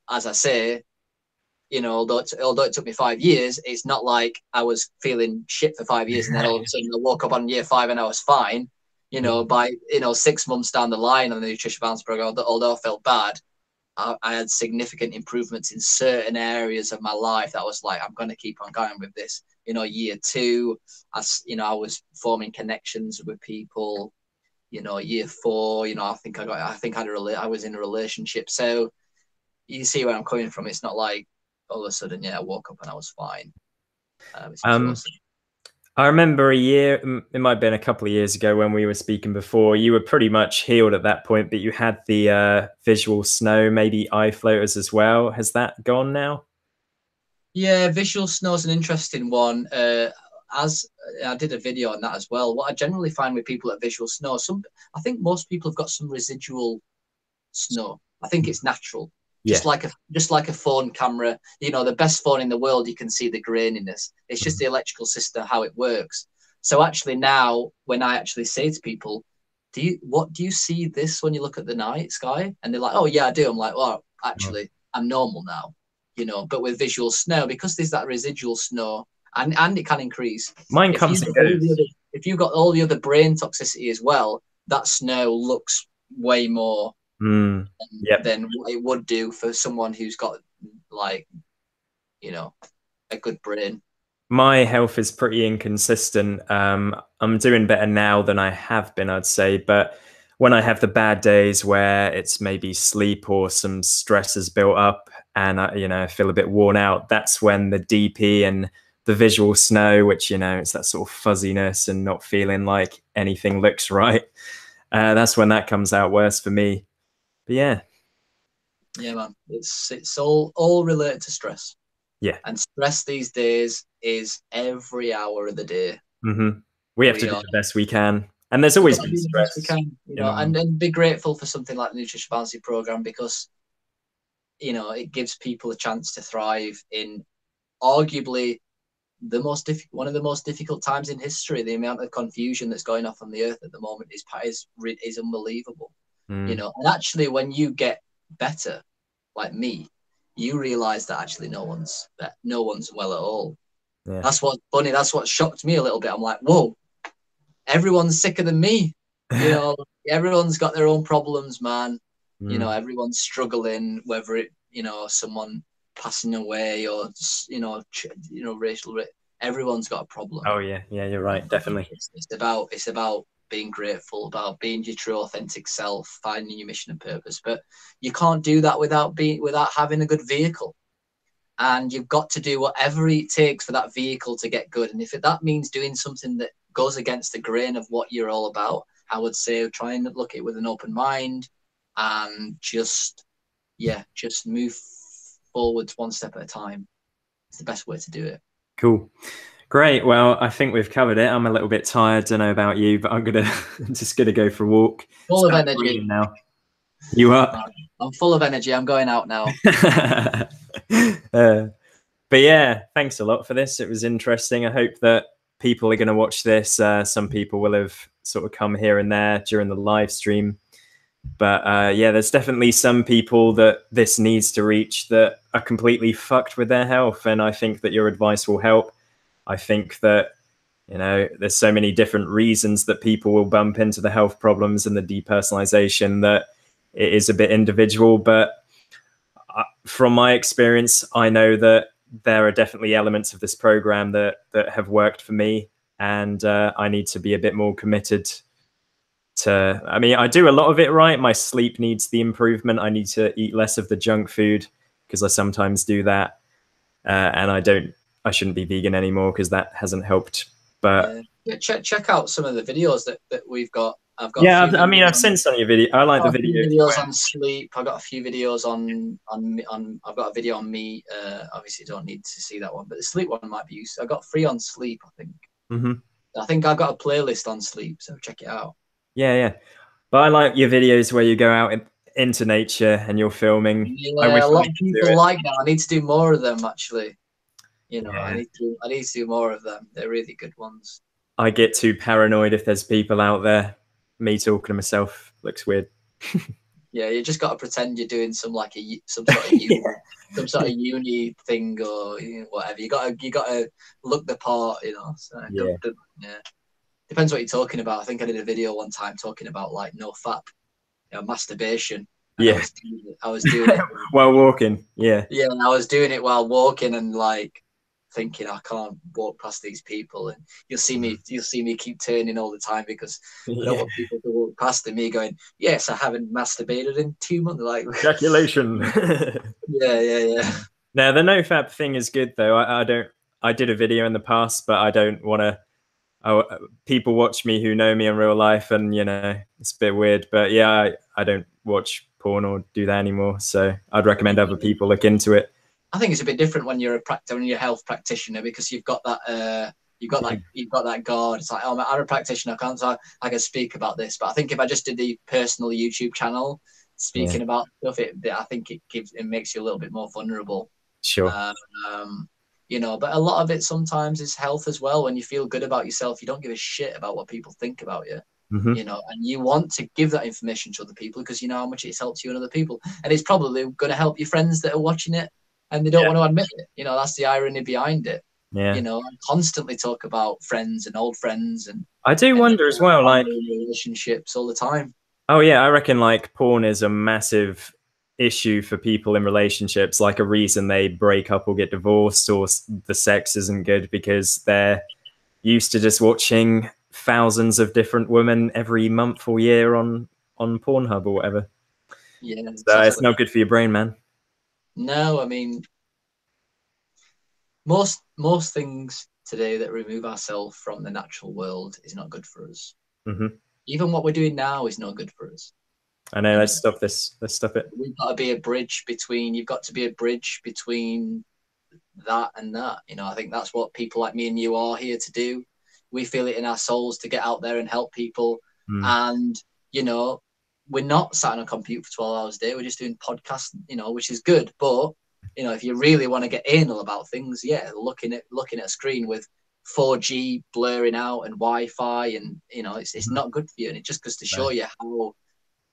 as I say, you know, although it took me 5 years, it's not like I was feeling shit for 5 years and then all of a sudden I woke up on year 5 and I was fine. You know, by, you know, 6 months down the line on the nutrition balance program, although I felt bad, I had significant improvements in certain areas of my life that was like, I'm going to keep on going with this. You know, year 2, I was forming connections with people. You know, year 4, you know, I was in a relationship. So you see where I'm coming from. It's not like all of a sudden, yeah, I woke up and I was fine. It's a process. I remember a year, it might have been a couple of years ago when we were speaking before, you were pretty much healed at that point, but you had the visual snow, maybe eye floaters as well. Has that gone now? Yeah, visual snow is an interesting one. As I did a video on that as well. What I generally find with people at visual snow, I think most people have got some residual snow. I think it's natural. Yeah. Just like a phone camera, you know, the best phone in the world, you can see the graininess. It's just the electrical system, how it works. So actually now, when I actually say to people, do you see this when you look at the night sky? And they're like, oh yeah, I do. I'm like, well, actually, I'm normal now, you know. But with visual snow, because there's that residual snow, and it can increase. Mine comes and goes. If you've got all the other brain toxicity as well, that snow looks way more than what it would do for someone who's got, like, you know, a good brain. My health is pretty inconsistent. I'm doing better now than I have been, I'd say. But when I have the bad days where it's maybe sleep or some stress has built up and I feel a bit worn out, that's when the DP and the visual snow, which, you know, it's that sort of fuzziness and not feeling like anything looks right. That's when that comes out worse for me. But yeah. Yeah, man. It's all related to stress. Yeah. And stress these days is every hour of the day. We have to do the best we can. And there's always been stress. We can, you know, and be grateful for something like the Nutrition Balancing Program, because, you know, it gives people a chance to thrive in arguably one of the most difficult times in history. The amount of confusion that's going off on the earth at the moment is unbelievable. You know, and actually when you get better, like me, you realize that actually no one's well at all. Yeah. That's what's funny. That's what shocked me a little bit. I'm like, whoa, everyone's sicker than me. You know, everyone's got their own problems, man. You know, everyone's struggling, whether it, you know, someone passing away or, you know, racial. Everyone's got a problem. Oh yeah, you're right, definitely. It's about being grateful, about being your true authentic self, finding your mission and purpose. But you can't do that without having a good vehicle. And you've got to do whatever it takes for that vehicle to get good. And if that means doing something that goes against the grain of what you're all about, I would say try and look at it with an open mind and just move forwards one step at a time. It's the best way to do it. Cool. Great. Well, I think we've covered it. I'm a little bit tired. Don't know about you, but I'm just gonna go for a walk. Full of energy now. You are? I'm full of energy. I'm going out now. But yeah, thanks a lot for this. It was interesting. I hope that people are going to watch this. Some people will have sort of come here and there during the live stream. But yeah, there's definitely some people that this needs to reach that are completely fucked with their health. And I think that your advice will help. I think that, you know, there's so many different reasons that people will bump into the health problems and the depersonalization that it is a bit individual. But from my experience, I know that there are definitely elements of this program that have worked for me, and I need to be a bit more committed I mean, I do a lot of it right. My sleep needs the improvement. I need to eat less of the junk food because I sometimes do that. And I shouldn't be vegan anymore because that hasn't helped. But yeah, check out some of the videos that we've got. I've got a yeah, few I mean, videos I've seen some of your video. I like the got a few videos videos where, on sleep. I've got a few videos on I've got a video on me. Obviously, don't need to see that one, but the sleep one might be useful. I got 3 on sleep, I think. Mhm. I think I've got a playlist on sleep, so check it out. Yeah, yeah. But I like your videos where you go out into nature and you're filming. I Yeah, wish a I lot of could do people it. like that. I need to do more of them, actually. Yeah. I need to do more of them. They're really good ones. I get too paranoid if there's people out there. Me talking to myself looks weird. Yeah, you just got to pretend you're doing some sort of uni, Yeah. some sort of uni thing or whatever. You got to look the part, So Yeah. yeah, depends what you're talking about. I think I did a video one time talking about like no fap, masturbation, and Yeah. I was doing it. While walking. Yeah. Yeah, and I was doing it while walking and like thinking I can't walk past these people, and you'll see me keep turning all the time because I don't Yeah. want people to walk past and me going, yes, I haven't masturbated in 2 months. Like, Ejaculation. yeah. Now the no fab thing is good though. I don't. I did a video in the past, but I don't want to. People watch me who know me in real life, and it's a bit weird. But yeah, I don't watch porn or do that anymore. So I'd recommend other people look into it. I think it's a bit different when you're when you're a health practitioner because you've got that you've got that guard. It's like, oh, I'm a practitioner, I can speak about this. But I think if I just did the personal YouTube channel Yeah, speaking about stuff, I think it makes you a little bit more vulnerable. sure. Um, but a lot of it sometimes is health as well. When you feel good about yourself, you don't give a shit about what people think about you. Hmm. And you want to give that information to other people because you know how much it's helped you and other people, and it's probably going to help your friends that are watching it and they don't Yeah, want to admit it. That's the irony behind it. yeah. I constantly talk about friends and old friends I do and wonder as well. Like, family relationships all the time. oh yeah, I reckon like porn is a massive issue for people in relationships. Like a reason they break up or get divorced, or the sex isn't good because they're used to just watching thousands of different women every month or year on Pornhub or whatever. Yeah, So it's exactly. not good for your brain, man. No, I mean most things today that remove ourselves from the natural world is not good for us. Hmm. Even what we're doing now is not good for us. I know. You know, Let's stop this. Let's stop it. we've got to be a bridge between. You've got to be a bridge between that and that. I think that's what people like me and you are here to do. We feel it in our souls to get out there and help people. Mm. And, we're not sat on a computer for 12 hours a day. We're just doing podcasts, which is good. But, if you really want to get anal about things, yeah, looking at a screen with 4G blurring out and Wi-Fi and, it's not good for you. And it just goes to show you how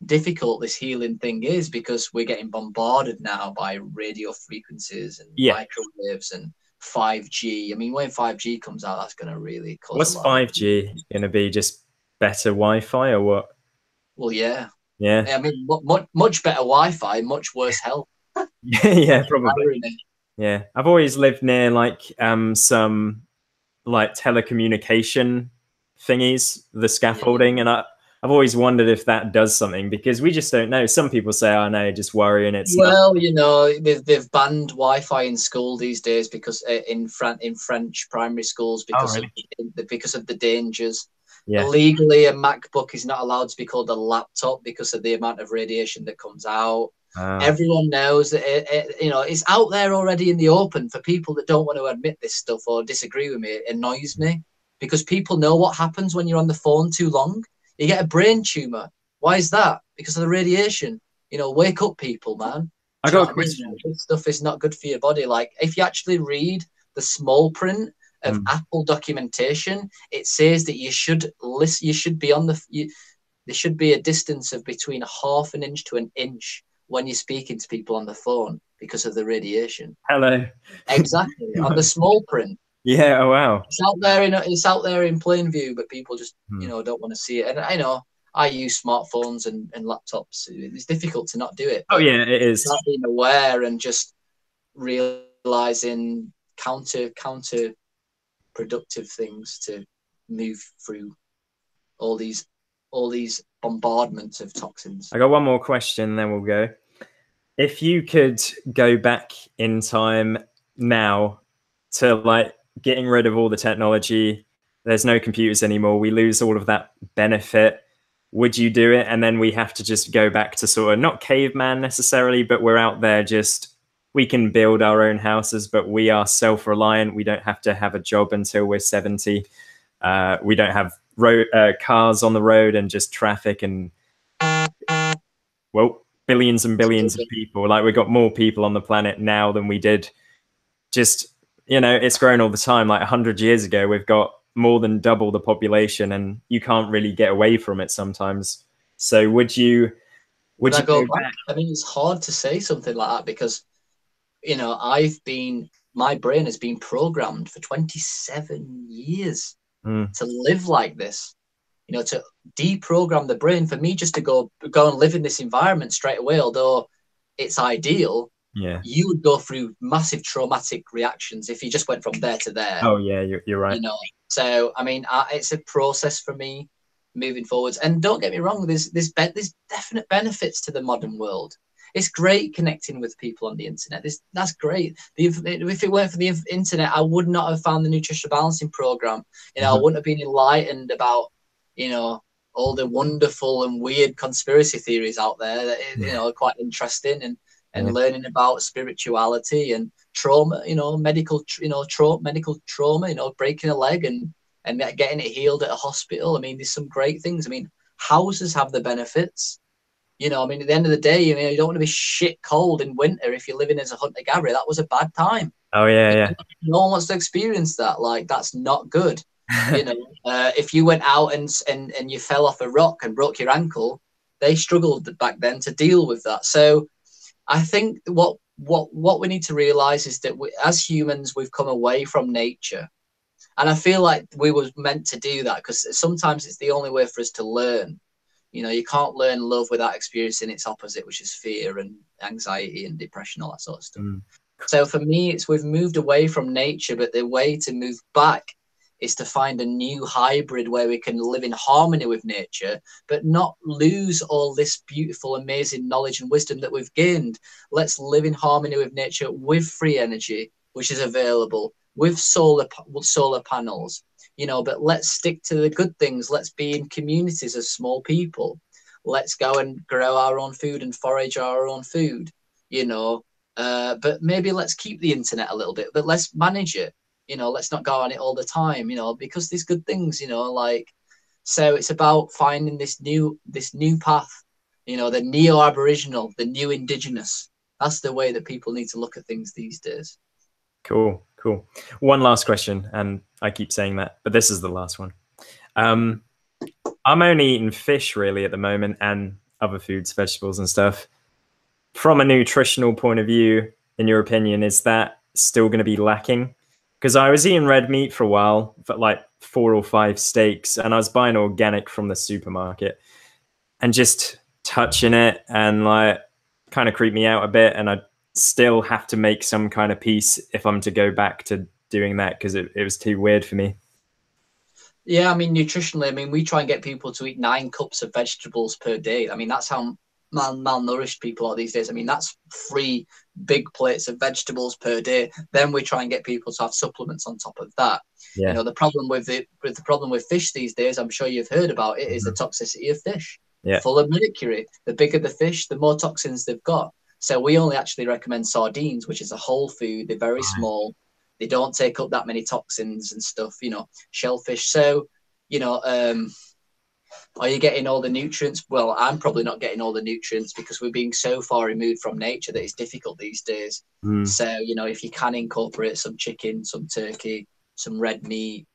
difficult this healing thing is because we're getting bombarded now by radio frequencies and Yeah. microwaves and 5G. I mean, when 5G comes out, that's going to really cause What's a lot of. 5G going to be? Just better Wi-Fi or what? Well, yeah. Yeah. I mean, much better Wi-Fi, much worse health. Yeah, probably. Irony. Yeah. I've always lived near like some like telecommunication thingies, the scaffolding, and I've always wondered if that does something because we just don't know. Some people say, "Oh no, just worrying, it's not." Well, they've banned Wi-Fi in school these days because in French primary schools Oh, really? because of the dangers. Yeah. Legally, a MacBook is not allowed to be called a laptop because of the amount of radiation that comes out. Ah. Everyone knows that it's out there already in the open for people that don't want to admit this stuff or disagree with me. It annoys me because people know what happens when you're on the phone too long. You get a brain tumor. Why is that? Because of the radiation. Wake up, people, man. I Do you got know a what I mean? question. This stuff is not good for your body. Like, if you actually read the small print of Apple documentation, it says that you should listen. You should be there should be a distance of between a half an inch to an inch when you're speaking to people on the phone because of the radiation. Hello. Exactly. On the small print. Yeah. Oh wow. It's out there in plain view, but people just don't want to see it. And I know I use smartphones and laptops. It's difficult to not do it, Oh but yeah, it is. not being aware and just realizing counter productive things to move through all these all these bombardments of toxins. I got one more question, then we'll go. If you could go back in time now to like getting rid of all the technology, there's no computers anymore, we lose all of that benefit, would you do it? And then we have to just go back to sort of not caveman necessarily, but we're out there just, we can build our own houses, but we are self-reliant. We don't have to have a job until we're 70. We don't have cars on the road and just traffic and, well, billions and billions of people. Like, we've got more people on the planet now than we did just, you know, it's grown all the time. Like 100 years ago, we've got more than double the population, and you can't really get away from it sometimes. So would you Would I go go back? I mean, it's hard to say something like that because, you know, my brain has been programmed for 27 years to live like this, you know, to deprogram the brain for me just to go and live in this environment straight away, although it's ideal. Yeah. You would go through massive traumatic reactions if you just went from there to there. Oh yeah, you're right. You know, so I mean, it's a process for me moving forwards. And don't get me wrong, there's definite benefits to the modern world. It's great connecting with people on the internet. That's great. If it weren't for the internet, I would not have found the nutritional balancing program. You know, I wouldn't have been enlightened about, you know, all the wonderful and weird conspiracy theories out there that, you know, are quite interesting, and learning about spirituality and trauma, you know, medical trauma, you know, breaking a leg and getting it healed at a hospital. I mean, there's some great things. I mean, houses have the benefits. You know, I mean, at the end of the day, you know, you don't want to be shit cold in winter if you're living as a hunter-gatherer. That was a bad time. Oh yeah, yeah. No one wants to experience that. Like, that's not good. You know, if you went out and you fell off a rock and broke your ankle, they struggled back then to deal with that. So I think what we need to realize is that as humans, we've come away from nature. And I feel like we were meant to do that because sometimes it's the only way for us to learn. You know, you can't learn love without experiencing its opposite, which is fear and anxiety and depression, all that sort of stuff. So for me, we've moved away from nature, but the way to move back is to find a new hybrid where we can live in harmony with nature, but not lose all this beautiful, amazing knowledge and wisdom that we've gained. Let's live in harmony with nature, with free energy, which is available, with solar panels, you know, but let's stick to the good things. Let's be in communities as small people. Let's go and grow our own food and forage our own food, you know, but maybe let's keep the internet a little bit, but let's manage it. You know, let's not go on it all the time, you know, because there's good things, you know, like, so it's about finding this new path, you know, the neo-Aboriginal, the new Indigenous. That's the way that people need to look at things these days. Cool. One last question, and I keep saying that, but this is the last one. I'm only eating fish really at the moment, and other foods, vegetables and stuff. From a nutritional point of view, in your opinion, is that still going to be lacking? Because I was eating red meat for a while, but like 4 or 5 steaks, and I was buying organic from the supermarket, and just touching it and like kind of creeped me out a bit, and I still have to make some kind of peace if I'm to go back to doing that because it was too weird for me. Yeah, I mean, nutritionally, I mean, we try and get people to eat 9 cups of vegetables per day. I mean, that's how malnourished people are these days. I mean, that's 3 big plates of vegetables per day. Then we try and get people to have supplements on top of that. Yeah. You know, the problem with fish these days, I'm sure you've heard about it, is the toxicity of fish. Yeah. Full of mercury. The bigger the fish, the more toxins they've got. So we only actually recommend sardines, which is a whole food. They're very small. They don't take up that many toxins and stuff, you know, shellfish. So, you know, are you getting all the nutrients? Well, I'm probably not getting all the nutrients because we're being so far removed from nature that it's difficult these days. So, you know, if you can incorporate some chicken, some turkey, some red meat,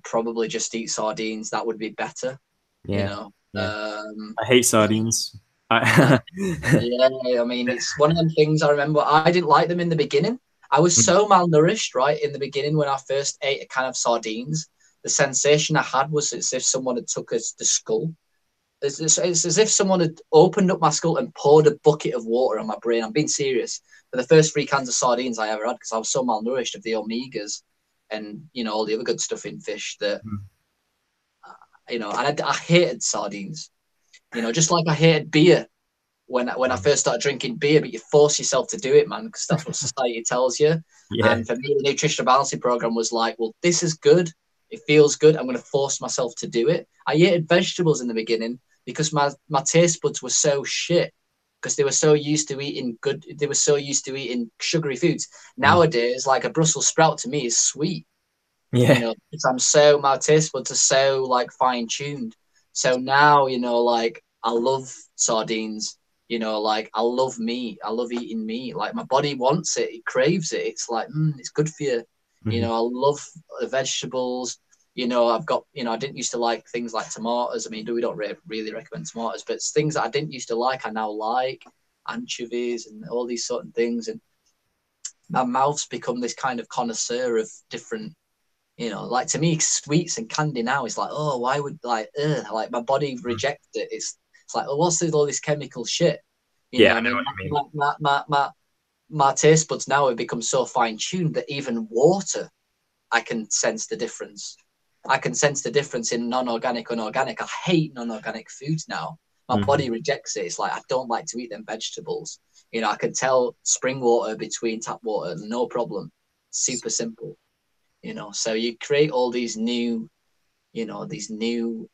probably just eat sardines, that would be better. Yeah. You know, I hate sardines. yeah, I mean, it's one of them things. I remember I didn't like them in the beginning. I was so malnourished, right, in the beginning when I first ate a can of sardines. The sensation I had was as if someone had took the skull. It's as if someone had opened up my skull and poured a bucket of water on my brain. I'm being serious. For the first 3 cans of sardines I ever had, because I was so malnourished of the omegas and, you know, all the other good stuff in fish that you know, and I hated sardines, you know, just like I hated beer when I first started drinking beer, but you force yourself to do it, man, because that's what society tells you. Yeah. And for me, the nutritional balancing program was like, well, this is good. It feels good. I'm going to force myself to do it. I hated vegetables in the beginning because my taste buds were so shit because they were so used to eating good. They were so used to eating sugary foods. Nowadays, like a Brussels sprout to me is sweet, you Yeah. know, because my taste buds are so like fine tuned. So now, you know, like I love sardines, you know, like I love meat. I love eating meat. Like my body wants it. It craves it. It's like, it's good for you. You know, I love the vegetables. You know, I've got, you know, I didn't used to like things like tomatoes. I mean, we don't really recommend tomatoes, but it's things that I didn't used to like, I now like anchovies and all these sort of things. And my mouth's become this kind of connoisseur of different, you know, like to me, sweets and candy now is like, oh, why would like my body rejects it. It's like, oh, what's all this chemical shit? You know, Yeah, I I know mean, what you mean. my taste buds now have become so fine tuned that even water, I can sense the difference. I can sense the difference in non-organic and organic. I hate non-organic foods now. My body rejects it. It's like I don't like to eat them vegetables. You know, I can tell spring water between tap water, no problem. Super simple, you know. So you create all these new, you know, these new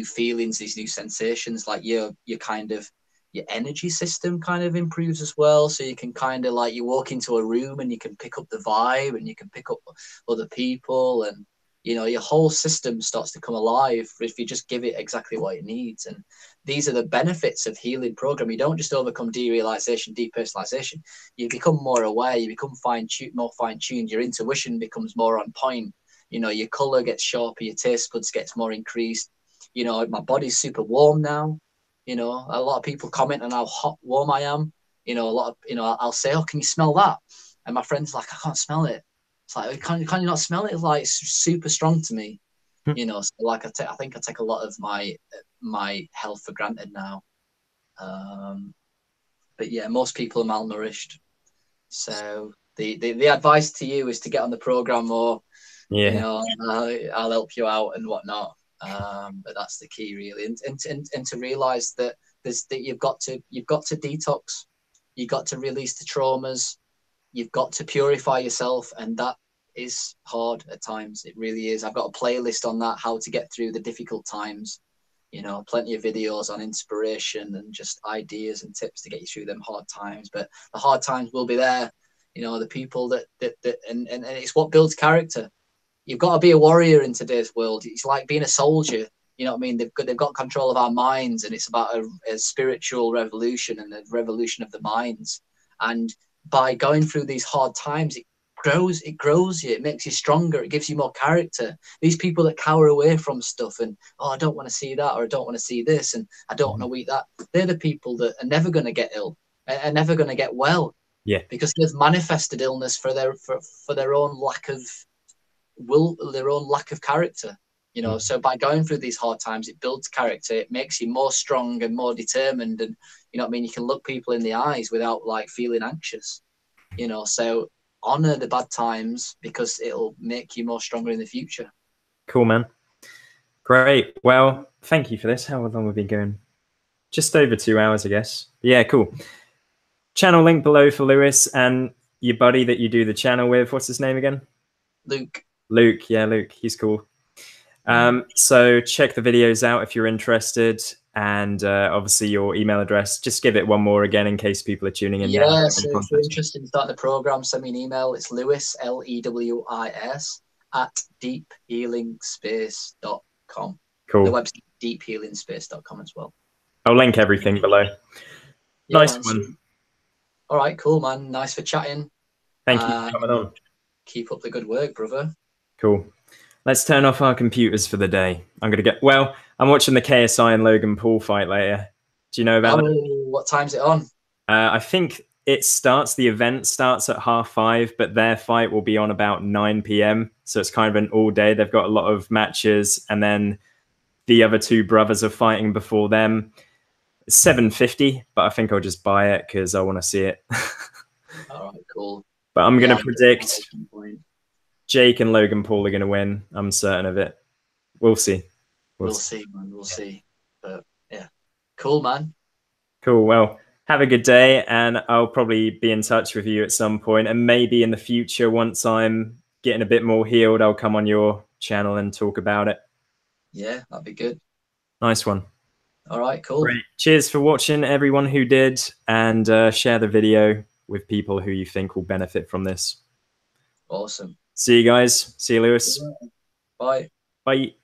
feelings, these new sensations. Like your kind of your energy system kind of improves as well. So you can kind of like you walk into a room and you can pick up the vibe and you can pick up other people, and you know your whole system starts to come alive if you just give it exactly what it needs. And these are the benefits of healing program. You don't just overcome derealization, depersonalization. You become more aware. You become more fine tuned. Your intuition becomes more on point. You know, your color gets sharper, your taste buds gets more increased. You know, my body's super warm now. You know, a lot of people comment on how hot, warm I am. You know, a lot of, you know, I'll say, oh, can you smell that? And my friend's like, I can't smell it. It's like, can you not smell it? It's like, it's super strong to me. You know, so like I think I take a lot of my health for granted now. But yeah, most people are malnourished. So the advice to you is to get on the program, or you Yeah. know, I'll help you out and whatnot. But that's the key, really, and to realize that you've got to detox, you've got to release the traumas, you've got to purify yourself, and that is hard at times. It really is. I've got a playlist on that, how to get through the difficult times. You know, plenty of videos on inspiration and just ideas and tips to get you through them hard times. But the hard times will be there. You know, the people that and it's what builds character. You've got to be a warrior in today's world. It's like being a soldier. You know what I mean? They've got control of our minds, and it's about a spiritual revolution and a revolution of the minds. And by going through these hard times, it grows you. It makes you stronger. It gives you more character. These people that cower away from stuff and, oh, I don't want to see that, or I don't want to see this, and I don't want to eat that. They're the people that are never going to get ill, are never going to get well, Yeah. because they've manifested illness for their own lack of their own lack of character. You know, so by going through these hard times, it builds character. It makes you more strong and more determined, and you know what I mean. You can look people in the eyes without like feeling anxious. You know, so honor the bad times because it'll make you more stronger in the future. Cool, man. Great. Well, thank you for this. How long have we been going? Just over 2 hours, I guess. Yeah, cool. Channel link below for Lewis and your buddy that you do the channel with. What's his name again? Luke. Luke. Yeah, Luke. He's cool. So check the videos out if you're interested, and obviously your email address. Just give it one more again in case people are tuning in now. Yeah, so if you're interested in starting the program, send me an email. It's Lewis, Lewis, at deephealingspace.com. Cool. The website deephealingspace.com as well. I'll link everything below. Yeah, Nice man, one. All right, cool, man. Nice for chatting. Thank you for coming on. Keep up the good work, brother. Cool. Let's turn off our computers for the day. I'm going to get... Well, I'm watching the KSI and Logan Paul fight later. Do you know about that? What time's it on? I think the event starts at 5:30, but their fight will be on about 9 p.m. So it's kind of an all day. They've got a lot of matches, and then the other two brothers are fighting before them. It's $7.50, but I think I'll just buy it because I want to see it. All right, cool. But I'm going to predict Jake and Logan Paul are going to win. I'm certain of it. We'll see. We'll see, man. We'll see. But yeah, cool, man. Cool. Well, have a good day, and I'll probably be in touch with you at some point, and maybe in the future, once I'm getting a bit more healed, I'll come on your channel and talk about it. Yeah, that'd be good. Nice one. All right, cool. Great. Cheers for watching, everyone who did, and share the video with people who you think will benefit from this. Awesome. See you guys. See you, Lewis. Bye. Bye.